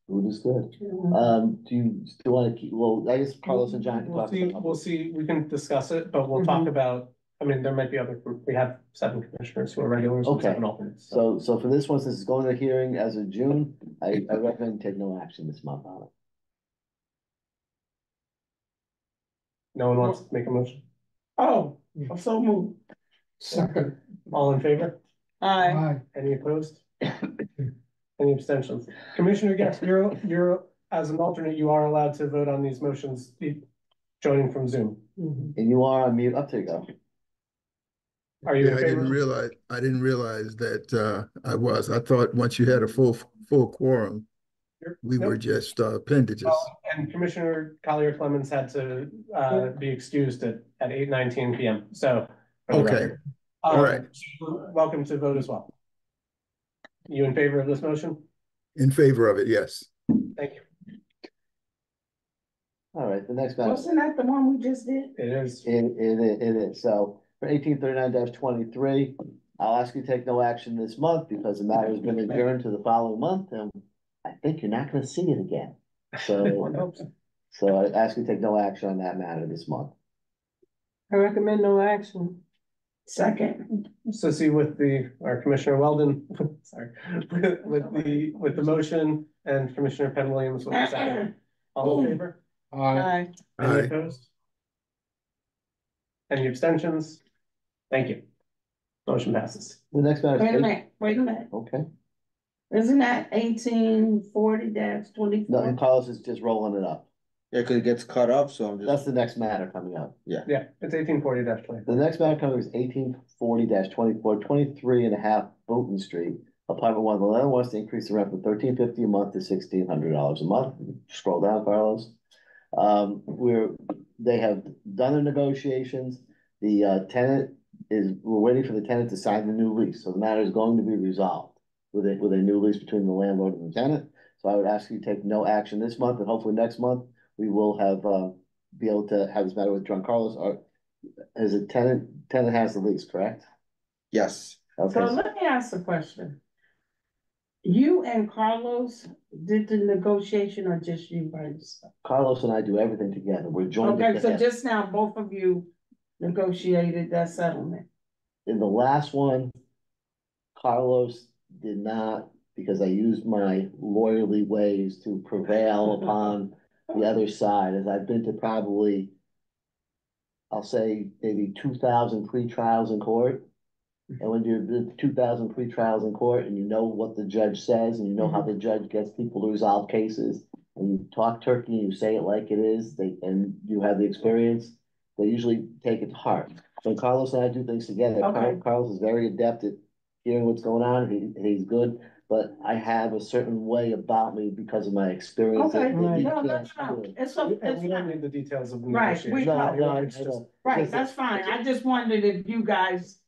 E: Food is good. Do you still want to keep, well, I guess Carlos and John can talk.
A: We'll see, we can discuss it, but we'll talk about, I mean, there might be other, we have 7 commissioners who are regulars and
E: Okay.
A: 7 alternates.
E: So for this one, since it's going to the hearing as of June, I recommend take no action this month on it.
A: No one wants to make a motion?
J: Oh, I'm so moved.
K: Second.
A: All in favor?
K: Aye.
A: Any opposed? Any abstentions? Commissioner Guest, you're, as an alternate, you are allowed to vote on these motions, joining from Zoom.
E: And you are on mute, up to you go.
A: Are you in
N: Yeah,
A: favor?
N: I didn't realize that I thought once you had a full quorum, we were
A: Nope.
N: just appendages.
A: And Commissioner Collier Clemens had to be excused at 8:19 PM, so. for the
N: Okay.
A: record.
N: All right.
A: So welcome to vote as well. You in favor of this motion?
N: In favor of it, yes.
A: Thank you.
E: All right, the next matter.
J: Wasn't that the one we just did?
A: It is.
E: It is, so for 1839-23, I'll ask you to take no action this month because the matter has been adjourned to the following month, and I think you're not gonna see it again. So, so I ask you to take no action on that matter this month.
F: I recommend no action.
J: Second.
A: So see with our Commissioner Weldon, sorry, with the motion and Commissioner Penn Williams with the second. All in favor?
F: Aye.
A: Any opposed? Any abstentions? Thank you. Motion passes.
E: The next matter.
J: Wait a minute.
E: Okay.
J: Isn't that 1840-24?
E: No, and Carlos is just rolling it up.
C: Yeah, cause it gets cut up, so I'm
E: That's
C: just,
E: the next matter coming up.
A: Yeah, it's 1840-20.
E: The next matter coming is 1840-24, 23.5 Booton Street, apartment one. The landlord wants to increase the rent from $13.50 a month to $1,600 a month. Scroll down, Carlos. They have done the negotiations. The tenant we're waiting for the tenant to sign the new lease, so the matter is going to be resolved with a new lease between the landlord and the tenant. So I would ask you to take no action this month, and hopefully next month we will have be able to have this matter withdrawn. Carlos, as a tenant has the lease, correct?
C: yes.
J: So
E: Okay.
J: let me ask a question. You and Carlos did the negotiation or just you by yourself?
E: Carlos and I do everything together. We're joined.
J: Okay, so just now, both of you negotiated that settlement.
E: In the last one, Carlos did not, because I used my lawyerly ways to prevail upon the other side, as I've been to probably, I'll say maybe 2,000 pre-trials in court. And when you're the 2,000 pre-trials in court and you know what the judge says and you know how the judge gets people to resolve cases, and you talk turkey and you say it like it is, and you have the experience, they usually take it to heart. So Carlos and I do things together.
J: Okay.
E: Carlos is very adept at hearing what's going on. He's good, but I have a certain way about me because of my experience.
J: Okay,
E: that you
J: no,
E: can't
J: that's
E: do.
J: fine. It's
A: And we don't
J: fine.
A: need the details of the
J: Right,
A: negotiation.
J: we know.
E: No,
A: It's just-
J: Right, that's fine. I just wondered if you guys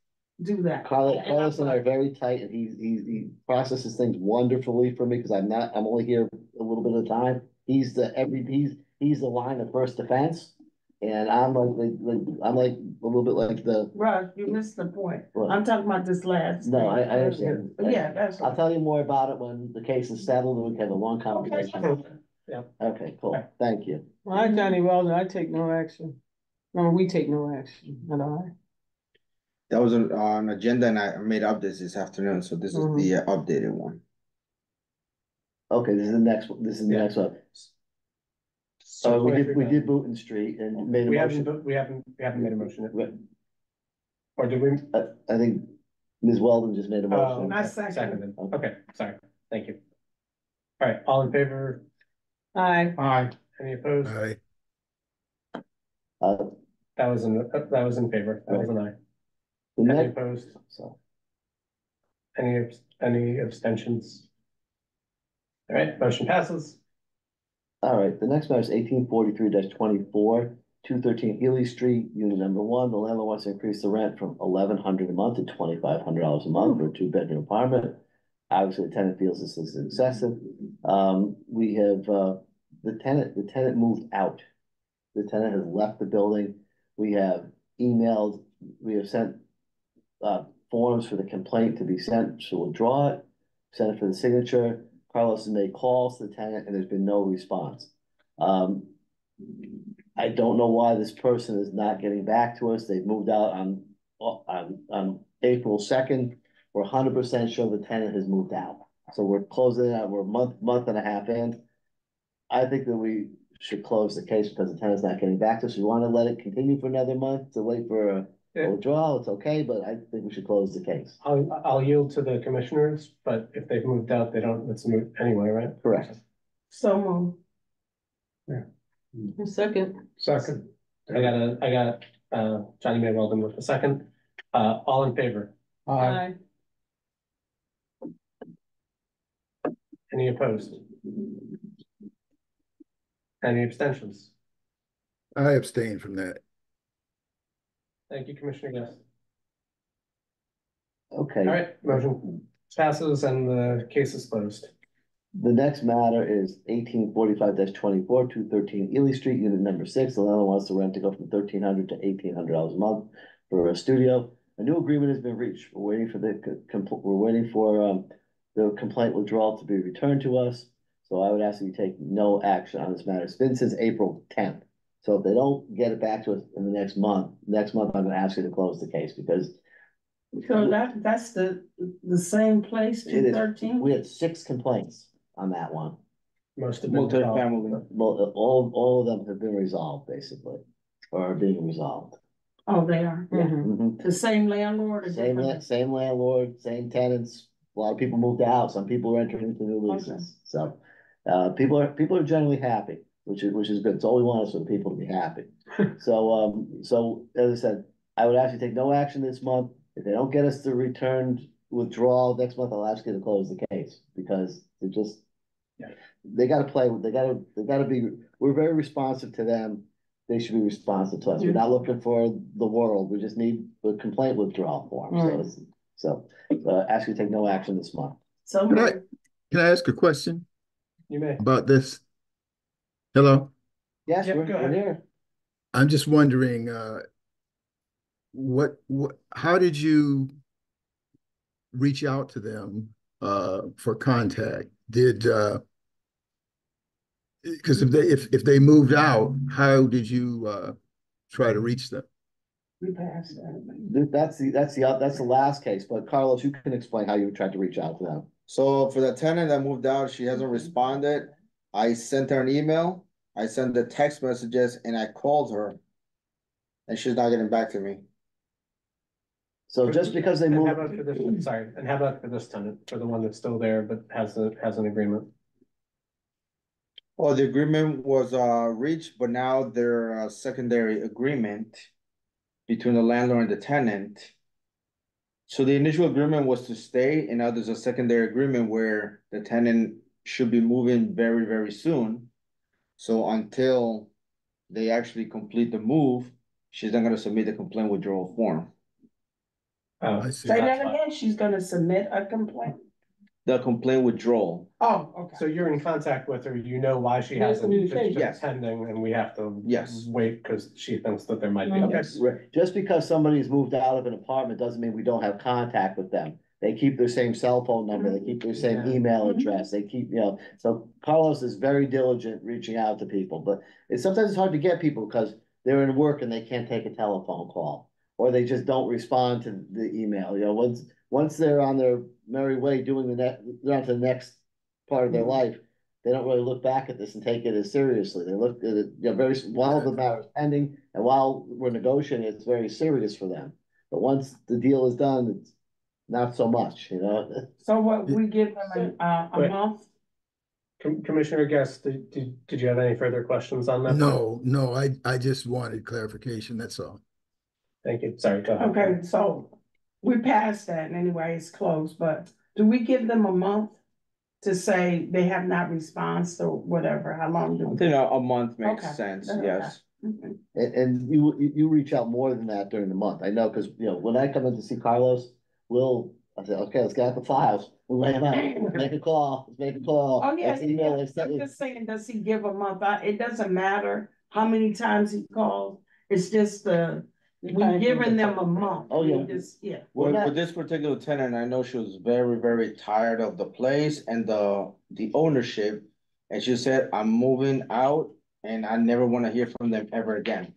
J: do that.
E: Carlos and I are very tight, and he processes things wonderfully for me, because I'm only here a little bit of the time. He's the line of first defense, and I'm like a little bit like the.
J: Russ, you missed the point.
E: What?
J: I'm talking about this last.
E: No,
J: thing.
E: I understand.
J: Yeah, that's.
E: I'll tell you more about it when the case is settled, and we can have a long conversation.
A: Yeah.
E: Okay, cool, thank you.
F: Well, I, Johnny Weldon, I take no action. No, we take no action at all.
C: That was on agenda and I made up this afternoon, so this is the updated one.
E: Okay, this is the next one, this is the next one. So we did Booton Street and made a motion.
A: We haven't made a motion yet. Or did we?
E: I think Ms. Weldon just made a motion.
J: I second.
A: Okay, sorry, thank you. All right, all in favor?
F: Aye.
K: Aye.
A: Any opposed?
N: Aye.
A: That was in favor, that was an aye.
E: The
A: Any
E: next,
A: opposed?
E: so,
A: Any abstentions? All right, motion passes.
E: all right, the next matter is 1843-24, 213 Ely Street, unit number 1. The landlord wants to increase the rent from $1,100 a month to $2,500 a month for a 2-bedroom apartment. Obviously, the tenant feels this is excessive. We have, the tenant moved out. The tenant has left the building. We have emailed, we have sent forms for the complaint to be sent to withdraw it, sent it for the signature. Carlos has made calls to the tenant and there's been no response. I don't know why this person is not getting back to us. They've moved out on April 2nd. We're 100% sure the tenant has moved out. So we're closing it out. We're a month and a half in. I think that we should close the case because the tenant's not getting back to us. We want to let it continue for another month to wait for a withdrawal. It's okay, but I think we should close the case.
A: I'll yield to the commissioners, but if they've moved out, it's moot anyway, right?
E: Correct.
J: So
F: Second.
A: Second. I got Johnny May Weldon with the second. All in favor?
F: Aye.
A: Any opposed? Any abstentions?
N: I abstain from that.
A: Thank you, Commissioner Guest.
E: Okay.
A: All right, motion passes and the case is closed.
E: The next matter is 1845-24, 213 Ely Street, unit number 6. The landlord wants the rent to go from $1,300 to $1,800 a month for a studio. A new agreement has been reached. We're waiting for the complaint withdrawal to be returned to us. So I would ask you to take no action on this matter. It's been since April 10th. So if they don't get it back to us in the next month, I'm gonna ask you to close the case because
J: So that's the same place,
E: it is,
J: 213?
E: we had 6 complaints on that one.
A: Most of them. resolved.
C: Multi-family.
E: Well, all of them have been resolved, basically, or are being resolved.
J: Oh, they are.
E: Mhm.
J: The same landlord or
E: Same,
J: different?
E: same landlord, same tenants. A lot of people moved out. Some people are entering into new leases. So, people are generally happy, which is good. It's all we want is for the people to be happy. So as I said, I would ask you to take no action this month. If they don't get us the returned withdrawal next month, I'll ask you to close the case because they're just, they gotta play, they gotta be, we're very responsive to them. They should be responsive to us. We're not looking for the world. We just need the complaint withdrawal form. So ask you to take no action this month.
J: So
N: Can I ask a question
A: You may.
N: about this? Hello?
E: Yes,
A: Yeah,
E: we're
A: go ahead.
E: here.
N: I'm just wondering, how did you reach out to them for contact? Because if they moved out, how did you try to reach them?
J: we passed that.
E: That's the last case, but Carlos, you can explain how you tried to reach out to them.
C: So for the tenant that moved out, she hasn't responded. I sent her an email, I sent the text messages, and I called her. And she's not getting back to me.
E: So just because they
A: And
E: moved.
A: how about for this, sorry, and how about for this tenant, for the one that's still there but has an agreement?
C: Well, the agreement was reached, but now there are a secondary agreement between the landlord and the tenant. So the initial agreement was to stay, and now there's a secondary agreement where the tenant should be moving very, very soon. So until they actually complete the move, she's not gonna submit the complaint withdrawal form.
A: Oh,
N: I see.
J: Say that again, she's gonna submit a complaint?
C: The complaint withdrawal.
J: Oh, okay.
A: so you're in contact with her, you know why she
F: There's
A: hasn't, it's
F: communication.
A: just pending, and we have to.
C: Yes.
A: Wait, because she thinks that there might be, okay.
E: Yes, right. Just because somebody's moved out of an apartment doesn't mean we don't have contact with them. They keep their same cell phone number, they keep their same
A: Yeah.
E: email address, they keep, so Carlos is very diligent reaching out to people, but sometimes it's hard to get people because they're in work and they can't take a telephone call. Or they just don't respond to the email, once they're on their merry way doing they're on to the next part of their life. They don't really look back at this and take it as seriously. They look at it, while the matter is pending and while we're negotiating, it's very serious for them. But once the deal is done, it's not so much,
J: So what, we give them a
A: Wait.
J: month?
A: Commissioner Guest, did you have any further questions on that?
N: No, I just wanted clarification, that's all.
A: Thank you, sorry, go ahead.
J: Okay, so we passed that and anyway, it's closed, but do we give them a month to say they have not responded or whatever, how long do
C: I
J: we?
C: think a month makes
J: Okay.
C: sense,
J: Okay.
C: yes.
J: Mhm.
E: And you reach out more than that during the month. I know, because, when I come in to see Carlos, I say, okay, let's get out the files. We'll lay them out, let's make a call.
J: Oh, yeah,
E: Let's email,
J: yeah.
E: let's send
J: I'm
E: it.
J: just saying, does he give a month? It doesn't matter how many times he calls, it's just we giving them a month.
E: Oh, yeah.
J: We just, yeah.
E: We're not-
C: With this particular tenant, I know she was very, very tired of the place and the ownership. And she said, I'm moving out and I never want to hear from them ever again.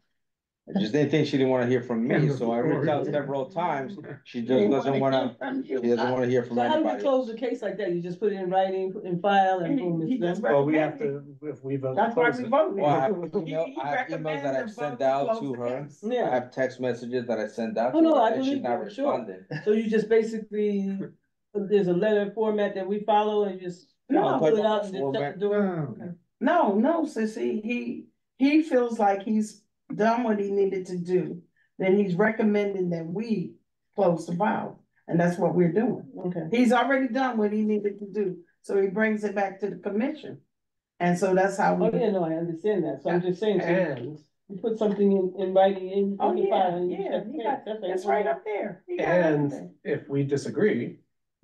C: I just didn't think she didn't want to hear from me, so I reached out several times. She just doesn't want to hear from
F: So how do we
C: anybody.
F: close the case like that? You just put it in writing, put in file and boom, it's done?
A: Well, we have to, if we vote. to
J: That's why
A: close
J: we
A: it.
J: voted.
C: Well, I have
J: He
C: emails that I've
J: recommended
C: sent
J: vote to
C: out
J: close
C: to
J: the
C: her.
J: case.
C: I
F: Yeah,
C: have text messages that I sent out
F: Oh,
C: to
F: no,
C: her
F: I
C: and she's
F: believe
C: not
F: you, sure.
C: responding.
F: so you just basically, there's a letter format that we follow and just
J: No,
F: fill it out and just shut the door? Okay.
J: No, sissy, he feels like he's done what he needed to do. Then he's recommending that we close the file, and that's what we're doing.
F: Okay.
J: He's already done what he needed to do, so he brings it back to the commission. And so that's how we.
F: Oh, yeah, no, I understand that, so I'm just saying, so
A: And,
F: you put something in writing in
J: Oh,
F: the
J: yeah,
F: file and you
J: yeah,
F: shut the
J: he
F: case.
J: got,
F: That's
J: it's right up there. He got
A: and
J: everything.
A: if we disagree,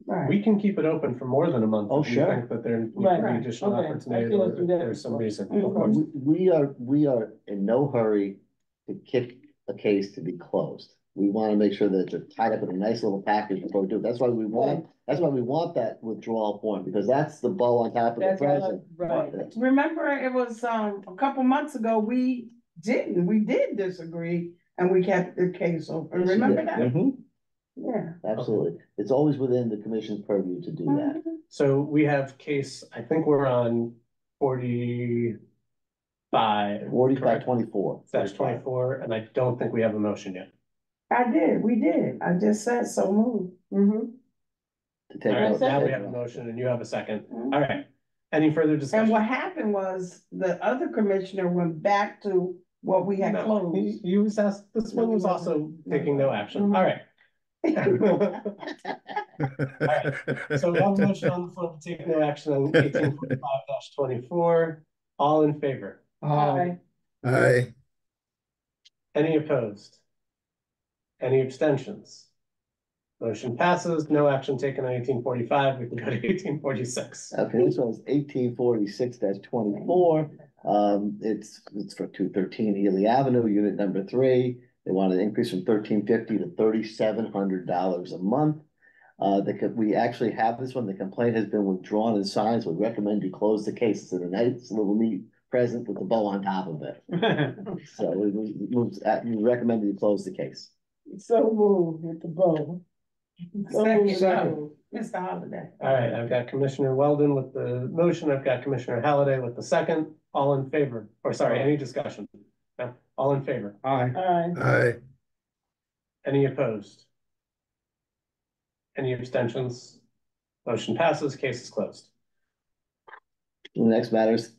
J: Right.
A: we can keep it open for more than a month.
E: Oh,
A: if we
E: sure.
A: think that there needs to
F: Right,
A: be
F: right.
A: additional
F: Okay, I
A: opportunity
F: feel
A: or
F: like
A: if
F: that
A: there's some
F: before.
A: reason.
J: Mhm.
A: Of course.
E: We are in no hurry to kick a case to be closed. we wanna make sure that it's tied up in a nice little package before we do it. That's why we want that withdrawal form, because that's the bow on top of the
J: That's all I-
E: present.
J: right. Remember, it was, a couple months ago, we did disagree and we kept the case open. Remember that?
E: Mhm,
J: Yeah.
E: absolutely. It's always within the commission's purview to do that.
A: So we have case, I think we're on 45.
E: 45-24.
A: That's 24, and I don't think we have a motion yet.
J: We did. I just said so moved.
E: To take
A: All right,
E: note.
A: now we have a motion and you have a second. All right. Any further
J: And
A: discussion?
J: what happened was the other commissioner went back to what we had
A: No,
J: closed.
A: you was asked, this one was also taking no action. All right. So we have a motion on the floor to take no action on 1845-24. All in favor?
J: Aye.
N: Aye.
A: Any opposed? Any abstentions? Motion passes, no action taken on 1845, we can go to 1846.
E: Okay, this one's 1846-24. It's for 213 Ely Avenue, unit number 3. They wanted an increase from $1,350 to $3,700 a month. We actually have this one. The complaint has been withdrawn and signed, so we recommend you close the case. It's a nice little neat present with a bow on top of it. So we recommend you close the case.
J: So moved with the bow. Second, Mr. Holiday.
A: All right, I've got Commissioner Weldon with the motion, I've got Commissioner Halliday with the second, all in favor, or sorry, any discussion? No, all in favor?
K: Aye.
J: Aye.
N: Aye.
A: Any opposed? Any abstentions? Motion passes, case is closed.
E: The next matter is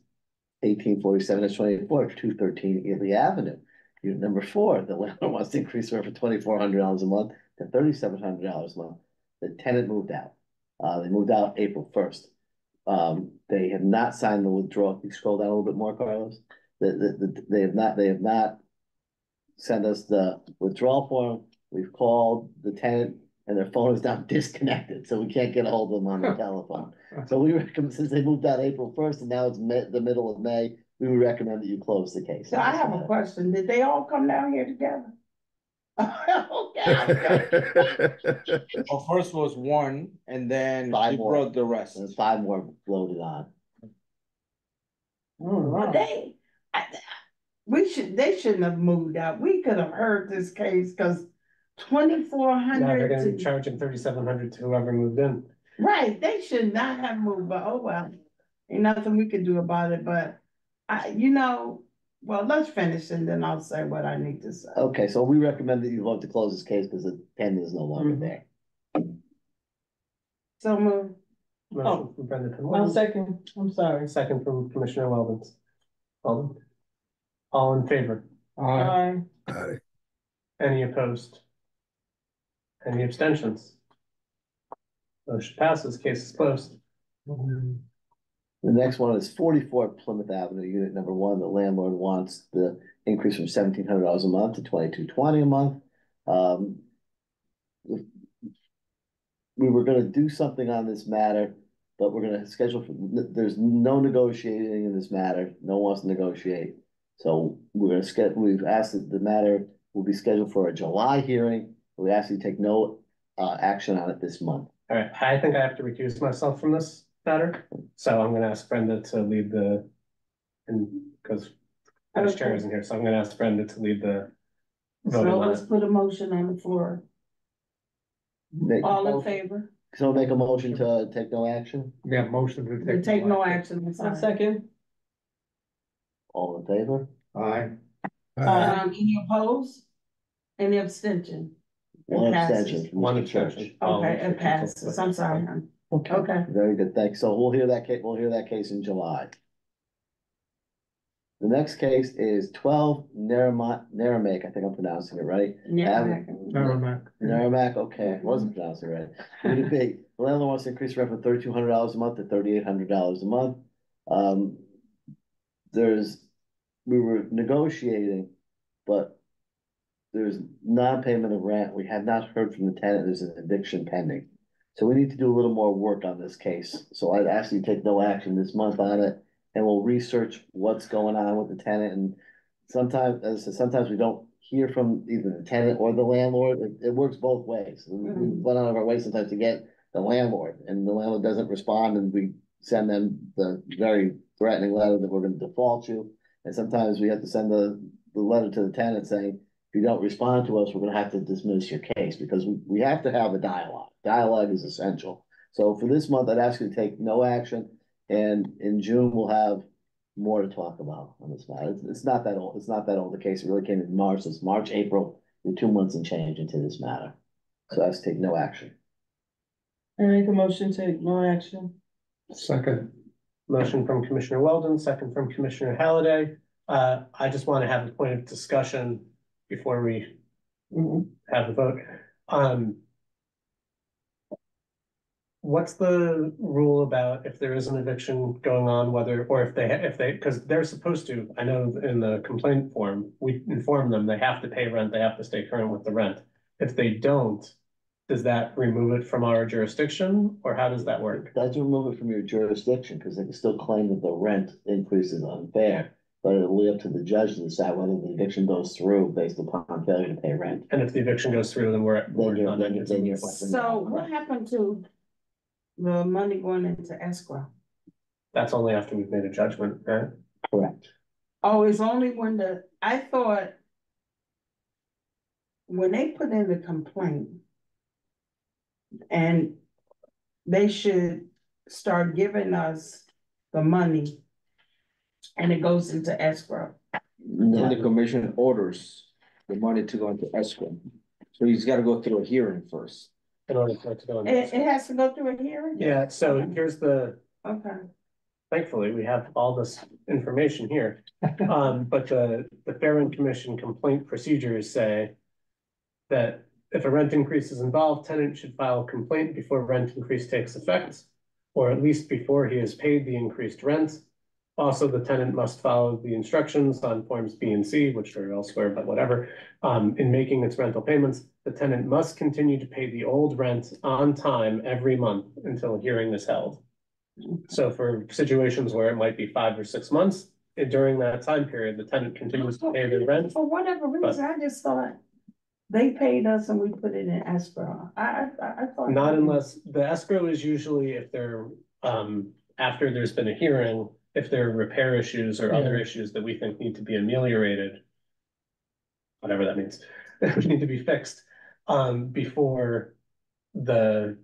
E: 1847-24, 213 Ely Avenue. Unit number 4, the landlord wants to increase her for $2,400 a month to $3,700 a month. The tenant moved out. They moved out April 1st. They have not signed the withdrawal. Can you scroll down a little bit more, Carlos? They have not sent us the withdrawal form. We've called the tenant and their phone is now disconnected, so we can't get a hold of them on the telephone. So we recommend, since they moved out April 1st and now it's the middle of May, we would recommend that you close the case.
J: So I have a question. Did they all come down here together? Okay.
C: Well, first was one, and then
E: Five
C: he
E: more.
C: brought the rest.
E: There's 5 more loaded on.
J: But they shouldn't have moved out. We could have heard this case, cause
A: Now they're
J: 2,400
A: gonna be
J: to,
A: charging $3,700 to whoever moved in.
J: right, they should not have moved, but oh well. Ain't nothing we could do about it, but well, let's finish and then I'll say what I need to say.
E: Okay, so we recommend that you vote to close this case because the tenant is no longer there.
J: So move.
A: Motion from Brenda
J: I'll
A: Weldon,
J: second, I'm sorry.
A: second from Commissioner Weldon. All in favor?
K: Aye.
J: Aye.
N: Aye.
A: Any opposed? Any abstentions? Motion passes, case is closed.
E: The next one is 44 Plymouth Avenue, unit number 1. The landlord wants the increase from $1,700 a month to $2,220 a month. We were gonna do something on this matter, but we're gonna schedule there's no negotiating in this matter. No one wants to negotiate. So we've asked that the matter will be scheduled for a July hearing. We ask you to take no action on it this month.
A: All right, I think I have to recuse myself from this matter, so I'm gonna ask Brenda to lead because Vice Chair isn't here, so I'm gonna ask Brenda to lead the voting
J: So
A: on
J: let's
A: it.
J: put a motion on the floor. All in favor?
E: So make a motion to take no action?
K: Yeah, motion to
J: To take no action.
F: I'll second.
E: All in favor?
K: Aye.
N: Aye.
J: Any opposed? Any abstention?
E: One
J: passes.
E: abstention from
A: One
E: Mr. Church.
A: abstention.
J: Okay, it passes. I'm sorry, hon. Okay.
E: Very good, thanks. So we'll hear that case in July. The next case is 12 Narragansett, I think I'm pronouncing it right. Narragansett, okay, I wasn't pronouncing it right. Unit B, the landlord wants to increase rent from $3,200 a month to $3,800 a month. We were negotiating, but there's non-payment of rent. We have not heard from the tenant. There's an eviction pending. So we need to do a little more work on this case. So I'd ask you to take no action this month on it, and we'll research what's going on with the tenant. And sometimes, as I said, sometimes we don't hear from either the tenant or the landlord. It works both ways. We went out of our way sometimes to get the landlord, and the landlord doesn't respond, and we send them the very threatening letter that we're gonna default you. And sometimes we have to send the letter to the tenant saying, if you don't respond to us, we're gonna have to dismiss your case, because we have to have a dialogue. Dialogue is essential. So for this month, I'd ask you to take no action, and in June, we'll have more to talk about on this matter. It's not that old. It's not that old. The case really came in March. It's March, April, we're 2 months and change into this matter. So I have to take no action.
F: I make a motion, take no action.
K: Second.
A: Motion from Commissioner Weldon, second from Commissioner Halliday. I just want to have a point of discussion before we have the vote. What's the rule about if there is an eviction going on, whether, or if they, because they're supposed to, I know in the complaint form, we inform them they have to pay rent, they have to stay current with the rent. If they don't, does that remove it from our jurisdiction, or how does that work?
E: It doesn't remove it from your jurisdiction, because they can still claim that the rent increase is unfair. But it'll be up to the judge to decide whether the eviction goes through based upon failure to pay rent.
A: And if the eviction goes through, then we're
E: Then you're.
J: So what happened to the money going into escrow?
A: That's only after we've made a judgment, right?
E: Correct.
J: Oh, it's only when I thought when they put in the complaint and they should start giving us the money and it goes into escrow.
C: Then the commission orders the money to go into escrow. So he's gotta go through a hearing first.
A: In order for it to go into
J: It has to go through a hearing?
A: Yeah, so here's the,
J: Okay.
A: thankfully, we have all this information here. But the Fair Rent Commission complaint procedures say that if a rent increase is involved, tenant should file a complaint before rent increase takes effect, or at least before he has paid the increased rent. Also, the tenant must follow the instructions on forms B and C, which are elsewhere, but whatever. In making its rental payments, the tenant must continue to pay the old rent on time every month until a hearing is held. So for situations where it might be 5 or 6 months, during that time period, the tenant continues to pay their rent.
J: For whatever reason, I just thought they paid us and we put it in escrow. I thought.
A: Not unless, the escrow is usually if they're, after there's been a hearing, if there are repair issues or other issues that we think need to be ameliorated. Whatever that means, need to be fixed, before the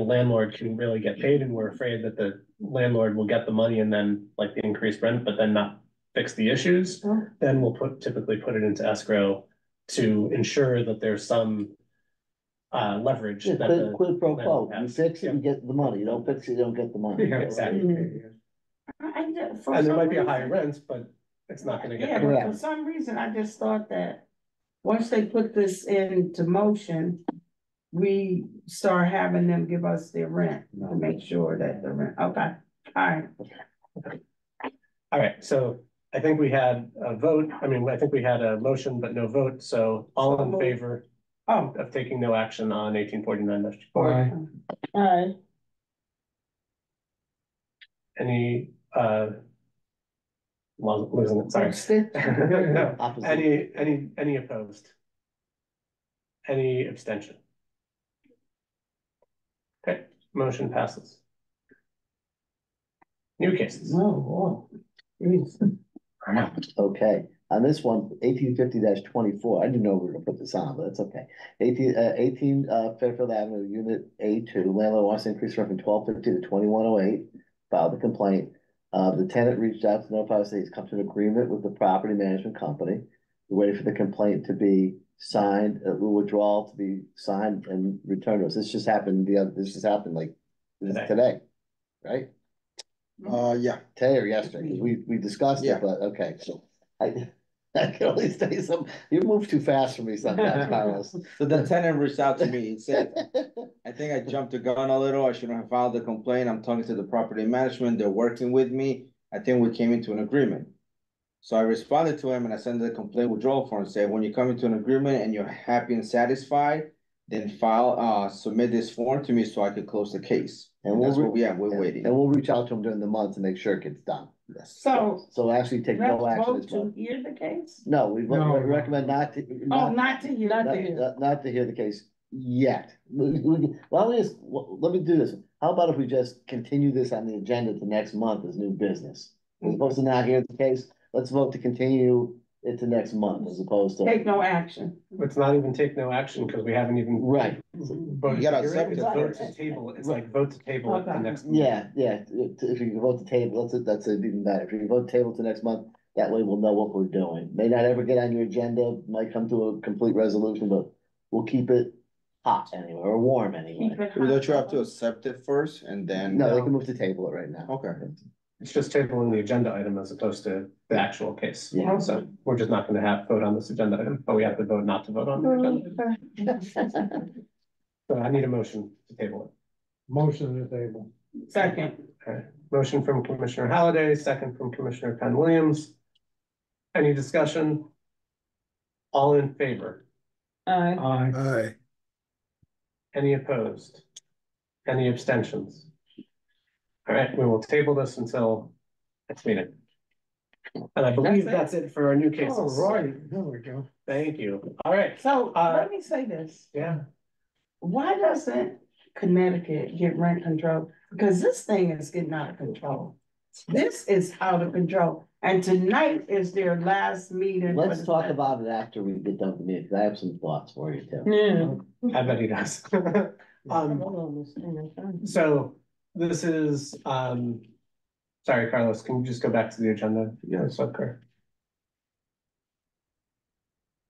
A: landlord can really get paid, and we're afraid that the landlord will get the money and then like the increased rent, but then not fix the issues. Then we'll typically put it into escrow to ensure that there's some leverage.
E: Yeah,
A: that the
E: quid pro quo.
A: landlord
E: You
A: has.
E: fix it, you get the money. You don't fix it, you don't get the money.
A: Yeah, exactly. And there might be a higher rent, but it's not gonna get.
J: Yeah, but for some reason, I just thought that once they put this into motion, we start having them give us their rent to make sure that the rent, okay, all right.
A: All right, so I think we had a vote. I mean, I think we had a motion, but no vote. So all in favor of taking no action on 1849-4?
K: Aye.
J: All right.
A: Any, losing it, sorry. No.
E: Opposite.
A: Any opposed? Any abstention? Okay, motion passes. New cases.
J: Oh,
E: Okay, on this one, 1850-24, I didn't know we were gonna put this on, but it's okay. 18 Fairfield Avenue, Unit A2, landlord wants to increase rent from 1250 to 2108, filed the complaint. The tenant reached out to notify us that he's come to an agreement with the property management company. We're waiting for the complaint to be signed, withdrawal to be signed and returned to us. This just happened like today, right?
C: Yeah.
E: Today or yesterday, 'cause we discussed it, but okay, so I can only say you move too fast for me sometimes, Carlos.
C: So the tenant reached out to me, he said, I think I jumped the gun a little, I shouldn't have filed the complaint, I'm talking to the property management, they're working with me, I think we came into an agreement. So I responded to him and I sent the complaint withdrawal form, say, when you come into an agreement and you're happy and satisfied, then submit this form to me so I could close the case.
E: And
C: That's where we're
E: and-
C: waiting.
E: And we'll reach out to them during the month to make sure it gets done. Yes.
J: So
E: actually take
J: let's
E: no action
J: vote
E: this
J: to
E: month.
J: hear the case?
E: No, we
K: No.
E: recommend not to.
J: Oh, not to hear.
E: Not to hear the case yet. Why don't we just, let me do this. How about if we just continue this on the agenda to next month as new business? As opposed to not hear the case, let's vote to continue it to next month as opposed to.
J: Take no action.
A: It's not even take no action because we haven't even.
E: Right.
A: Voted
C: You gotta
A: to hear it.
C: accept
A: It's
C: it
A: vote to
C: first.
A: table. It's like vote to table it the
J: Okay.
A: next. meeting.
E: Yeah, if you can vote the table, that's even better. If you can vote table to next month, that way we'll know what we're doing. May not ever get on your agenda, might come to a complete resolution, but we'll keep it hot anyway, or warm anyway.
J: Keep it
C: Don't you have
J: hot.
C: to accept it first and then?
E: No, they can move to table it right now.
C: Okay.
A: It's just tabling the agenda item as opposed to the actual case.
E: Yeah.
A: So we're just not gonna have vote on this agenda item, but we have to vote not to vote on the agenda. item. So I need a motion to table it.
K: Motion to the table.
J: Second.
A: Okay, motion from Commissioner Halliday, second from Commissioner Penn Williams. Any discussion? All in favor?
F: Aye.
K: Aye.
N: Aye.
A: Any opposed? Any abstentions? All right, we will table this until next meeting. And I believe that's it for our new cases.
K: All right, there we go.
A: Thank you. All right,
J: So let me say this.
A: yeah.
J: Why doesn't Connecticut get rent control? Because this thing is getting out of control. This is out of control. And tonight is their last meeting. for
E: Let's
J: the
E: talk
J: session.
E: about it after we get done with the meeting, because I have some thoughts for you too.
F: Yeah.
A: I bet he does. So this is, sorry, Carlos, can you just go back to the agenda? Yes, okay.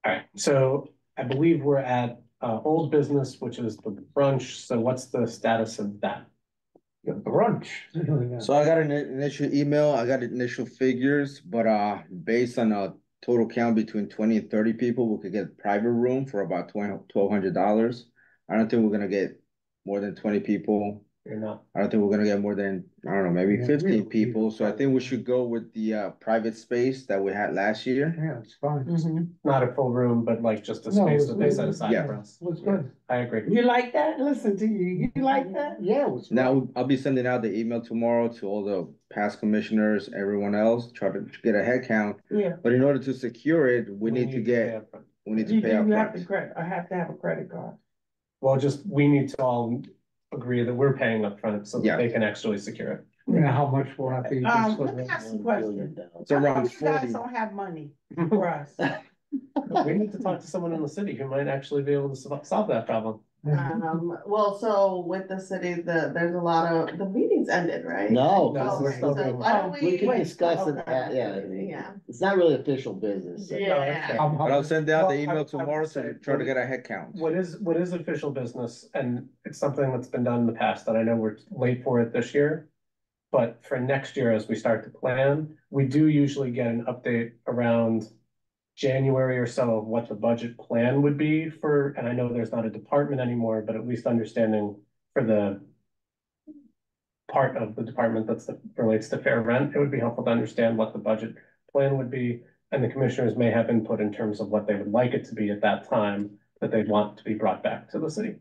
A: All right, so I believe we're at old business, which is the brunch. So what's the status of that?
K: The brunch.
C: So I got an initial email, I got initial figures, but based on a total count between 20 and 30 people, we could get a private room for about $1,200. I don't think we're gonna get more than 20 people.
A: You're not.
C: I don't think we're gonna get more than, I don't know, maybe
K: Yeah,
C: 15
K: we-
C: people. So I think we should go with the private space that we had last year.
K: Yeah, it's fine.
A: Not a full room, but like just a
K: No,
A: space
K: it's-
A: that they set aside
C: Yeah.
A: for us.
K: Was good.
A: I agree.
J: You like that? Listen to you. You like that?
K: Yeah, it was.
C: Now, I'll be sending out the email tomorrow to all the past commissioners, everyone else, try to get a head count.
J: Yeah.
C: But in order to secure it, we need to
A: pay
C: get,
A: upfront.
C: we need
J: You
C: to pay
J: do, you have to
C: upfront.
J: I have to have a credit card.
A: Well, just, we need to all agree that we're paying upfront so
C: Yeah.
A: that they can actually secure it.
K: Yeah, how much will that be? Just for
J: Let me
K: the-
J: ask you a question.
C: It's around
J: How come you guys
C: 40.
J: don't have money for us?
A: We need to talk to someone in the city who might actually be able to solve that problem.
M: Well, so with the city, there's a lot of, the meeting's ended, right?
E: No.
A: No, we're still
M: So
A: doing
M: why don't
E: We can
M: wait,
E: discuss it,
M: okay,
E: yeah,
M: Yeah.
E: it's not really official business.
M: Yeah.
C: But I'll send out the
A: Well, I
C: email
A: would
C: tomorrow
A: say-
C: to try to get a head count.
A: What is official business, and it's something that's been done in the past, and I know we're late for it this year. But for next year, as we start to plan, we do usually get an update around January or so of what the budget plan would be for, and I know there's not a department anymore, but at least understanding for the part of the department relates to fair rent, it would be helpful to understand what the budget plan would be. And the commissioners may have input in terms of what they would like it to be at that time, that they'd want to be brought back to the city.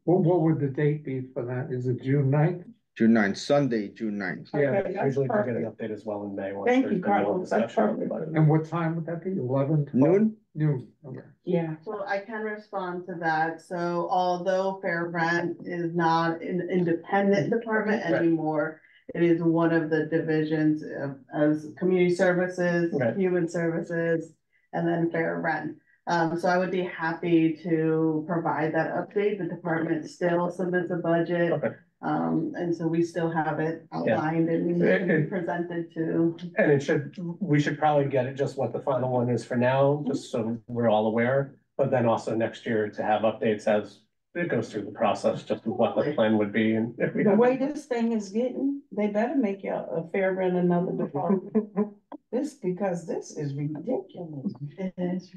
K: What would the date be for that? Is it June 9th?
C: June 9th, Sunday, June 9th.
J: Okay,
A: Yeah,
J: that's
A: usually we get an
J: perfect.
A: update as well in May. once
J: Thank
A: there's
J: you,
A: been more
J: Carlos. That's
A: discussion on the
J: perfect.
A: budget.
K: And what time would that be? 11? 12?
C: Noon?
K: Noon, okay.
J: Yeah.
M: So I can respond to that. So although Fair Rent is not an independent department
A: Right.
M: anymore, it is one of the divisions as community services,
A: Right.
M: human services, and then Fair Rent. So I would be happy to provide that update. The department still submits a budget.
A: Okay.
M: And so we still have it outlined and presented to.
A: And we should probably get it just what the final one is for now, just so we're all aware. But then also next year to have updates as it goes through the process, just of what the plan would be and if we.
J: The way this thing is getting, they better make you a fair rent another department. Because this is ridiculous.
M: It is.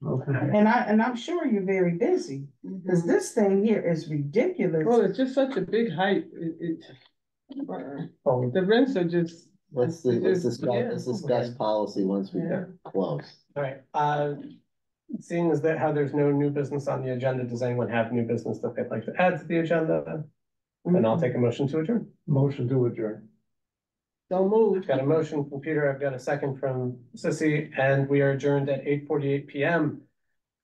K: Okay.
J: And I'm sure you're very busy, because this thing here is ridiculous.
F: Well, it's just such a big height. The rents are just.
E: Let's discuss policy once we
J: Yeah.
E: close.
A: All right, seeing as that how there's no new business on the agenda, does anyone have new business that they'd like to add to the agenda? And I'll take a motion to adjourn.
K: Motion to adjourn.
J: So moved.
A: Got a motion from Peter, I've got a second from Sissy, and we are adjourned at 8:48 PM.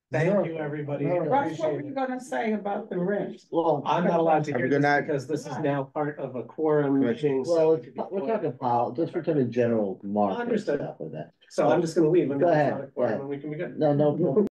A: Thank you, everybody.
J: Russ, what
A: Appreciate
J: were
A: it.
J: you gonna say about the rent?
E: Well,
A: I'm not allowed to
C: Have a
A: hear
C: good
A: this
C: night.
A: because this is now part of a quorum meeting.
E: well, we're talking just we're talking general market
A: Understood.
E: stuff with that.
A: So I'm just gonna leave. and
E: Go
A: it's
E: ahead,
A: not a
E: go
A: quorum
E: ahead.
A: and we can be good.
E: No,